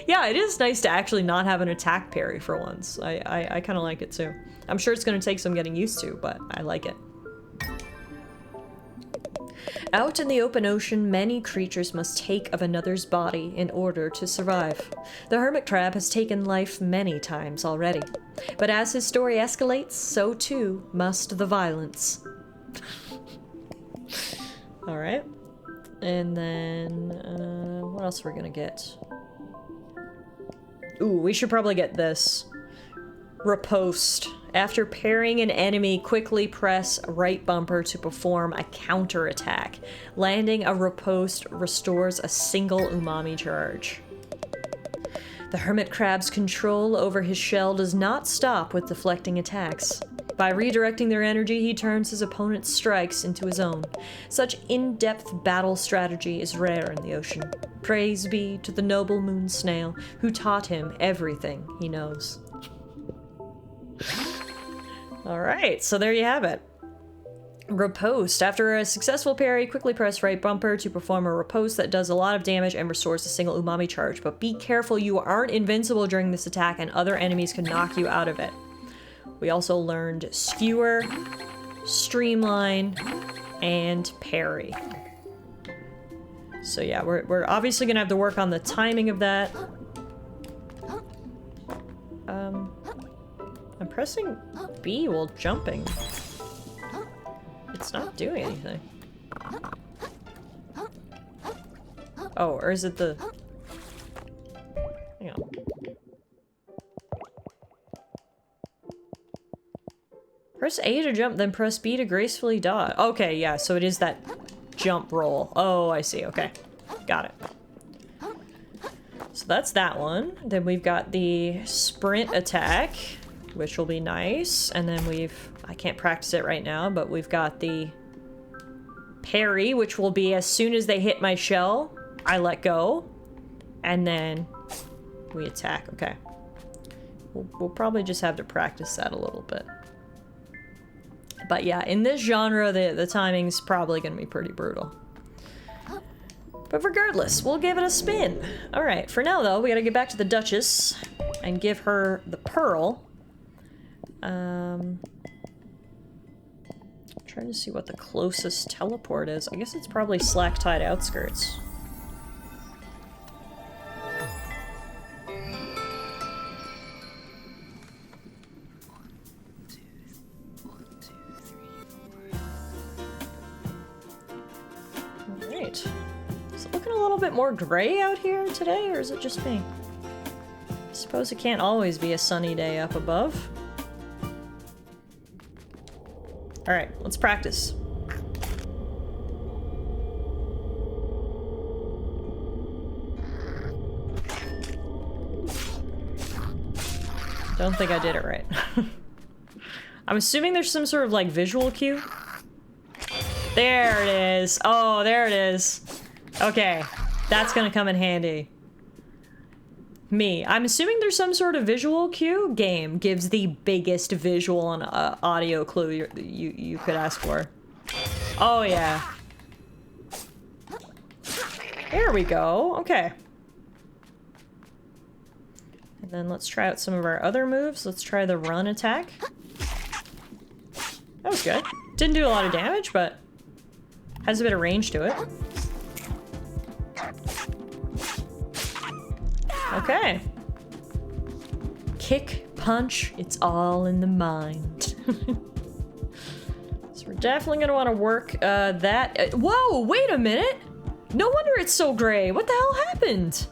Yeah, it is nice to actually not have an attack parry for once. I kind of like it too. I'm sure it's going to take some getting used to, but I like it. Out in the open ocean, many creatures must take of another's body in order to survive. The hermit crab has taken life many times already. But as his story escalates, so too must the violence. Alright. And then, what else are we gonna get? Ooh, we should probably get this. Riposte. After parrying an enemy, quickly press right bumper to perform a counter attack. Landing a riposte restores a single umami charge. The hermit crab's control over his shell does not stop with deflecting attacks. By redirecting their energy, he turns his opponent's strikes into his own. Such in-depth battle strategy is rare in the ocean. Praise be to the noble moon snail who taught him everything he knows. Alright, so there you have it. Riposte. After a successful parry, quickly press right bumper to perform a riposte that does a lot of damage and restores a single umami charge. But be careful, you aren't invincible during this attack and other enemies can knock you out of it. We also learned Skewer, Streamline, and Parry. So yeah, we're obviously gonna have to work on the timing of that. I'm pressing B while jumping. It's not doing anything. Oh, or is it the... Hang on. Press A to jump, then press B to gracefully dodge. Okay, yeah, so it is that jump roll. Oh, I see, okay. Got it. So that's that one. Then we've got the sprint attack, which will be nice. And then I can't practice it right now, but we've got the parry, which will be as soon as they hit my shell, I let go. And then we attack, okay. We'll probably just have to practice that a little bit. But yeah, in this genre, the timing's probably gonna be pretty brutal. But regardless, we'll give it a spin. All right, for now though, we gotta get back to the Duchess and give her the pearl. Trying to see what the closest teleport is. I guess it's probably Slacktide outskirts. Alright. Is it looking a little bit more gray out here today, or is it just me? I suppose it can't always be a sunny day up above. Alright, let's practice. Don't think I did it right. I'm assuming there's some sort of like visual cue. There it is. Oh, there it is. Okay, that's gonna come in handy. I'm assuming there's some sort of visual cue. Game gives the biggest visual and audio clue you could ask for. Oh yeah. There we go. Okay. And then let's try out some of our other moves. Let's try the run attack. That was good. Didn't do a lot of damage, but has a bit of range to it. Okay. Kick, punch, it's all in the mind. So we're definitely gonna want to work that. Whoa, wait a minute! No wonder it's so gray. What the hell happened?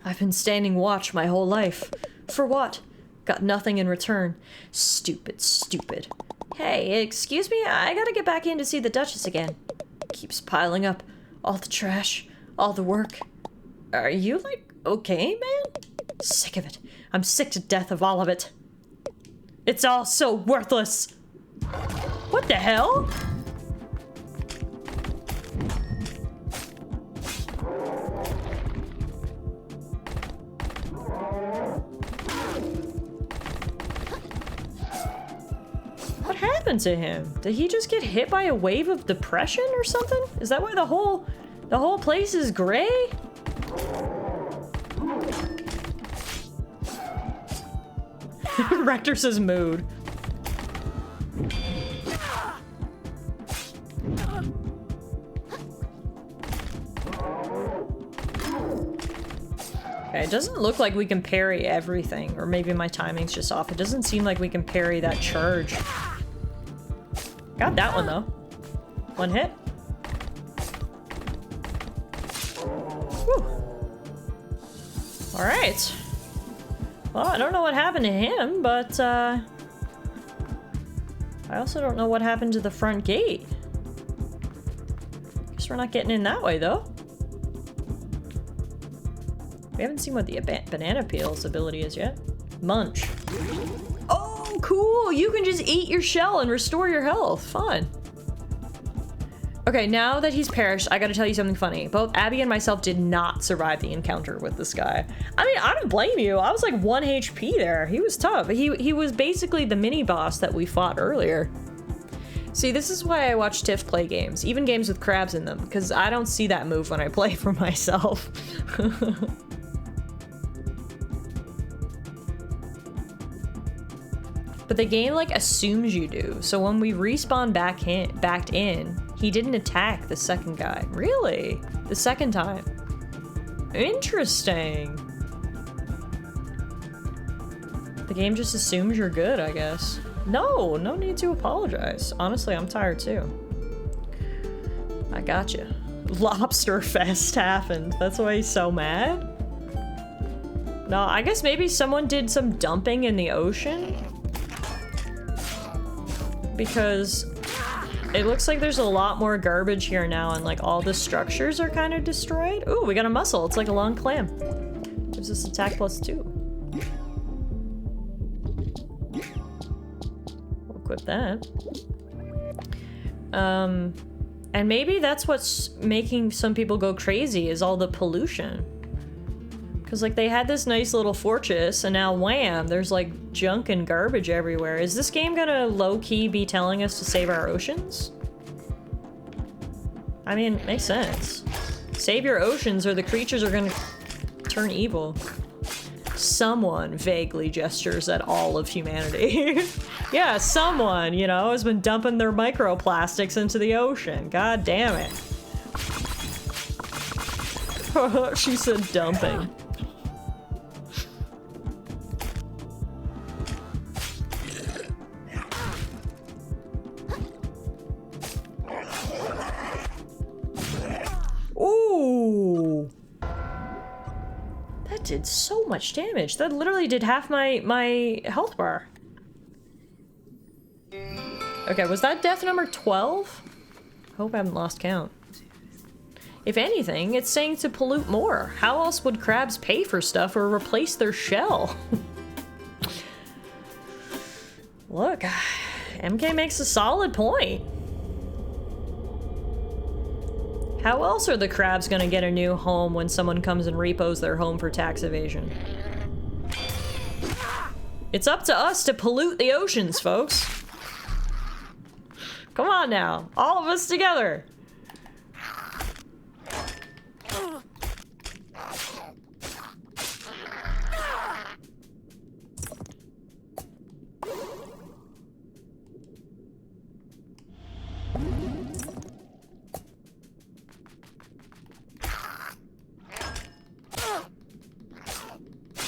I've been standing watch my whole life. For what? Got nothing in return. Stupid, stupid. Hey, excuse me, I gotta get back in to see the Duchess again. Keeps piling up. All the trash, all the work. Are you, like, okay, man? Sick of it. I'm sick to death of all of it. It's all so worthless. What the hell? What happened to him? Did he just get hit by a wave of depression or something? Is that why the whole place is gray? Rector's mood. Okay, it doesn't look like we can parry everything, or maybe my timing's just off. It doesn't seem like we can parry that charge. Got that one though. One hit. Whew. All right. Well, I don't know what happened to him, but I also don't know what happened to the front gate. Guess we're not getting in that way though. We haven't seen what the banana peel's ability is yet. Munch. Oh, cool! You can just eat your shell and restore your health. Fun. Okay, now that he's perished, I gotta tell you something funny. Both Abby and myself did not survive the encounter with this guy. I mean, I don't blame you. I was like 1 HP there. He was tough. He was basically the mini-boss that we fought earlier. See, this is why I watch Tiff play games, even games with crabs in them, because I don't see that move when I play for myself. But the game, like, assumes you do. So when we respawn back in, he didn't attack the second guy. Really? The second time. Interesting. The game just assumes you're good, I guess. No need to apologize. Honestly, I'm tired too. I gotcha. Lobster Fest happened. That's why he's so mad? No, I guess maybe someone did some dumping in the ocean? Because it looks like there's a lot more garbage here now and like all the structures are kind of destroyed. Ooh, we got a mussel. It's like a long clam. Gives us attack +2. We'll equip that. And maybe that's what's making some people go crazy is all the pollution. Because, like, they had this nice little fortress, and now, wham, there's, like, junk and garbage everywhere. Is this game gonna low-key be telling us to save our oceans? I mean, makes sense. Save your oceans or the creatures are gonna turn evil. Someone vaguely gestures at all of humanity. Yeah, someone, you know, has been dumping their microplastics into the ocean. God damn it. She said dumping. Ooh. That did so much damage. That literally did half my health bar. Okay, was that death number 12? Hope I haven't lost count. If anything, it's saying to pollute more. How else would crabs pay for stuff or replace their shell? Look, MK makes a solid point. How else are the crabs gonna get a new home when someone comes and repos their home for tax evasion? It's up to us to pollute the oceans, folks. Come on now, all of us together.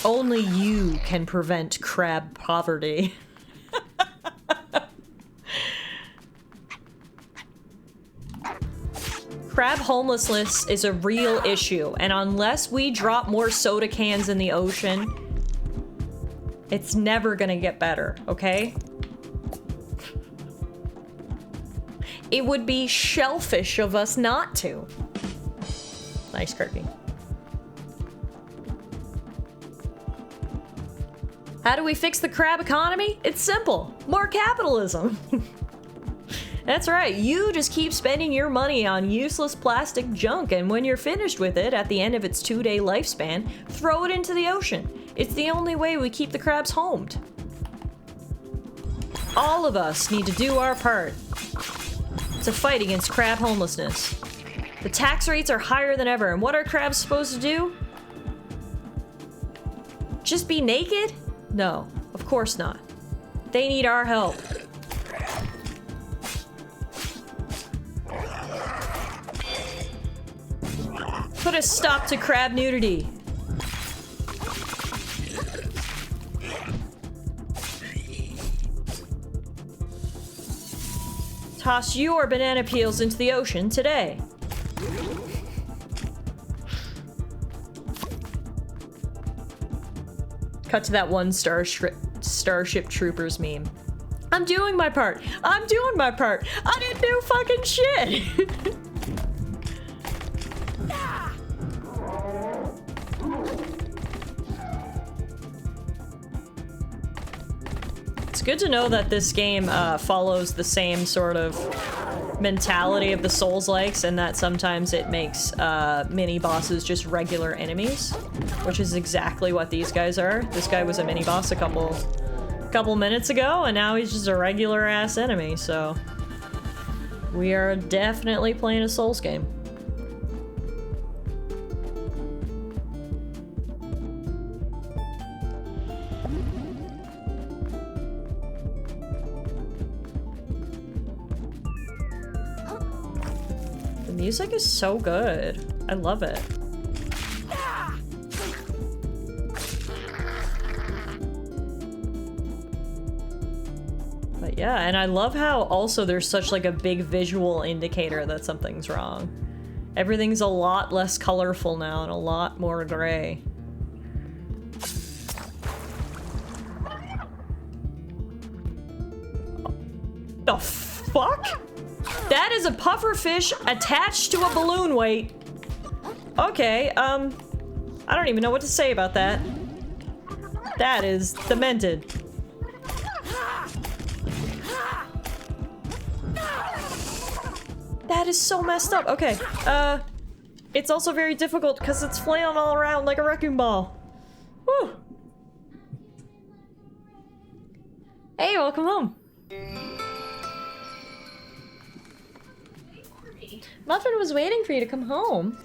Only you can prevent crab poverty. Crab homelessness is a real issue, and unless we drop more soda cans in the ocean, it's never gonna get better, okay? It would be shellfish of us not to. Nice, Kirky. How do we fix the crab economy? It's simple. More capitalism. That's right, you just keep spending your money on useless plastic junk, and when you're finished with it at the end of its 2-day lifespan, throw it into the ocean. It's the only way we keep the crabs homed. All of us need to do our part to fight against crab homelessness. The tax rates are higher than ever, and what are crabs supposed to do? Just be naked? No, of course not. They need our help. Put a stop to crab nudity. Toss your banana peels into the ocean today. Cut to that one Starship Troopers meme. I'm doing my part. I'm doing my part. I didn't do fucking shit. It's good to know that this game follows the same sort of mentality of the Soulslikes, and that sometimes it makes mini bosses just regular enemies, which is exactly what these guys are. This guy was a mini boss a couple minutes ago, and now he's just a regular ass enemy, so we are definitely playing a Souls game. The music is so good. I love it. But yeah, and I love how also there's such like a big visual indicator that something's wrong. Everything's a lot less colorful now and a lot more gray. The fuck? That is a pufferfish attached to a balloon weight. Okay, I don't even know what to say about that. That is demented. That is so messed up. Okay, it's also very difficult because it's flailing all around like a wrecking ball. Woo! Hey, welcome home. Muffin was waiting for you to come home.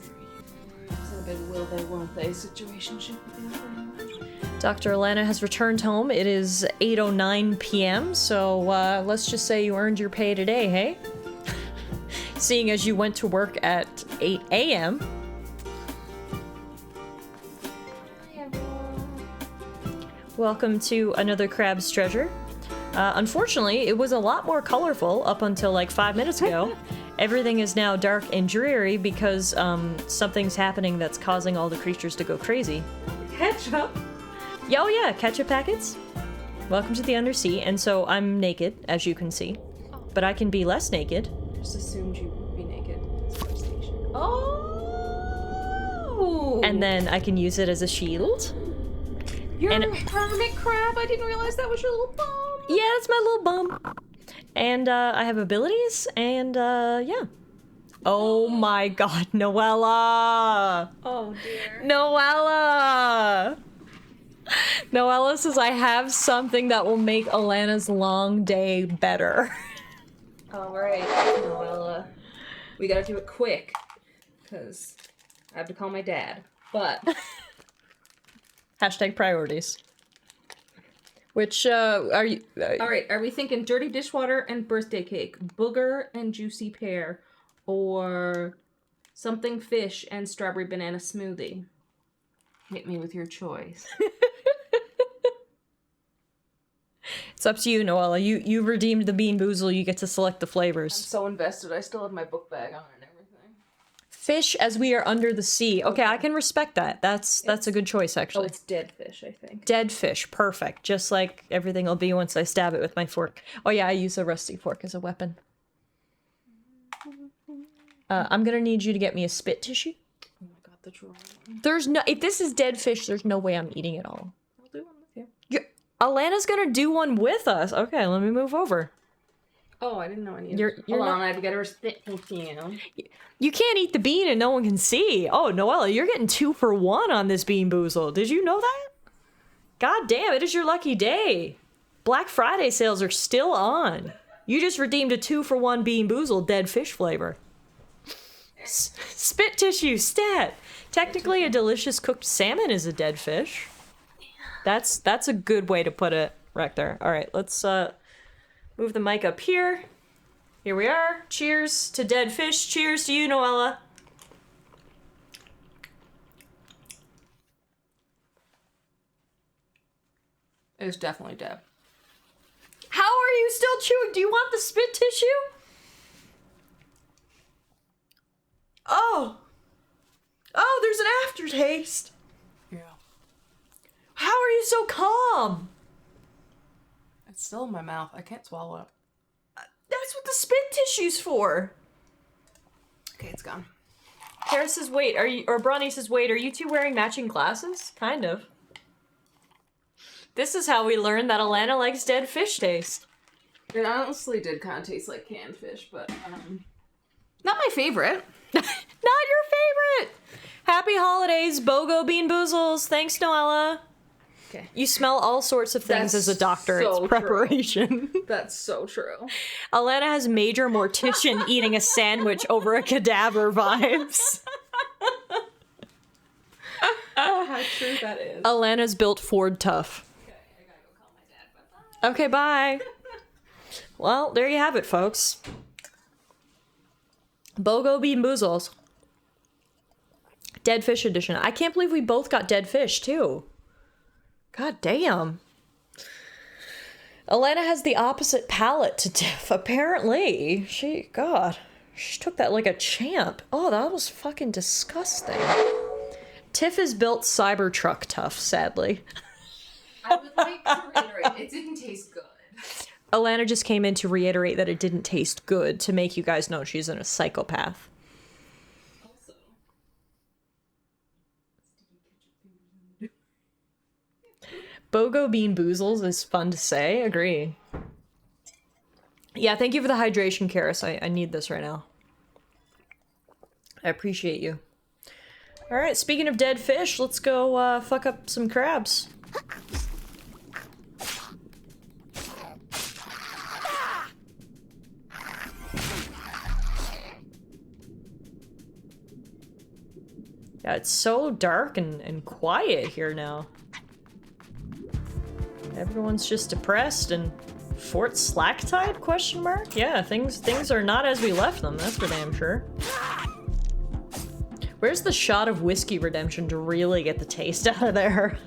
It's a big will they, won't they situationship with you pretty much. Dr. Alana has returned home. It is 8:09 p.m., so let's just say you earned your pay today, hey? Seeing as you went to work at 8 a.m. Welcome to another Crab's Treasure. Unfortunately, it was a lot more colorful up until like 5 minutes ago. Everything is now dark and dreary because something's happening that's causing all the creatures to go crazy. Ketchup? Oh yeah, ketchup packets. Welcome to the undersea, and so I'm naked, as you can see. But I can be less naked. Just assumed you'd be naked. Oh! And then I can use it as a shield. You're and a hermit crab? I didn't realize that was your little bum. Yeah, that's my little bum. And I have abilities, and yeah. Oh my god, Noella! Oh dear. Noella! Noella says I have something that will make Alana's long day better. Alright, Noella. We gotta do it quick. Because I have to call my dad. But... Hashtag priorities. Which, are you... Alright, are we thinking dirty dishwater and birthday cake, booger and juicy pear, or something fish and strawberry banana smoothie? Hit me with your choice. It's up to you, Noella. You redeemed the Bean Boozle, you get to select the I'm flavors. so invested, I still have my book bag on and everything. Fish as we are under the sea. Okay, I can respect that. That's a good choice, Oh, actually. it's dead fish, I think. Dead fish, perfect. Just like everything will be once I stab it with my fork. Oh yeah, I use a rusty fork as a weapon. I'm gonna need you to get me a spit tissue. Oh my god, the drawer. There's no- if this is dead fish, there's no way I'm eating it all. I'll do one with you. Alana's gonna do one with us. Okay, let me move over. Oh, I didn't know I needed. You're Hold not- on, I have to get her spit tissue. You can't eat the bean and no one can see. Oh, Noella, you're getting 2 for 1 on this Bean Boozle. Did you know that? God damn, it is your lucky day. Black Friday sales are still on. You just redeemed a 2 for 1 Bean Boozle dead fish flavor. Spit tissue, stat. Technically, a delicious cooked salmon is a dead fish. That's a good way to put it right there. All right, let's move the mic up here. Here we are. Cheers to dead fish. Cheers to you, Noella. It's definitely dead. How are you still chewing? Do you want the spit tissue? Oh, there's an aftertaste. Yeah. How are you so calm? It's still in my mouth. I can't swallow it. That's what the spit tissue's for. Okay, it's gone. Kara says, wait, or Bronny says, wait, are you two wearing matching glasses? Kind of. This is how we learned that Alana likes dead fish taste. It honestly did kind of taste like canned fish, but not my favorite. Not your favorite! Happy holidays, BOGO Bean Boozles. Thanks, Noella. Okay. You smell all sorts of things That's as a doctor. so It's preparation. That's so true. Alana has major mortician eating a sandwich over a cadaver vibes. How true that is. Alana's built Ford tough. Okay, I gotta go call my dad. Bye-bye. Okay, bye. Well, there you have it, folks. BOGO Bean Boozles. Dead fish edition. I can't believe we both got dead fish, too. God damn. Alana has the opposite palate to Tiff, apparently. She took that like a champ. Oh, that was fucking disgusting. Tiff is built Cybertruck tough, sadly. I would like to reiterate, it didn't taste good. Alana just came in to reiterate that it didn't taste good to make you guys know she's a psychopath. Also, BOGO Bean Boozles is fun to say. Agree. Yeah, thank you for the hydration, Karis. I need this right now. I appreciate you. Alright, speaking of dead fish, let's go fuck up some crabs. Yeah, it's so dark and quiet here now. Everyone's just depressed and Fort Slacktide? Question mark? Yeah, things are not as we left them, that's for damn sure. Where's the shot of whiskey redemption to really get the taste out of there?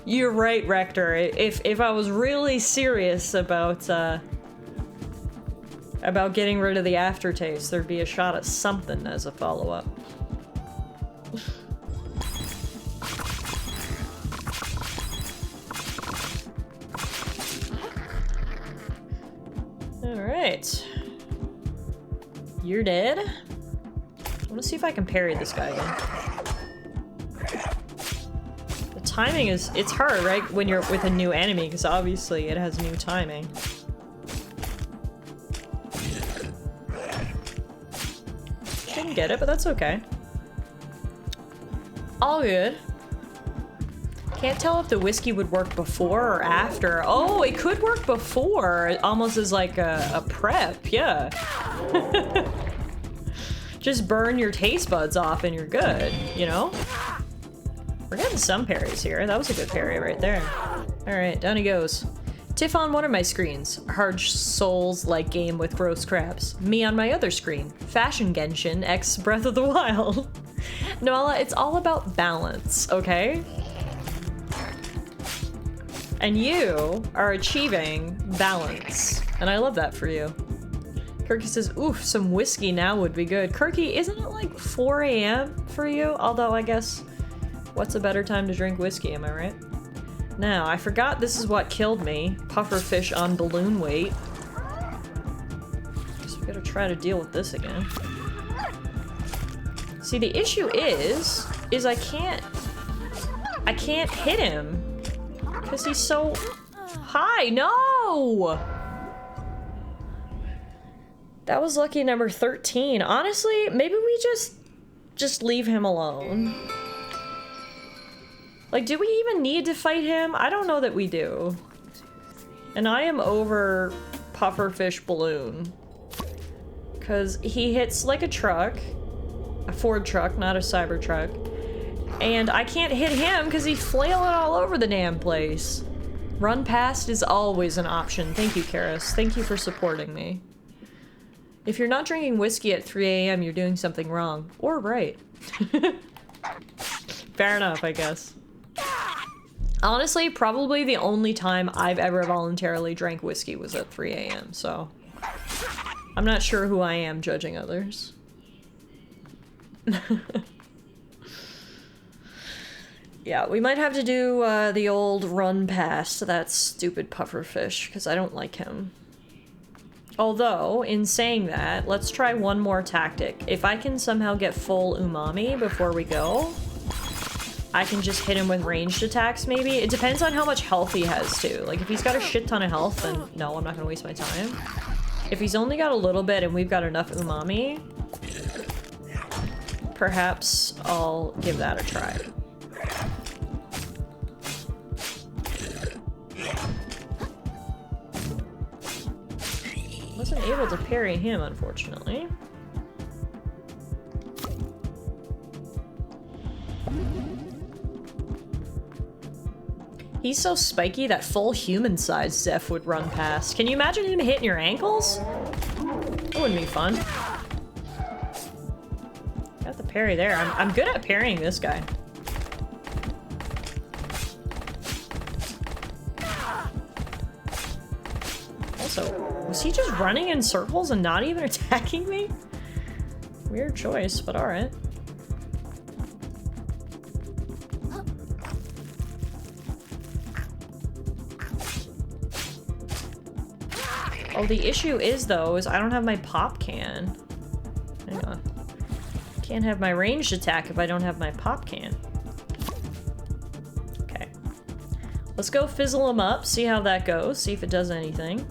You're right, Rector. If I was really serious about getting rid of the aftertaste, there'd be a shot of something as a follow-up. Alright. You're dead. I want to see if I can parry this guy again. The timing is... it's hard, right? When you're with a new enemy, because obviously it has new timing. Didn't get it, but that's okay. All good. Can't tell if the whiskey would work before or after. Oh, it could work before, almost as like a prep, yeah. Just burn your taste buds off and you're good, you know? We're getting some parries here. That was a good parry right there. All right, down he goes. Tiff on one of my screens, hard Souls-like game with gross crabs. Me on my other screen, Fashion Genshin x Breath of the Wild. Noella, it's all about balance, okay? And you are achieving balance. And I love that for you. Kirky says, oof, some whiskey now would be good. Kirky, isn't it like 4 AM for you? Although I guess, what's a better time to drink whiskey, am I right? Now, I forgot this is what killed me. Pufferfish on balloon weight. Guess we gotta try to deal with this again. See, the issue is I can't hit him. Because he's so high. No! That was lucky number 13. Honestly, maybe we just leave him alone. Like, do we even need to fight him? I don't know that we do. And I am over Pufferfish Balloon. Because he hits like a truck. A Ford truck, not a Cybertruck. And I can't hit him because he's flailing all over the damn place. Run past is always an option. Thank you, Karis. Thank you for supporting me. If you're not drinking whiskey at 3 AM, you're doing something wrong. Or right. Fair enough, I guess. Honestly, probably the only time I've ever voluntarily drank whiskey was at 3 AM, so... I'm not sure who I am judging others. Yeah, we might have to do the old run past that stupid pufferfish, because I don't like him. Although, in saying that, let's try one more tactic. If I can somehow get full umami before we go, I can just hit him with ranged attacks, maybe? It depends on how much health he has, too. Like, if he's got a shit ton of health, then no, I'm not gonna waste my time. If he's only got a little bit and we've got enough umami, perhaps I'll give that a try. Wasn't able to parry him, unfortunately. He's so spiky that full human-sized Zeph would run past. Can you imagine him hitting your ankles? That wouldn't be fun. Got the parry there. I'm good at parrying this guy. Also, was he just running in circles and not even attacking me? Weird choice, but alright. Oh, the issue is, though, is I don't have my pop can. Hang on. Can't have my ranged attack if I don't have my pop can. Okay. Let's go fizzle him up, see how that goes, see if it does anything.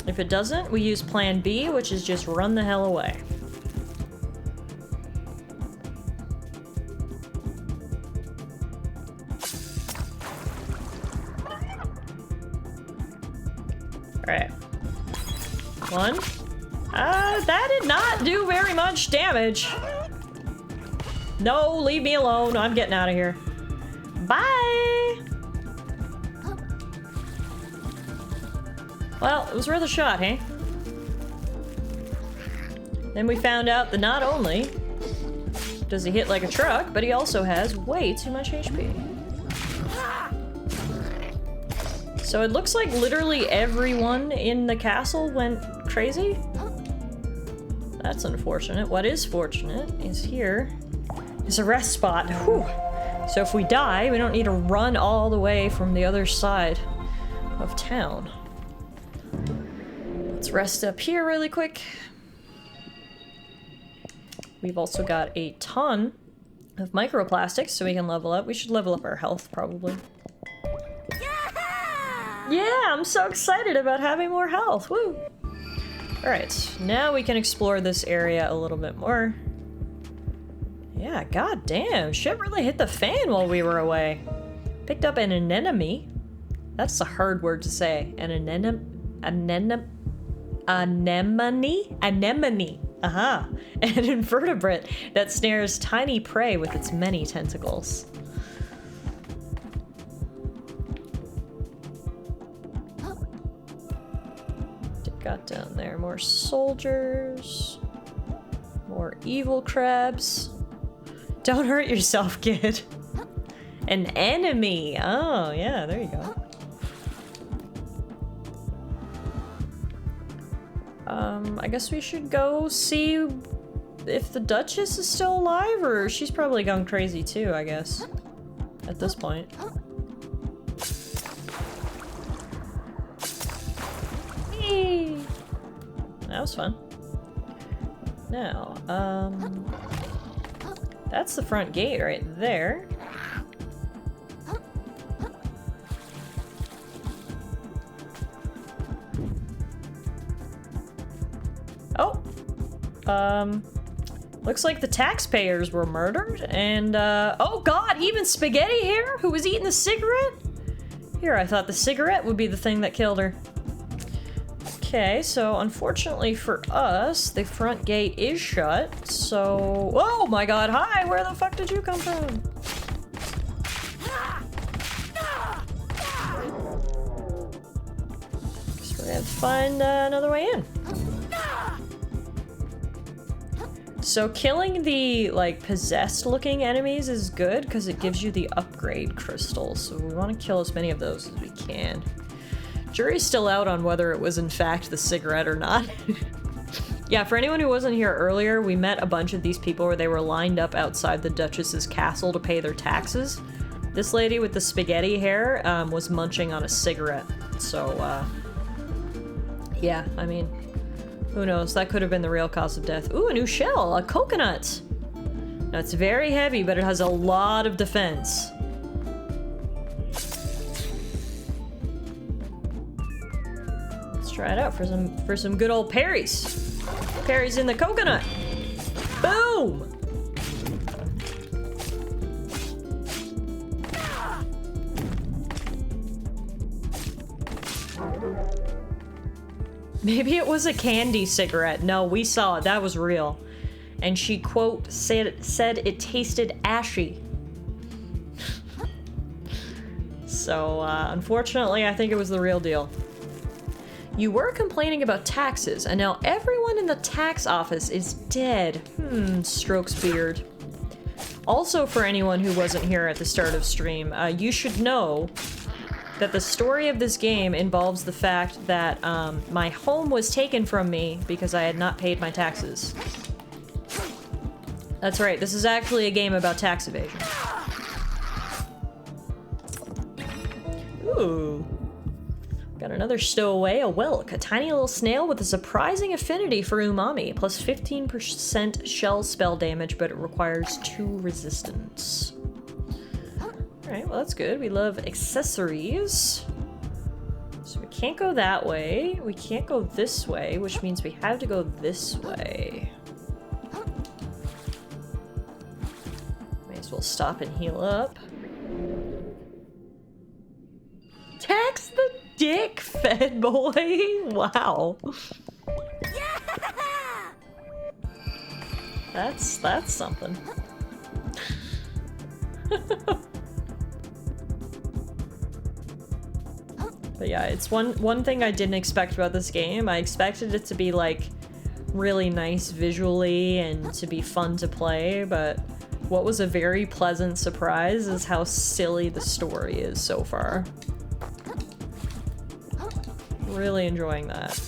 If it doesn't, we use plan B, which is just run the hell away. Alright. One. That did not do very much damage. No, leave me alone. I'm getting out of here. Bye! Well, it was worth a shot, hey? Then we found out that not only does he hit like a truck, but he also has way too much HP. So it looks like literally everyone in the castle went crazy. That's unfortunate. What is fortunate is here is a rest spot. Whew. So if we die, we don't need to run all the way from the other side of town. Let's rest up here really quick. We've also got a ton of microplastics, so we can level up. We should level up our health, probably. Yeah, I'm so excited about having more health. Woo! Alright, now we can explore this area a little bit more. Yeah, god damn, shit really hit the fan while we were away. Picked up an anemone. That's a hard word to say. An anemone? Anemone. Aha. An invertebrate that snares tiny prey with its many tentacles. Got down there more soldiers. More evil crabs. Don't hurt yourself, kid. An enemy. Oh, yeah, there you go. I guess we should go see if the Duchess is still alive, or she's probably gone crazy too, I guess. At this point. Hey! That was fun. Now, that's the front gate right there. Oh! Looks like the taxpayers were murdered, and, oh god, even Spaghetti here, who was eating the cigarette? Here, I thought the cigarette would be the thing that killed her. Okay, so unfortunately for us, the front gate is shut, so... Oh my god, hi! Where the fuck did you come from? Guess we're gonna have to find another way in. So killing the, like, possessed-looking enemies is good, because it gives you the upgrade crystals, so we want to kill as many of those as we can. Jury's still out on whether it was in fact the cigarette or not. Yeah, for anyone who wasn't here earlier, we met a bunch of these people where they were lined up outside the Duchess's castle to pay their taxes. This lady with the spaghetti hair was munching on a cigarette. So, yeah, I mean, who knows? That could have been the real cause of death. Ooh, a new shell! A coconut! Now, it's very heavy, but it has a lot of defense. Try it out for some good old parries. Parries in the coconut. Boom! Maybe it was a candy cigarette. No, we saw it. That was real. And she, quote, said it tasted ashy. So, unfortunately, I think it was the real deal. You were complaining about taxes, and now everyone in the tax office is dead. Strokes beard. Also, for anyone who wasn't here at the start of stream, you should know that the story of this game involves the fact that my home was taken from me because I had not paid my taxes. That's right, this is actually a game about tax evasion. Ooh. Got another stowaway, a whelk, a tiny little snail with a surprising affinity for umami, plus 15% shell spell damage, but it requires 2 resistance. Alright, well that's good. We love accessories. So we can't go that way. We can't go this way, which means we have to go this way. May as well stop and heal up. Tax the dick, fed boy. Wow. That's something. But yeah, it's one thing I didn't expect about this game. I expected it to be like really nice visually and to be fun to play, but what was a very pleasant surprise is how silly the story is so far. Really enjoying that.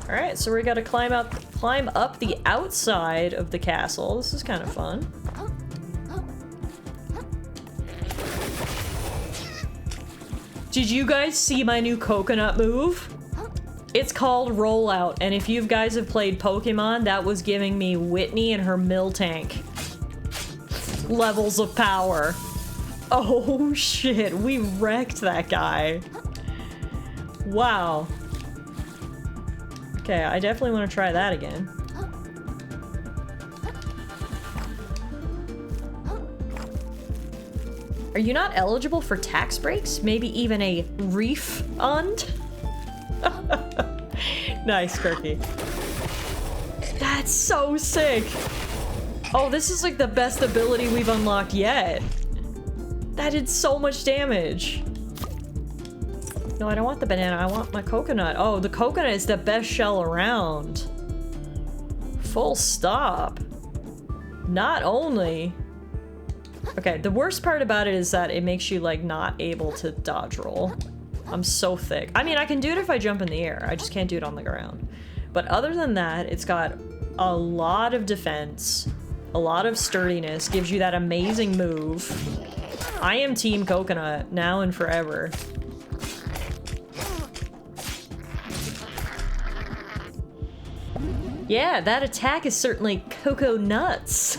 Alright, so we gotta climb up the outside of the castle. This is kind of fun. Did you guys see my new coconut move? It's called Rollout, and if you guys have played Pokemon, that was giving me Whitney and her Miltank levels of power. Oh shit, we wrecked that guy. Wow. Okay, I definitely want to try that again. Are you not eligible for tax breaks? Maybe even a refund? Nice, Kirky. That's so sick. Oh, this is like the best ability we've unlocked yet. That did so much damage. No, I don't want the banana. I want my coconut. Oh, the coconut is the best shell around. Full stop. Not only... Okay, the worst part about it is that it makes you, like, not able to dodge roll. I'm so thick. I mean, I can do it if I jump in the air. I just can't do it on the ground. But other than that, it's got a lot of defense, a lot of sturdiness, gives you that amazing move. I am Team Coconut, now and forever. Yeah, that attack is certainly cocoa nuts.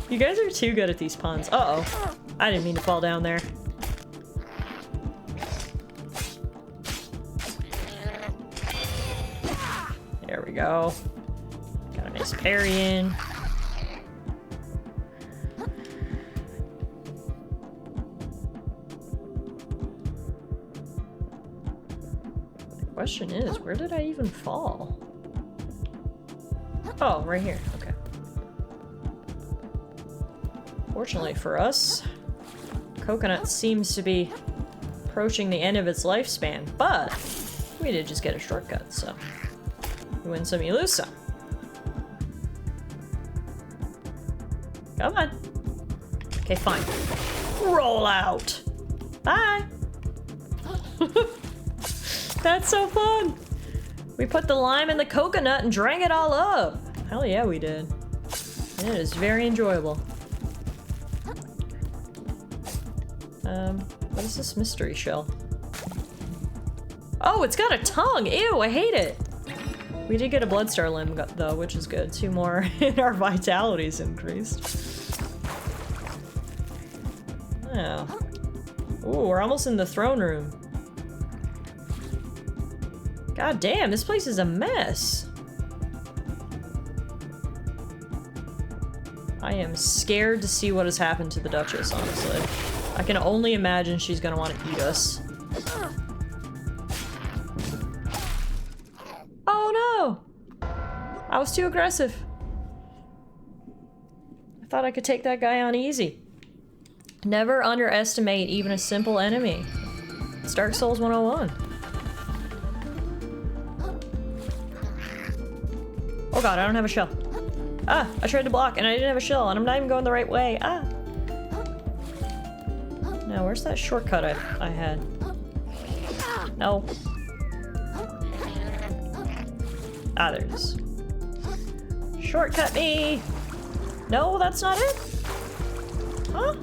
You guys are too good at these puns. Uh-oh. I didn't mean to fall down there. There we go. Got a nice parry in. The question is, where did I even fall? Oh, right here. Okay. Fortunately for us, Coconut seems to be approaching the end of its lifespan, but we did just get a shortcut, so you win some, you lose some. Come on. Okay, fine. Roll out. Bye. That's so fun. We put the lime in the coconut and drank it all up. Hell yeah, we did. It is very enjoyable. What is this mystery shell? Oh, it's got a tongue! Ew, I hate it! We did get a Bloodstar limb, though, which is good. 2 more and our vitality's increased. Oh. Ooh, we're almost in the throne room. God damn, this place is a mess. I am scared to see what has happened to the Duchess, honestly. I can only imagine she's gonna want to eat us. Oh no! I was too aggressive. I thought I could take that guy on easy. Never underestimate even a simple enemy. It's Dark Souls 101. Oh god, I don't have a shell. Ah, I tried to block and I didn't have a shell and I'm not even going the right way. Ah! Now, where's that shortcut I had? No. Ah, there it is. Shortcut me! No, that's not it? Huh?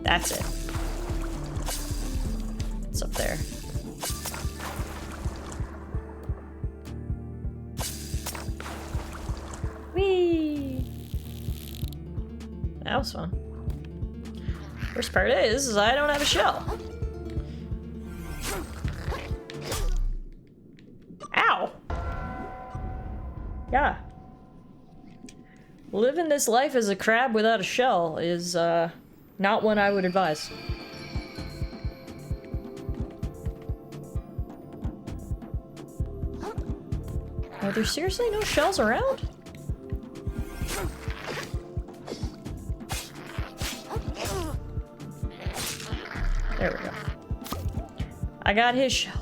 That's it. It's up there. Whee! That was fun. Worst part is I don't have a shell. Ow! Yeah. Living this life as a crab without a shell is, not one I would advise. Are there seriously no shells around? There we go. I got his shell.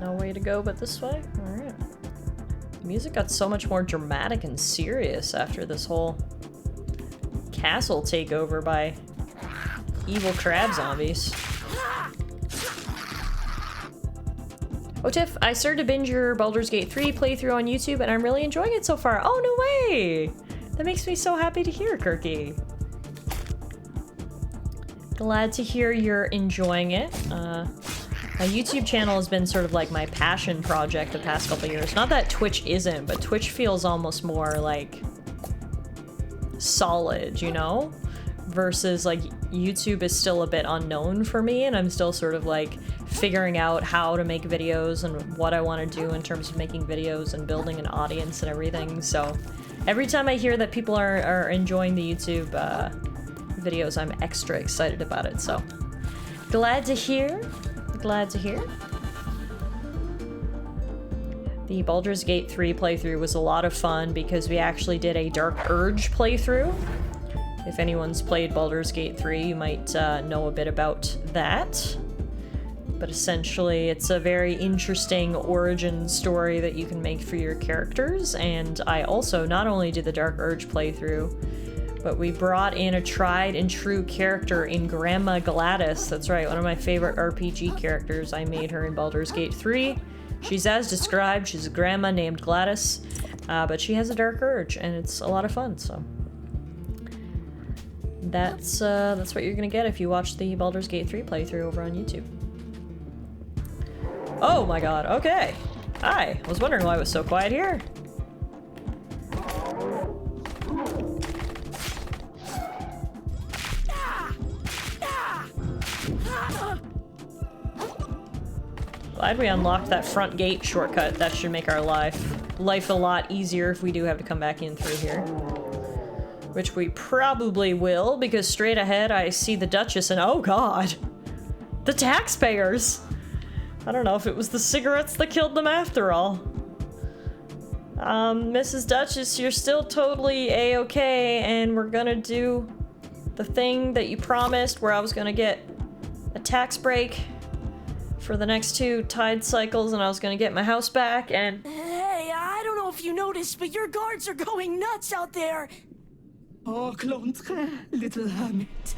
No way to go but this way? Alright. The music got so much more dramatic and serious after this whole castle takeover by evil crab zombies. Oh, Tiff, I started to binge your Baldur's Gate 3 playthrough on YouTube and I'm really enjoying it so far. Oh, no way! That makes me so happy to hear, Kirky. Glad to hear you're enjoying it. My YouTube channel has been sort of like my passion project the past couple years. Not that Twitch isn't, but Twitch feels almost more like solid, you know? Versus like YouTube is still a bit unknown for me and I'm still sort of like figuring out how to make videos and what I want to do in terms of making videos and building an audience and everything. So every time I hear that people are enjoying the YouTube videos, I'm extra excited about it. So glad to hear. Glad to hear. The Baldur's Gate 3 playthrough was a lot of fun because we actually did a Dark Urge playthrough. If anyone's played Baldur's Gate 3, you might know a bit about that. But essentially, it's a very interesting origin story that you can make for your characters. And I also not only did the Dark Urge playthrough, but we brought in a tried and true character in Grandma Gladys. That's right, one of my favorite RPG characters. I made her in Baldur's Gate 3. She's as described, she's a grandma named Gladys, but she has a dark urge, and it's a lot of fun, so. That's what you're gonna get if you watch the Baldur's Gate 3 playthrough over on YouTube. Oh my god, okay. Hi, I was wondering why it was so quiet here. Glad we unlocked that front gate shortcut. That should make our life a lot easier if we do have to come back in through here. Which we probably will, because straight ahead I see the Duchess and oh god! The taxpayers! I don't know if it was the cigarettes that killed them after all. Mrs. Duchess, you're still totally A-okay, and we're gonna do the thing that you promised where I was gonna get a tax break for the next 2 tide cycles and I was gonna get my house back and... Hey, I don't know if you noticed, but your guards are going nuts out there! Oh, Clontre, little hermit.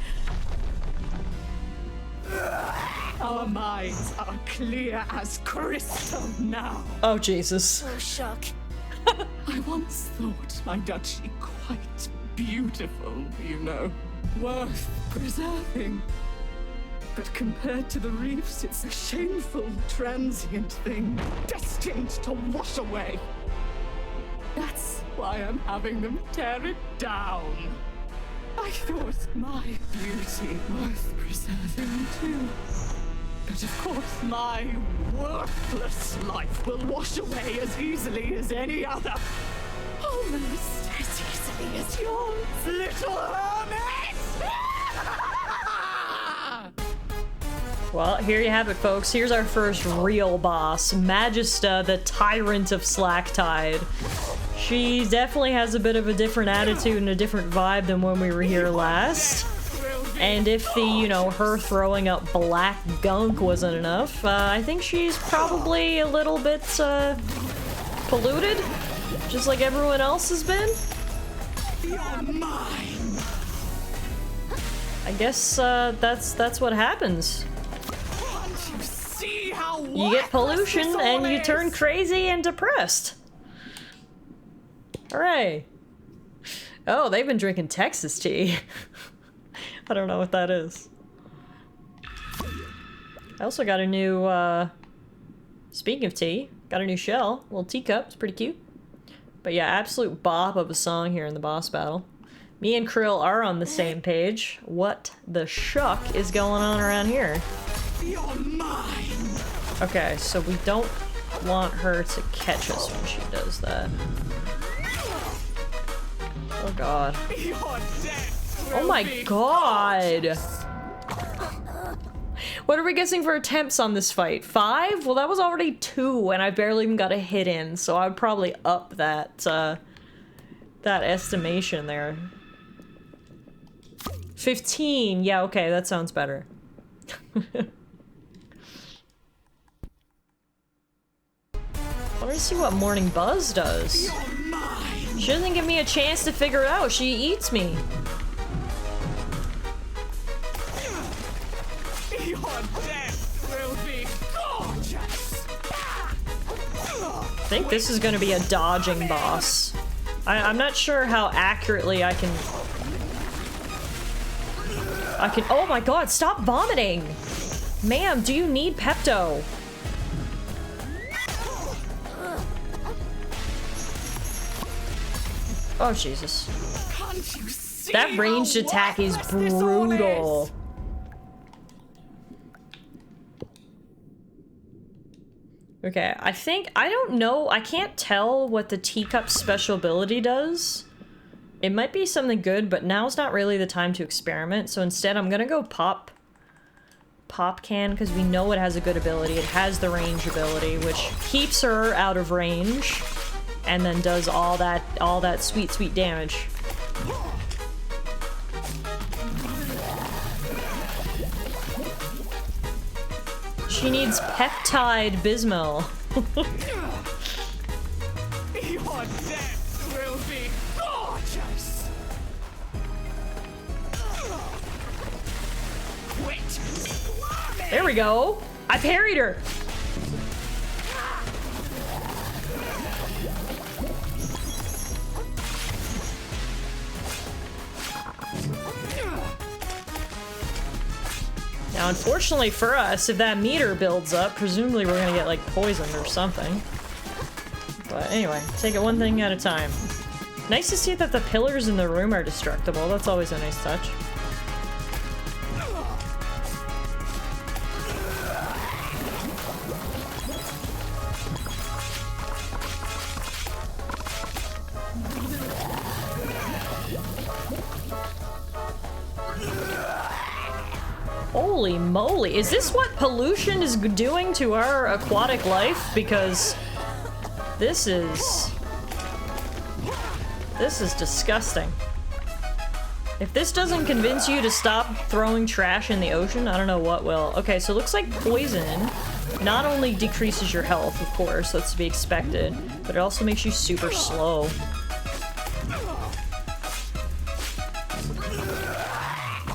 Our minds are clear as crystal now. Oh, Jesus. Oh, shuck. I once thought my duchy quite beautiful, you know. Worth preserving. But compared to the reefs, it's a shameful, transient thing, destined to wash away. That's why I'm having them tear it down. I thought my beauty worth preserving too. But of course, my worthless life will wash away as easily as any other. Almost as easily as yours, little hermit! Well, here you have it, folks. Here's our first real boss, Magista, the Tyrant of Slacktide. She definitely has a bit of a different attitude and a different vibe than when we were here last. And if the, you know, her throwing up black gunk wasn't enough, I think she's probably a little bit, polluted, just like everyone else has been. You're mine. I guess, that's what happens. You get pollution and you turn crazy and depressed. Hooray. Oh, they've been drinking Texas tea. I don't know what that is. I also got a new, speaking of tea, got a new shell. Little teacup, it's pretty cute. But yeah, absolute bop of a song here in the boss battle. Me and Krill are on the same page. What the shuck is going on around here? You're mine. Okay, so we don't want her to catch us when she does that. Oh god. Oh my god! What are we guessing for attempts on this fight? 5? Well, that was already 2, and I barely even got a hit in, so I'd probably up that, that estimation there. 15! Yeah, okay, that sounds better. I want to see what Morning Buzz does. She doesn't give me a chance to figure it out. She eats me. Your death will be gorgeous. I think this is going to be a dodging boss. I'm not sure how accurately I can... Oh my god, stop vomiting! Ma'am, do you need Pepto? Oh, Jesus. That ranged attack is brutal. Okay, I don't know, I can't tell what the teacup special ability does. It might be something good, but now's not really the time to experiment, so instead I'm gonna go Pop Can, because we know it has a good ability. It has the range ability, which keeps her out of range, and then does all that sweet, sweet damage. She needs peptide Bismol. Your death will be gorgeous. Quit. There we go. I parried her. Now, unfortunately for us, if that meter builds up, presumably we're gonna get, like, poisoned or something. But anyway, take it one thing at a time. Nice to see that the pillars in the room are destructible. That's always a nice touch. Holy moly, is this what pollution is doing to our aquatic life? Because this is disgusting. If this doesn't convince you to stop throwing trash in the ocean, I don't know what will. Okay, so it looks like poison not only decreases your health, of course, that's to be expected, but it also makes you super slow.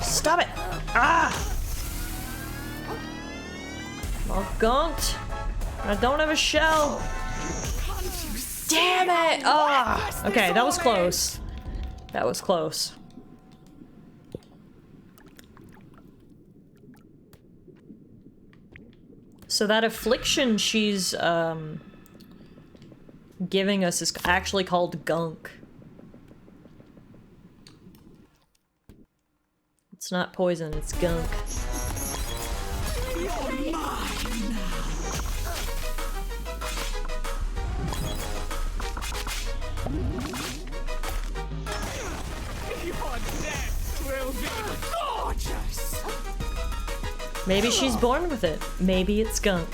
Stop it! Ah! All gunked. I don't have a shell. Damn it! Ah! Okay, that was close. That was close. So that affliction she's giving us is actually called gunk. It's not poison, it's gunk. You're mine. Your death will be gorgeous. Maybe she's born with it. Maybe it's gunk.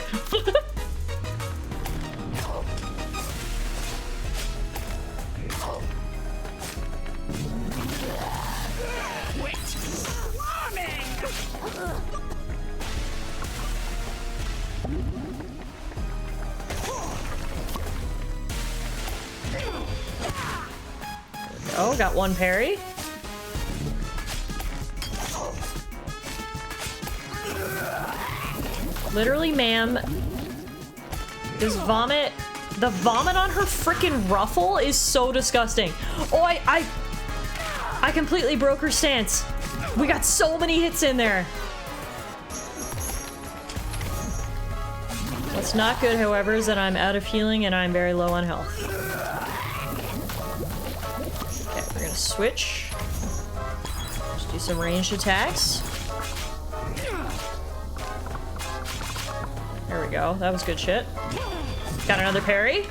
Oh, got one parry. Literally, ma'am, this vomit, the vomit on her frickin' ruffle is so disgusting. Oh, I completely broke her stance. We got so many hits in there. What's not good, however, is that I'm out of healing and I'm very low on health. Switch. Just do some ranged attacks. There we go. That was good shit. Got another parry.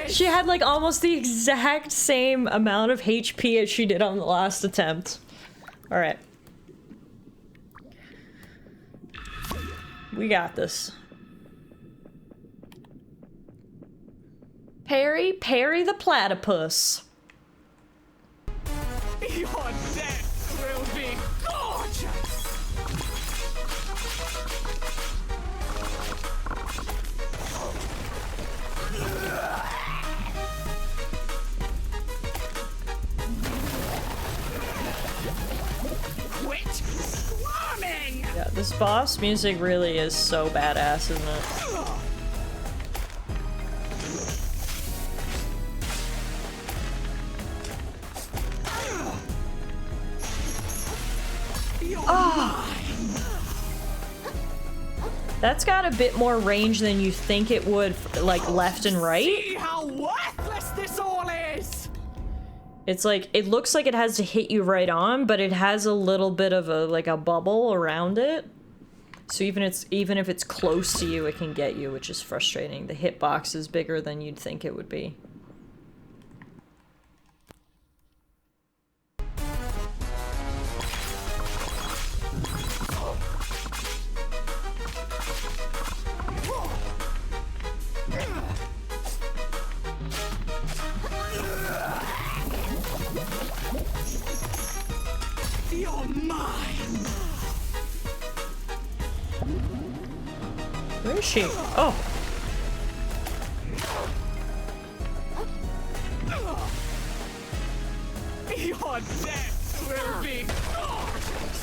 She had like almost the exact same amount of HP as she did on the last attempt. Alright. We got this. Parry the platypus. Your death will be gorgeous! Quit squirming! Yeah, this boss music really is so badass, isn't it? Oh. That's got a bit more range than you think it would, like left and right. See how worthless this all is! It's like, it looks like it has to hit you right on, but it has a little bit of a, like a bubble around it. So even if it's close to you, it can get you, which is frustrating. The hitbox is bigger than you'd think it would be. You're mine! Where is she? Oh. Your death will be gorgeous!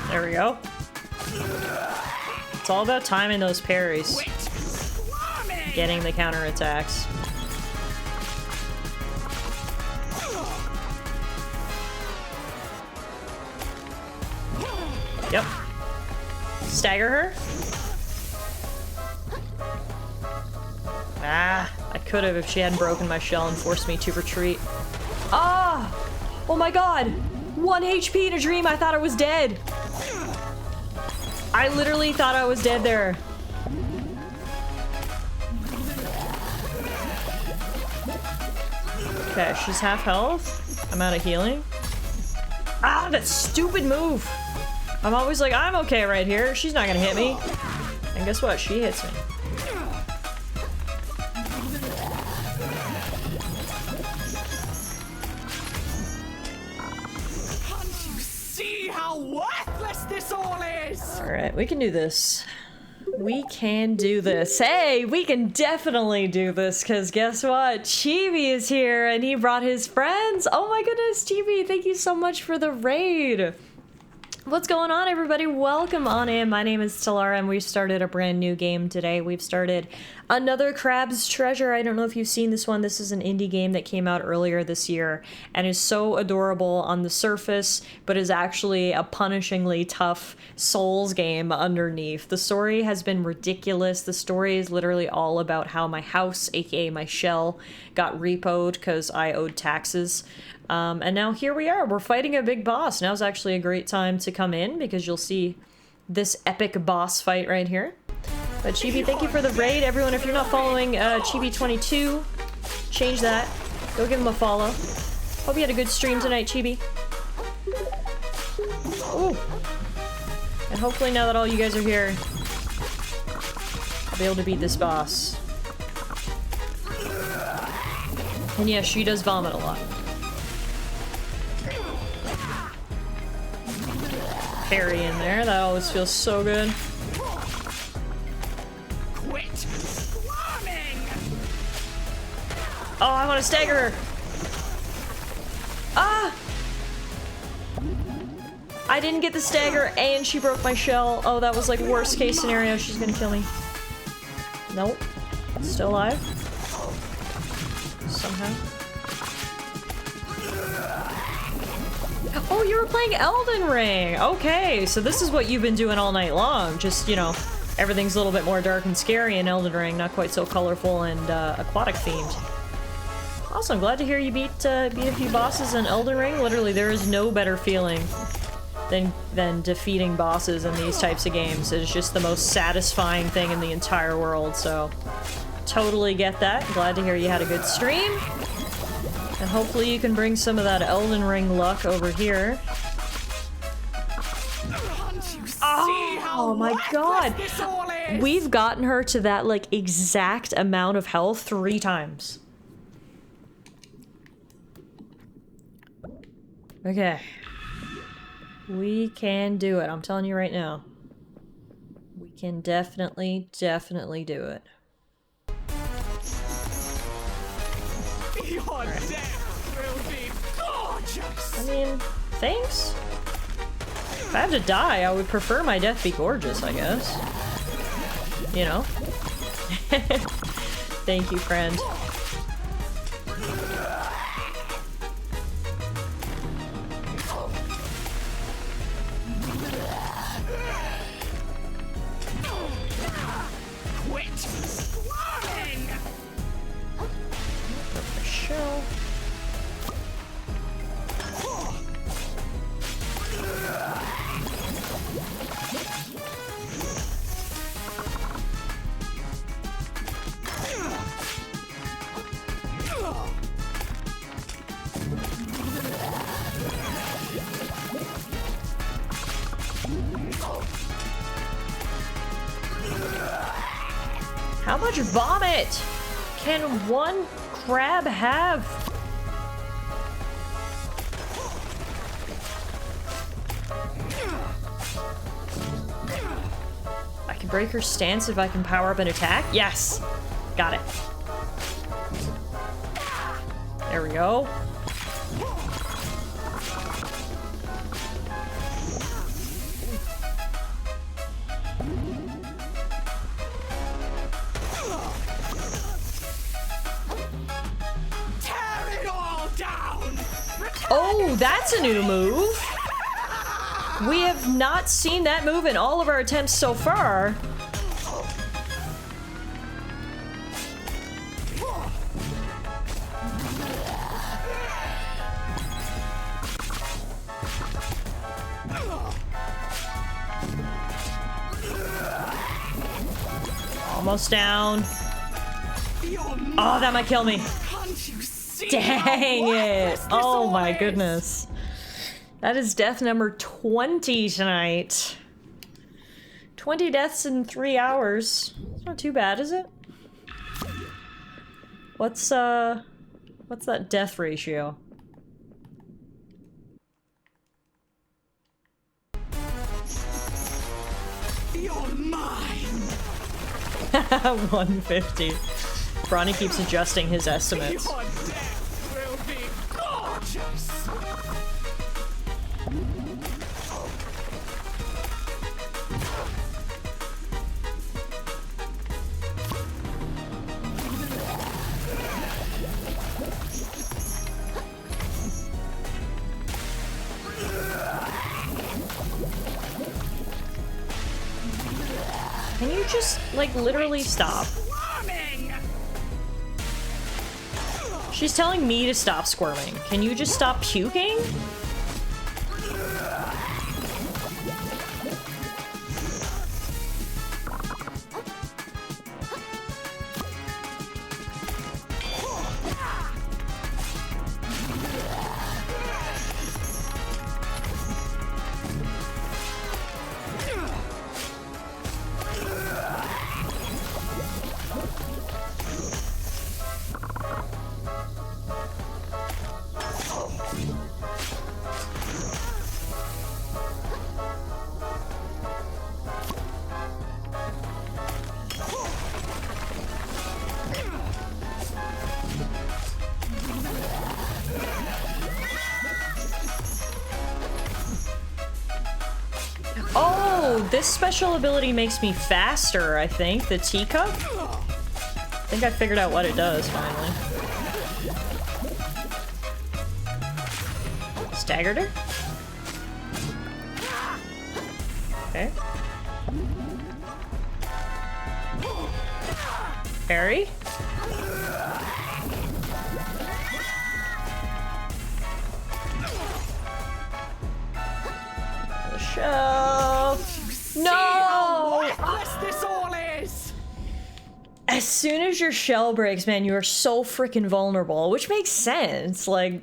There we go. It's all about timing those parries. Getting the counterattacks. Yep. Stagger her. Ah, I could have if she hadn't broken my shell and forced me to retreat. Ah! Oh my god! 1 HP in a dream, I thought I was dead! I literally thought I was dead there. Okay, she's half health. I'm out of healing. Ah, that stupid move! I'm always like, I'm okay right here. She's not gonna hit me. And guess what? She hits me. This all is. All right, we can do this. We can do this. Hey, we can definitely do this because guess what? Chibi is here and he brought his friends. Oh my goodness, Chibi, thank you so much for the raid. What's going on, everybody? Welcome on in. My name is Stellara and we started a brand new game today. We've started another Crab's Treasure. I don't know if you've seen this one. This is an indie game that came out earlier this year and is so adorable on the surface, but is actually a punishingly tough Souls game underneath. The story has been ridiculous. The story is literally all about how my house, aka my shell, got repoed because I owed taxes. And now here we are. We're fighting a big boss. Now's actually a great time to come in because you'll see this epic boss fight right here. But Chibi, thank you for the raid. Everyone, if you're not following Chibi22, change that. Go give him a follow. Hope you had a good stream tonight, Chibi. Ooh. And hopefully now that all you guys are here, I'll be able to beat this boss. And yeah, she does vomit a lot. Parry in there, that always feels so good. Quit squirming! Oh, I want to stagger her. Ah! I didn't get the stagger and she broke my shell. Oh, that was like worst case scenario. She's gonna kill me. Nope. Still alive. Somehow. Oh, you were playing Elden Ring! Okay, so this is what you've been doing all night long. Just, you know, everything's a little bit more dark and scary in Elden Ring, not quite so colorful and aquatic themed. Awesome, glad to hear you beat a few bosses in Elden Ring. Literally, there is no better feeling than defeating bosses in these types of games. It is just the most satisfying thing in the entire world, so totally get that. Glad to hear you had a good stream. And hopefully you can bring some of that Elden Ring luck over here. Oh my god! We've gotten her to that, like, exact amount of health 3 times. Okay. We can do it. I'm telling you right now. We can definitely do it. Your death will be gorgeous. I mean, thanks. If I have to die, I would prefer my death be gorgeous, I guess. You know? Thank you, friend. Quit squirming. Shell. How much vomit can one crab have? I can break her stance if I can power up an attack? Yes! Got it. There we go. Oh, that's a new move. We have not seen that move in all of our attempts so far. Almost down. Oh, that might kill me. Dang it! Oh my goodness. That is death number 20 tonight. 20 deaths in 3 hours. It's not too bad, is it? What's that death ratio? You're mine. 150. Bronny keeps adjusting his estimates. Your death will be gorgeous. Can you just, like, literally stop? She's telling me to stop squirming. Can you just stop puking? this special ability makes me faster, I think. The teacup? I think I figured out what it does, finally. Staggered her? Okay. Parry? The shell. No! This all is. As soon as your shell breaks, man, you are so freaking vulnerable, which makes sense, like,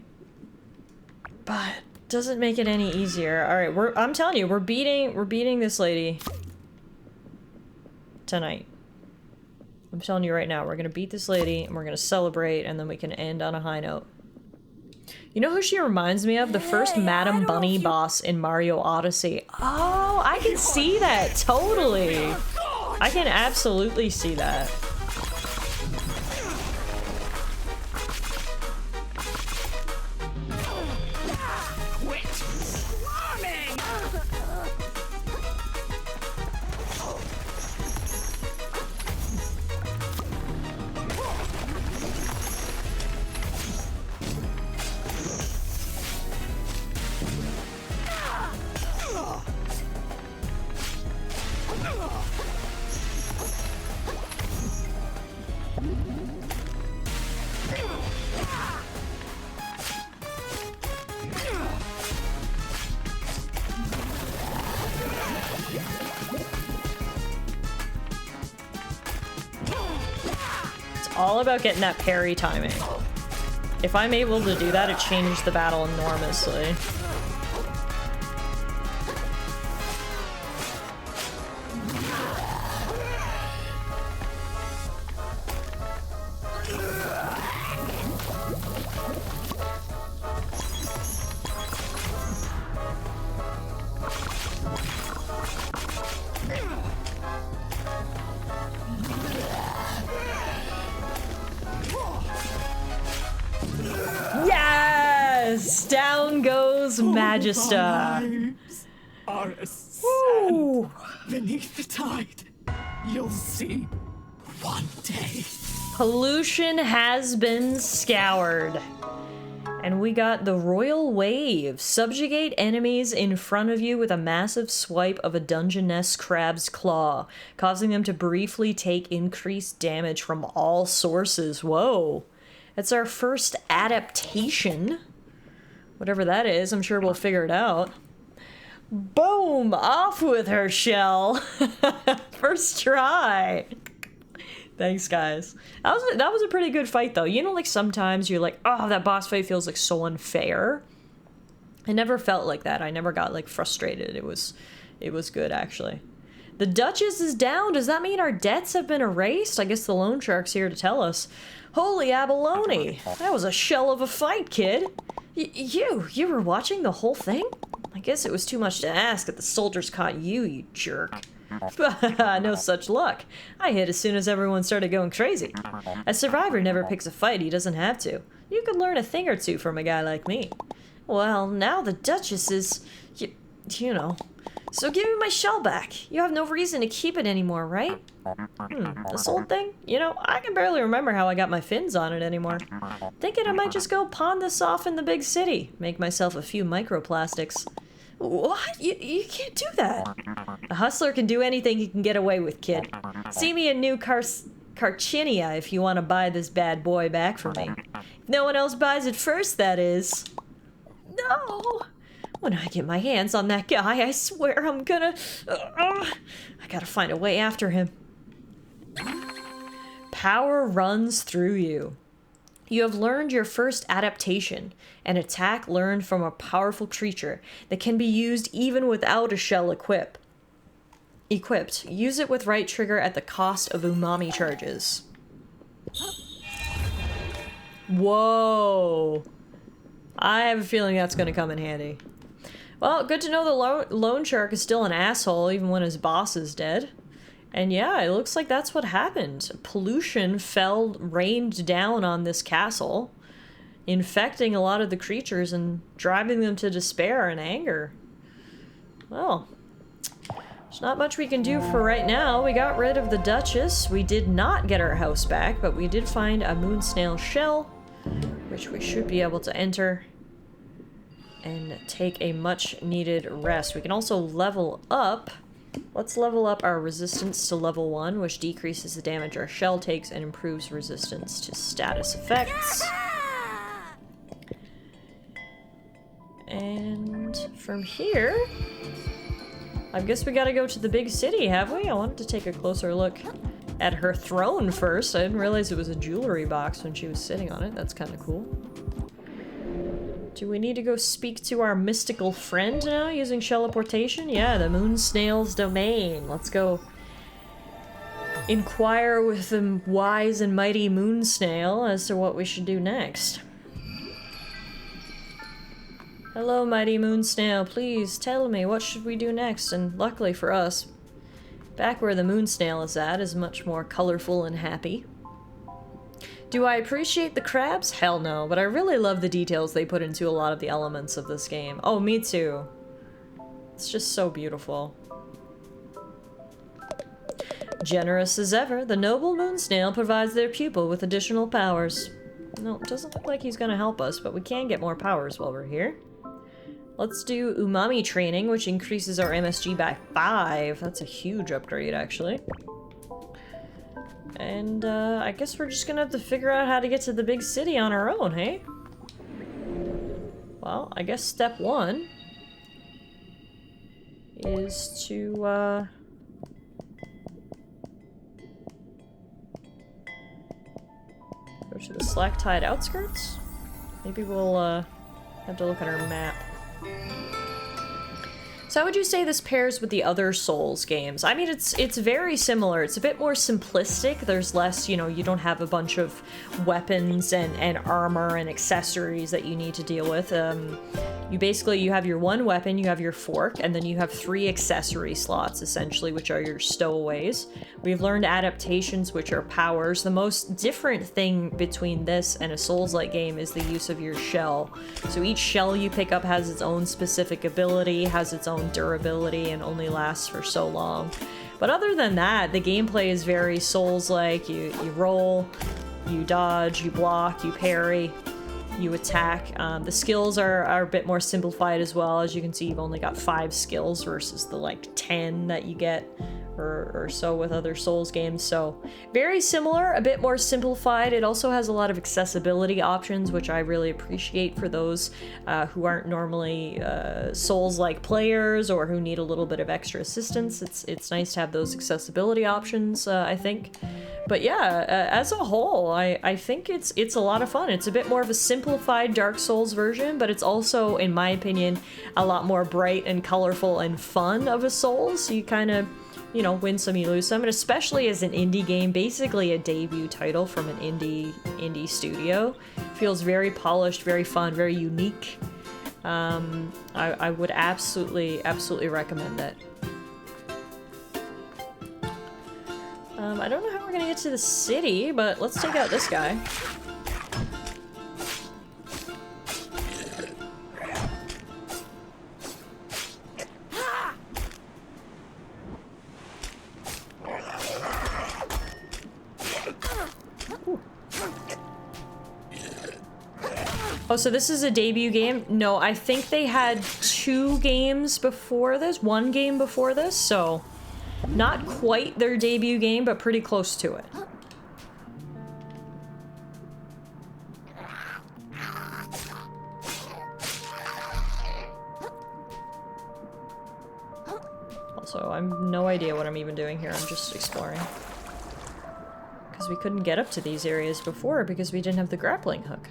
but doesn't make it any easier. All right, I'm telling you, we're beating this lady tonight. I'm telling you right now, we're gonna beat this lady and we're gonna celebrate, and then we can end on a high note. You know who she reminds me of? The first Madam Bunny boss in Mario Odyssey. Oh, I can see that, totally. I can absolutely see that. All about getting that parry timing. If I'm able to do that, it changes the battle enormously. Yes! Down goes Magister. Are a sand Ooh. beneath the tide. You'll see one day. Pollution has been scoured. And we got the Royal Wave. Subjugate enemies in front of you with a massive swipe of a Dungeness Crab's Claw, causing them to briefly take increased damage from all sources. Whoa. That's our first adaptation. Whatever that is, I'm sure we'll figure it out. Boom! Off with her, shell. First try. Thanks, guys. That was a pretty good fight, though. You know, like, sometimes you're like, oh, that boss fight feels, like, so unfair. I never felt like that. I never got, like, frustrated. It was good, actually. The Duchess is down. Does that mean our debts have been erased? I guess the loan shark's here to tell us. Holy abalone! That was a shell of a fight, kid. You were watching the whole thing? I guess it was too much to ask that the soldiers caught you, you jerk. No such luck. I hit as soon as everyone started going crazy. A survivor never picks a fight he doesn't have to. You could learn a thing or two from a guy like me. Well, now the Duchess is... you know... So give me my shell back. You have no reason to keep it anymore, right? This old thing? You know, I can barely remember how I got my fins on it anymore. Thinking I might just go pawn this off in the big city. Make myself a few microplastics. What? You can't do that. A hustler can do anything he can get away with, kid. See me in New Carchinia if you want to buy this bad boy back from me. If no one else buys it first, that is. No! When I get my hands on that guy, I swear I'm gonna... I gotta find a way after him. Power runs through you. You have learned your first adaptation, an attack learned from a powerful creature that can be used even without a shell equipped. Use it with right trigger at the cost of umami charges. Whoa. I have a feeling that's gonna come in handy. Well, good to know the loan shark is still an asshole even when his boss is dead. And yeah, it looks like that's what happened. Pollution rained down on this castle, infecting a lot of the creatures and driving them to despair and anger. Well, There's not much we can do for right now. We got rid of the Duchess. We did not get our house back, but we did find a moon snail shell, which we should be able to enter and take a much needed rest. We can also level up. Let's level up our resistance to level 1, which decreases the damage our shell takes and improves resistance to status effects. And from here, I guess we gotta go to the big city, have we? I wanted to take a closer look at her throne first. I didn't realize it was a jewelry box when she was sitting on it. That's kind of cool. Do we need to go speak to our mystical friend now using teleportation? Yeah, the moon snail's domain. Let's go inquire with the wise and mighty moon snail as to what we should do next. Hello, mighty moon snail. Please tell me, what should we do next? And luckily for us, back where the moon snail is at is much more colorful and happy. Do I appreciate the crabs? Hell no, but I really love the details they put into a lot of the elements of this game. Oh, me too. It's just so beautiful. Generous as ever, the noble moon snail provides their pupil with additional powers. No, it doesn't look like he's gonna help us, but we can get more powers while we're here. Let's do umami training, which increases our MSG by 5. That's a huge upgrade, actually. And, I guess we're just gonna have to figure out how to get to the big city on our own, hey? Well, I guess step 1 is to, go to the Slacktide outskirts? Maybe we'll, have to look at our map. So how would you say this pairs with the other Souls games? I mean, it's very similar. It's a bit more simplistic. There's less, you know, you don't have a bunch of weapons and armor and accessories that you need to deal with. You have your one weapon, you have your fork, and then you have 3 accessory slots, essentially, which are your stowaways. We've learned adaptations, which are powers. The most different thing between this and a Souls-like game is the use of your shell. So each shell you pick up has its own specific ability, has its own durability, and only lasts for so long. But other than that, the gameplay is very Souls-like. You roll, you dodge, you block, you parry, you attack. The skills are a bit more simplified as well. As you can see, you've only got 5 skills versus the like 10 that you get or so with other Souls games. So very similar, a bit more simplified. It also has a lot of accessibility options, which I really appreciate for those who aren't normally Souls-like players or who need a little bit of extra assistance. It's nice to have those accessibility options, I think. But yeah, as a whole, I think it's a lot of fun. It's a bit more of a simplified Dark Souls version, but it's also, in my opinion, a lot more bright and colorful and fun of a Souls. So you kind of, you know, win some, you lose some, and especially as an indie game, basically a debut title from an indie studio. Feels very polished, very fun, very unique. I would absolutely recommend it. I don't know how we're gonna get to the city, but let's take out this guy. Oh, so this is a debut game? No, I think they had 2 games before this, 1 game before this, so not quite their debut game, but pretty close to it. Also, I have no idea what I'm even doing here. I'm just exploring. Because we couldn't get up to these areas before because we didn't have the grappling hook.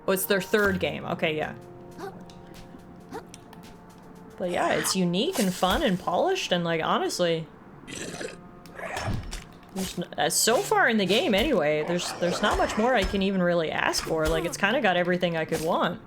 Oh, it's their 3rd game. Okay, yeah. But yeah, it's unique and fun and polished, and like, honestly, so far in the game anyway, there's not much more I can even really ask for. Like, it's kind of got everything I could want.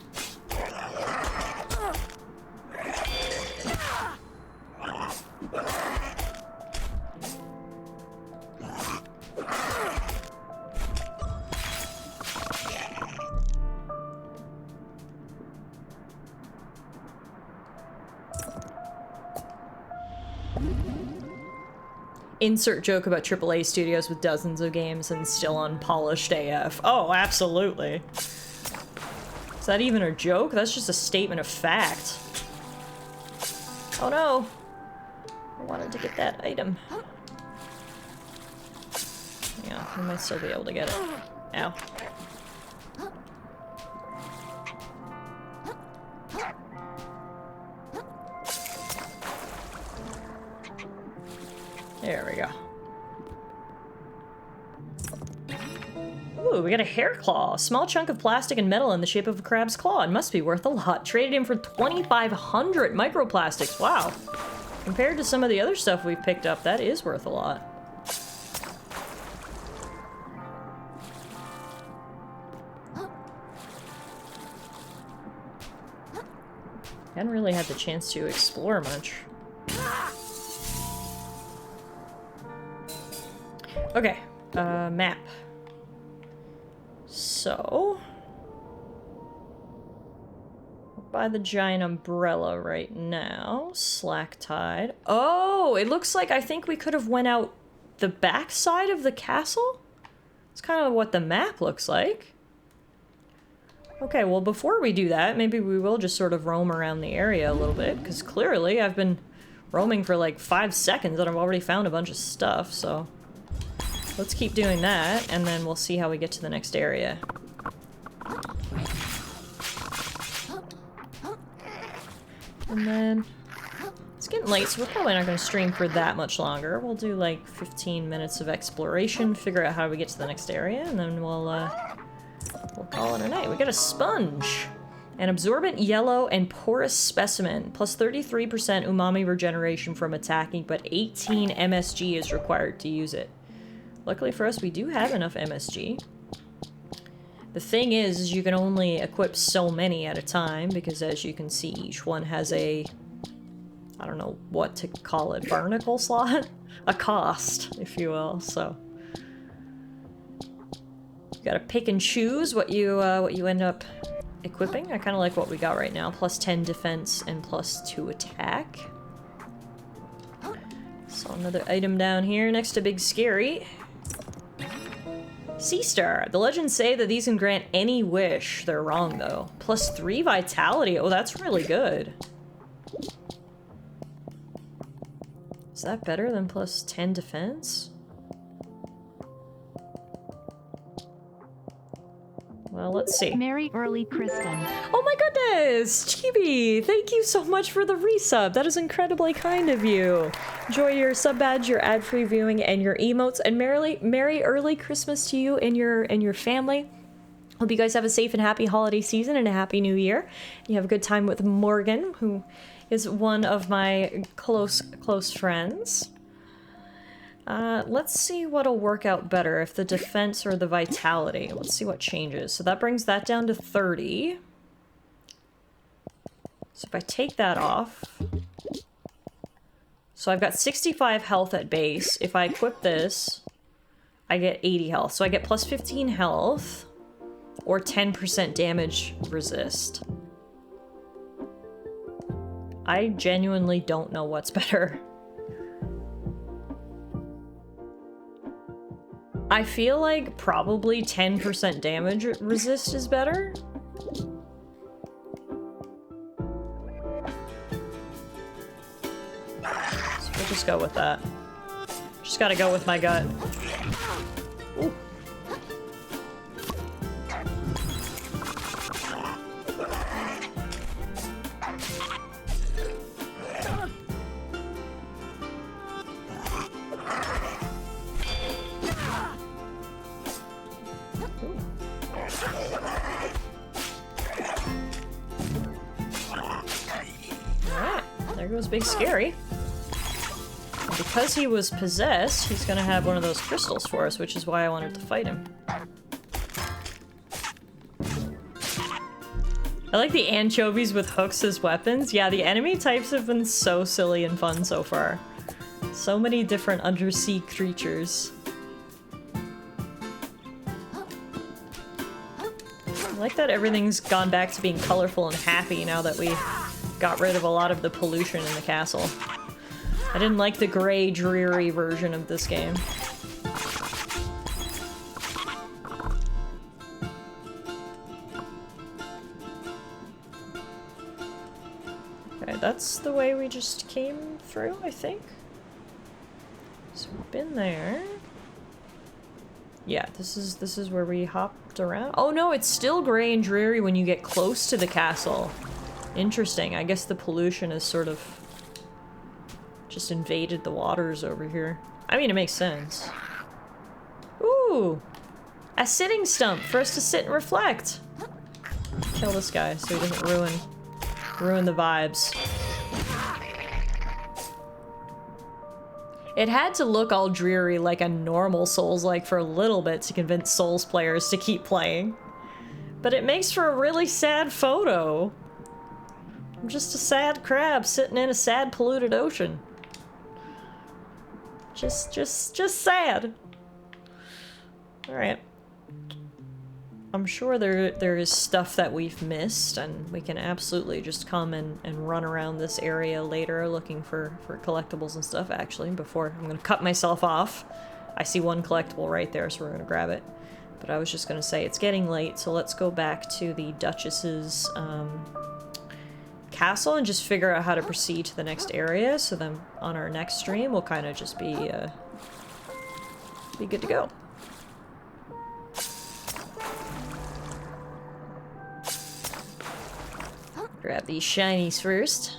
Insert joke about AAA studios with dozens of games and still unpolished AF. Oh, absolutely. Is that even a joke? That's just a statement of fact. Oh no! I wanted to get that item. Yeah, we might still be able to get it. Ow. There we go. Ooh, we got a hair claw. A small chunk of plastic and metal in the shape of a crab's claw. It must be worth a lot. Traded in for 2,500 microplastics. Wow. Compared to some of the other stuff we've picked up, that is worth a lot. Hadn't really had the chance to explore much. Okay, map. So, by the giant umbrella right now. Slack tide. Oh, it looks like I think we could have went out the back side of the castle? It's kind of what the map looks like. Okay, well before we do that, maybe we will just sort of roam around the area a little bit, because clearly I've been roaming for like 5 seconds and I've already found a bunch of stuff, so... Let's keep doing that, and then we'll see how we get to the next area. And then... It's getting late, so we're probably not going to stream for that much longer. We'll do like 15 minutes of exploration, figure out how we get to the next area, and then we'll call it a night. We got a sponge! An absorbent yellow and porous specimen, plus 33% umami regeneration from attacking, but 18 MSG is required to use it. Luckily for us, we do have enough MSG. The thing is you can only equip so many at a time, because as you can see, each one has a... I don't know what to call it, barnacle slot? A cost, if you will, so... You gotta pick and choose what you end up equipping. I kinda like what we got right now. Plus 10 defense and plus 2 attack. So another item down here next to Big Scary. Sea Star. The legends say that these can grant any wish. They're wrong, though. Plus 3 vitality. Oh, that's really good. Is that better than plus 10 defense? Well, let's see. Merry early Kristen. Oh my goodness! Chibi! Thank you so much for the resub. That is incredibly kind of you. Enjoy your sub badge, your ad-free viewing, and your emotes. And merry early Christmas to you and your family. Hope you guys have a safe and happy holiday season and a happy new year. You have a good time with Morgan, who is one of my close friends. Let's see what'll work out better, if the defense or the vitality. Let's see what changes. So that brings that down to 30. So if I take that off... So I've got 65 health at base. If I equip this, I get 80 health. So I get plus 15 health, or 10% damage resist. I genuinely don't know what's better. I feel like probably 10% damage resist is better. So we'll just go with that. Just gotta go with my gut. Ooh. There goes Big Scary. And because he was possessed, he's gonna have one of those crystals for us, which is why I wanted to fight him. I like the anchovies with hooks as weapons. Yeah, the enemy types have been so silly and fun so far. So many different undersea creatures. I like that everything's gone back to being colorful and happy now that we got rid of a lot of the pollution in the castle. I didn't like the gray, dreary version of this game. Okay, that's the way we just came through, I think. So we've been there. Yeah, this is where we hopped around. Oh no, it's still gray and dreary when you get close to the castle. Interesting. I guess the pollution has sort of just invaded the waters over here. I mean, it makes sense. Ooh! A sitting stump for us to sit and reflect. Kill this guy so he doesn't ruin the vibes. It had to look all dreary like a normal Souls-like for a little bit to convince Souls players to keep playing. But it makes for a really sad photo. I'm just a sad crab sitting in a sad polluted ocean. Just sad. Alright. I'm sure there is stuff that we've missed, and we can absolutely just come and run around this area later looking for collectibles and stuff, actually, before I'm gonna cut myself off. I see one collectible right there, so we're gonna grab it. But I was just gonna say, it's getting late, so let's go back to the Duchess's castle and just figure out how to proceed to the next area, so then on our next stream we'll kind of just be good to go. Grab these shinies first.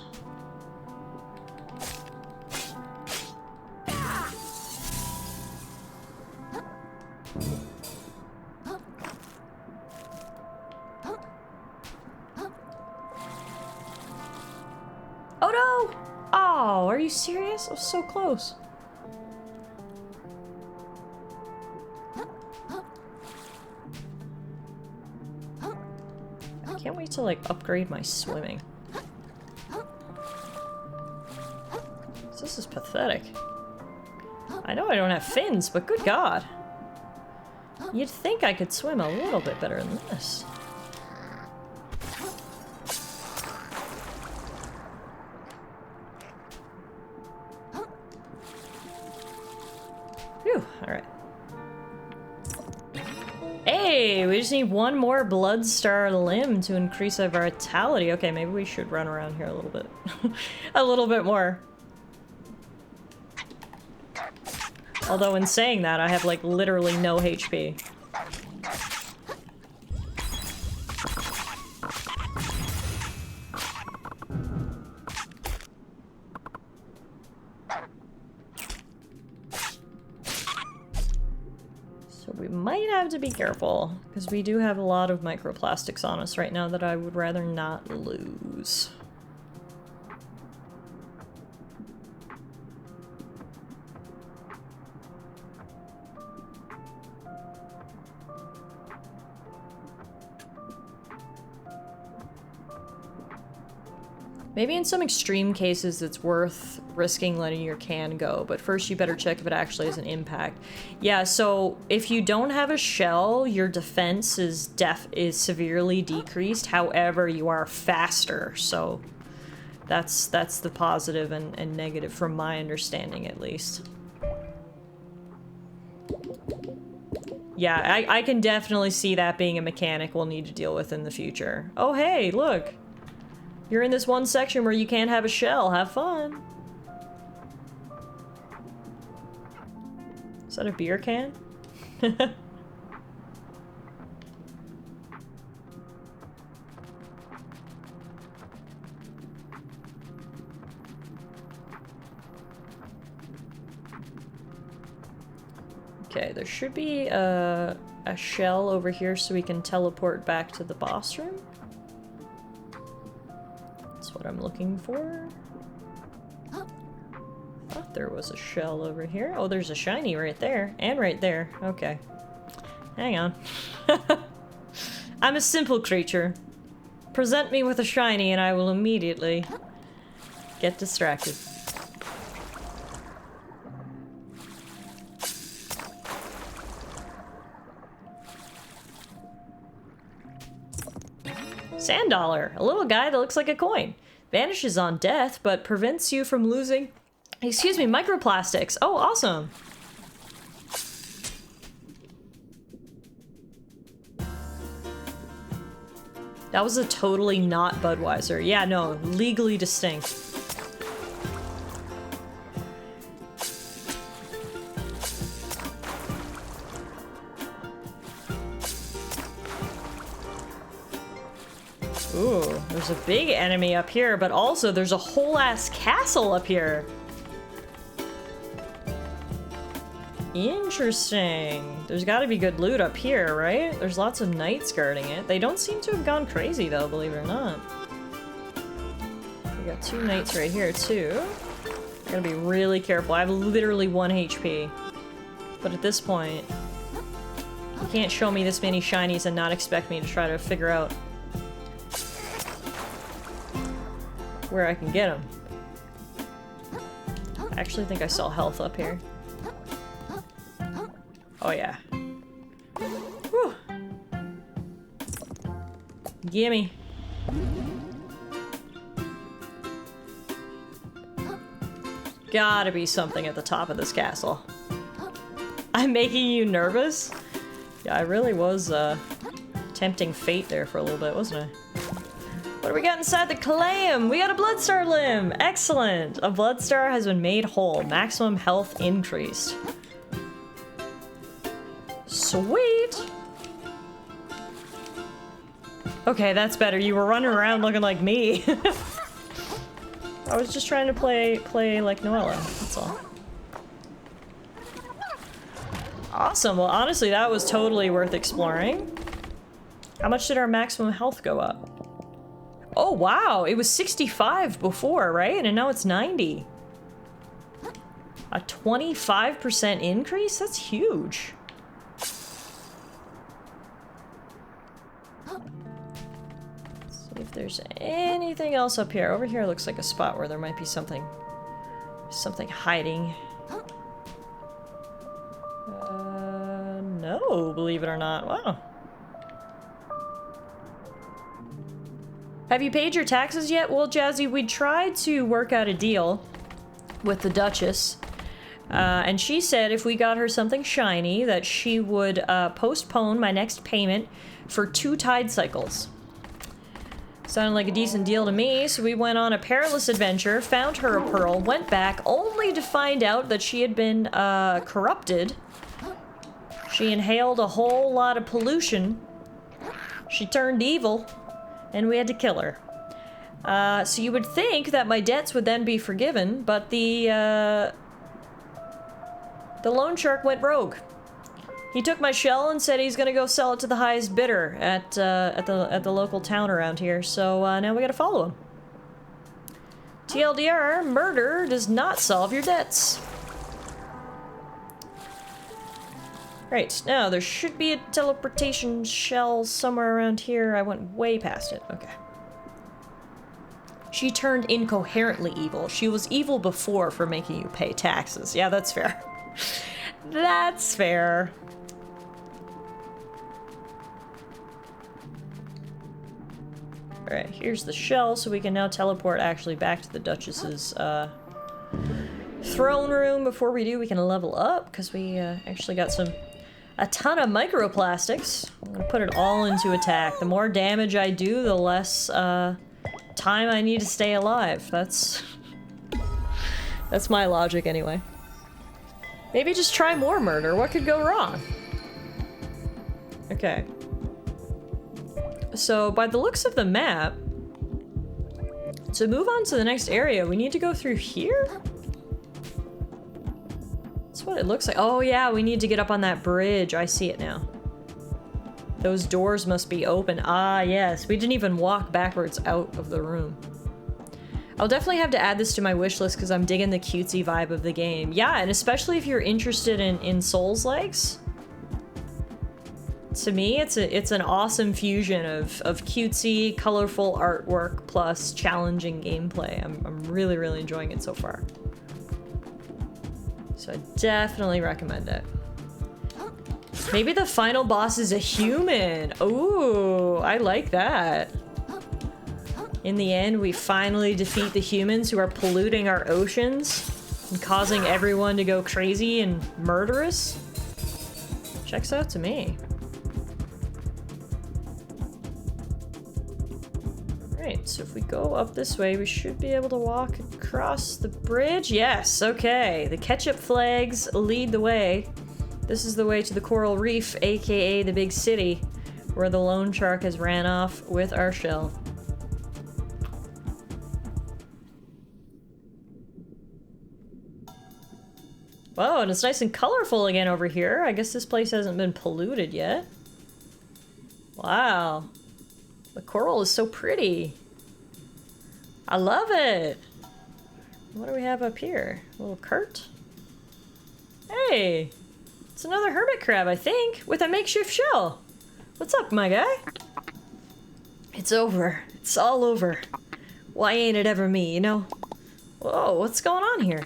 Oh no! Oh, are you serious? I was so close. I can't wait to like upgrade my swimming. This is pathetic. I know I don't have fins, but good God. You'd think I could swim a little bit better than this. Phew, alright. Hey, we just need one more Bloodstar limb to increase our vitality. Okay, maybe we should run around here a little bit. A little bit more. Although in saying that, I have like literally no HP. So we might have to be careful, because we do have a lot of microplastics on us right now that I would rather not lose. Maybe in some extreme cases it's worth risking letting your can go, but first you better check if it actually has an impact. Yeah, so if you don't have a shell, your defense is severely decreased. However, you are faster, so that's the positive and negative from my understanding, at least. Yeah, I can definitely see that being a mechanic we'll need to deal with in the future. Oh hey, look! You're in this one section where you can't have a shell. Have fun. Is that a beer can? Okay, there should be a shell over here so we can teleport back to the boss room. That's what I'm looking for. Thought there was a shell over here. Oh, there's a shiny right there. And right there. Okay. Hang on. I'm a simple creature. Present me with a shiny and I will immediately get distracted. Sand dollar, a little guy that looks like a coin. Vanishes on death, but prevents you from losing Excuse me, microplastics. Oh, awesome. That was a totally not Budweiser. Yeah, no, legally distinct. Ooh, there's a big enemy up here, but also there's a whole ass castle up here. Interesting. There's gotta be good loot up here, right? There's lots of knights guarding it. They don't seem to have gone crazy though, believe it or not. We got 2 knights right here too. I gotta be really careful. I have literally 1 HP. But at this point, you can't show me this many shinies and not expect me to try to figure out where I can get them. I actually think I saw health up here. Oh yeah. Whew. Gimme. Gotta be something at the top of this castle. I'm making you nervous? Yeah, I really was tempting fate there for a little bit, wasn't I? What do we got inside the clam? We got a Bloodstar limb! Excellent! A Bloodstar has been made whole. Maximum health increased. Sweet! Okay, that's better. You were running around looking like me. I was just trying to play like Noella, that's all. Awesome, well honestly that was totally worth exploring. How much did our maximum health go up? Oh wow, it was 65 before, right? And now it's 90. A 25% increase? That's huge. Let's see if there's anything else up here. Over here looks like a spot where there might be something hiding. No, believe it or not. Wow. Have you paid your taxes yet? Well, Jazzy, we tried to work out a deal with the Duchess. And she said if we got her something shiny, that she would postpone my next payment for 2 tide cycles. Sounded like a decent deal to me, so we went on a perilous adventure, found her a pearl, went back, only to find out that she had been corrupted. She inhaled a whole lot of pollution. She turned evil. And we had to kill her. So you would think that my debts would then be forgiven, but the loan shark went rogue. He took my shell and said he's gonna go sell it to the highest bidder at the local town around here. So now we gotta follow him. TLDR: murder does not solve your debts. Right, now there should be a teleportation shell somewhere around here. I went way past it. Okay. She turned incoherently evil. She was evil before for making you pay taxes. Yeah, that's fair. That's fair. Alright, here's the shell, so we can now teleport actually back to the Duchess's throne room. Before we do, we can level up, because we actually got a ton of microplastics. I'm gonna put it all into attack. The more damage I do, the less time I need to stay alive. That's my logic anyway. Maybe just try more murder. What could go wrong? Okay. So by the looks of the map, to move on to the next area, we need to go through here? That's what it looks like. Oh yeah, we need to get up on that bridge. I see it now. Those doors must be open. Ah, yes. We didn't even walk backwards out of the room. I'll definitely have to add this to my wish list because I'm digging the cutesy vibe of the game. Yeah, and especially if you're interested in Souls-likes. To me, it's an awesome fusion of cutesy, colorful artwork plus challenging gameplay. I'm really, really enjoying it so far. So I definitely recommend it. Maybe the final boss is a human. Ooh, I like that. In the end, we finally defeat the humans who are polluting our oceans. and causing everyone to go crazy and murderous? Checks out to me. Alright, so if we go up this way, we should be able to walk across the bridge. Yes, okay. The ketchup flags lead the way. This is the way to the coral reef, aka the big city, where the lone shark has ran off with our shell. Whoa, and it's nice and colorful again over here. I guess this place hasn't been polluted yet. Wow. The coral is so pretty. I love it. What do we have up here? A little cart? Hey! It's another hermit crab, I think, with a makeshift shell. What's up, my guy? It's over. It's all over. Why ain't it ever me, you know? Whoa, what's going on here?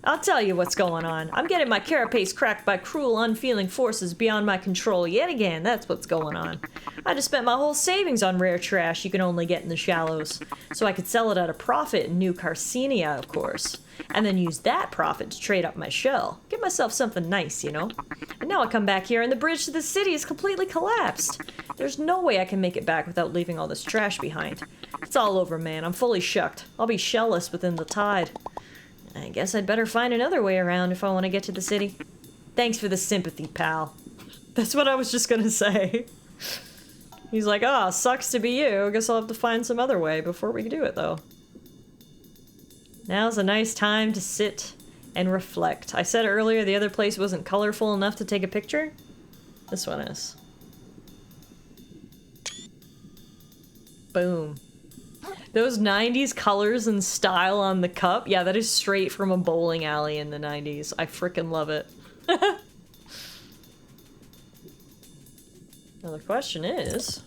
I'll tell you what's going on. I'm getting my carapace cracked by cruel, unfeeling forces beyond my control yet again. That's what's going on. I just spent my whole savings on rare trash you can only get in the shallows, so I could sell it at a profit in New Carcinia, of course, and then use that profit to trade up my shell. Get myself something nice, you know? And now I come back here and the bridge to the city is completely collapsed. There's no way I can make it back without leaving all this trash behind. It's all over, man. I'm fully shucked. I'll be shellless within the tide. I guess I'd better find another way around if I want to get to the city. Thanks for the sympathy, pal. That's what I was just gonna say. He's like, oh, sucks to be you. I guess I'll have to find some other way before we do it, though. Now's a nice time to sit and reflect. I said earlier the other place wasn't colorful enough to take a picture. This one is. Boom. Those 90s colors and style on the cup, yeah, that is straight from a bowling alley in the 90s. I frickin' love it. Now the question is,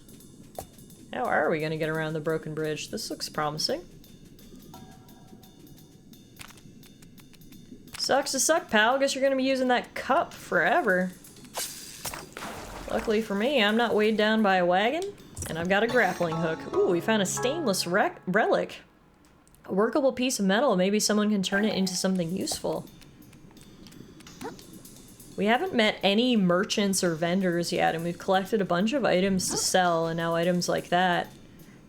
how are we gonna get around the broken bridge? This looks promising. Sucks to suck, pal. Guess you're gonna be using that cup forever. Luckily for me, I'm not weighed down by a wagon. And I've got a grappling hook. Ooh, we found a stainless relic. A workable piece of metal. Maybe someone can turn it into something useful. We haven't met any merchants or vendors yet, and we've collected a bunch of items to sell, and now items like that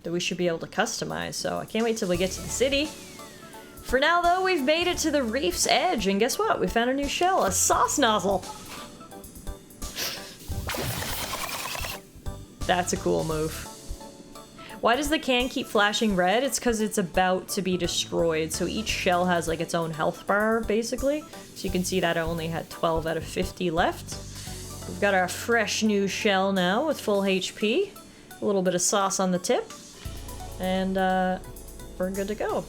we should be able to customize. So I can't wait till we get to the city. For now, though, we've made it to the reef's edge, and guess what? We found a new shell, a sauce nozzle. That's a cool move. Why does the can keep flashing red? It's because it's about to be destroyed. So each shell has like its own health bar, basically. So you can see that I only had 12 out of 50 left. We've got our fresh new shell now with full HP. A little bit of sauce on the tip. And we're good to go.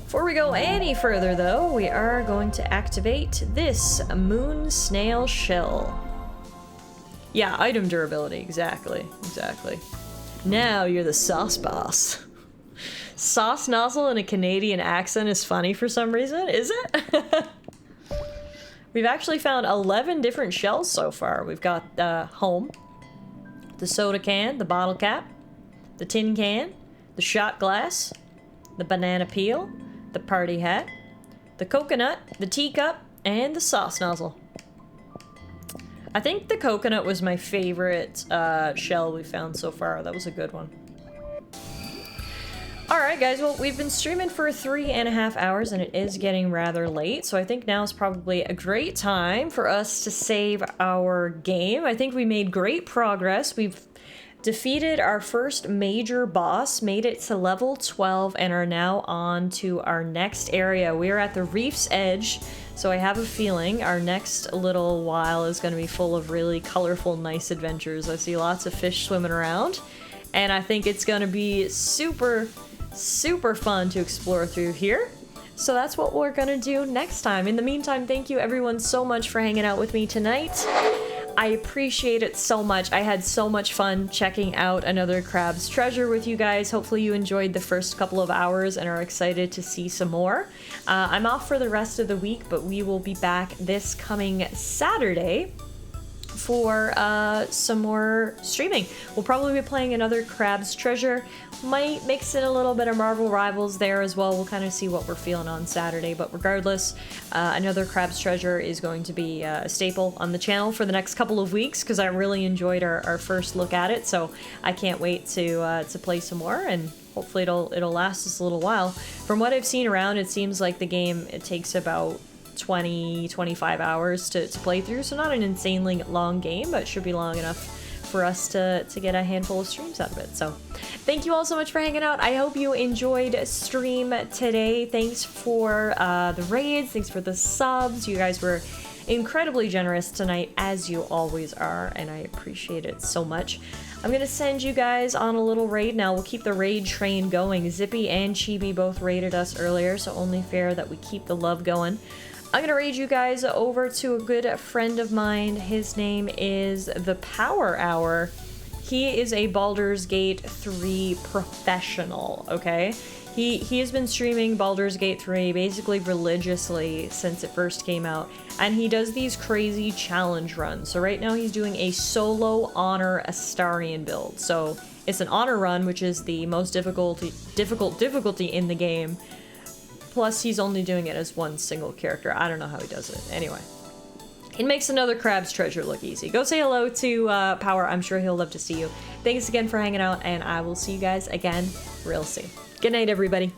Before we go any further though, we are going to activate this moon snail shell. Yeah, item durability, exactly. Now you're the sauce boss. Sauce nozzle in a Canadian accent is funny for some reason, is it? We've actually found 11 different shells so far. We've got home, the soda can, the bottle cap, the tin can, the shot glass, the banana peel, the party hat, the coconut, the teacup, and the sauce nozzle. I think the coconut was my favorite shell we found so far. That was a good one. Alright guys, well we've been streaming for 3.5 hours and it is getting rather late, so I think now is probably a great time for us to save our game. I think we made great progress. We've defeated our first major boss, made it to level 12, and are now on to our next area. We are at the reef's edge. So I have a feeling our next little while is going to be full of really colorful, nice adventures. I see lots of fish swimming around, and I think it's going to be super, super fun to explore through here. So that's what we're going to do next time. In the meantime, thank you everyone so much for hanging out with me tonight. I appreciate it so much. I had so much fun checking out another Crab's Treasure with you guys. Hopefully you enjoyed the first couple of hours and are excited to see some more. I'm off for the rest of the week, but we will be back this coming Saturday for some more streaming. We'll probably be playing another Crab's Treasure. Might mix in a little bit of Marvel Rivals there as well. We'll kind of see what we're feeling on Saturday, but regardless, another Crab's Treasure is going to be a staple on the channel for the next couple of weeks because I really enjoyed our first look at it, so I can't wait to play some more, and hopefully it'll last us a little while. From what I've seen around, it seems like the game, it takes about 20-25 hours to play through, so not an insanely long game, but should be long enough for us to get a handful of streams out of it. So thank you all so much for hanging out. I hope you enjoyed stream today. Thanks for the raids, thanks for the subs. You guys were incredibly generous tonight, as you always are, and I appreciate it so much. I'm gonna send you guys on a little raid now. We'll keep the raid train going. Zippy and Chibi both raided us earlier, so only fair that we keep the love going. I'm gonna raid you guys over to a good friend of mine. His name is The Power Hour. He is a Baldur's Gate 3 professional, okay? He has been streaming Baldur's Gate 3 basically religiously since it first came out, and he does these crazy challenge runs. So right now he's doing a solo Honor Astarion build. So it's an Honor run, which is the most difficulty in the game. Plus, he's only doing it as one single character. I don't know how he does it. Anyway, it makes another Crab's Treasure look easy. Go say hello to Power. I'm sure he'll love to see you. Thanks again for hanging out, and I will see you guys again real soon. Good night, everybody.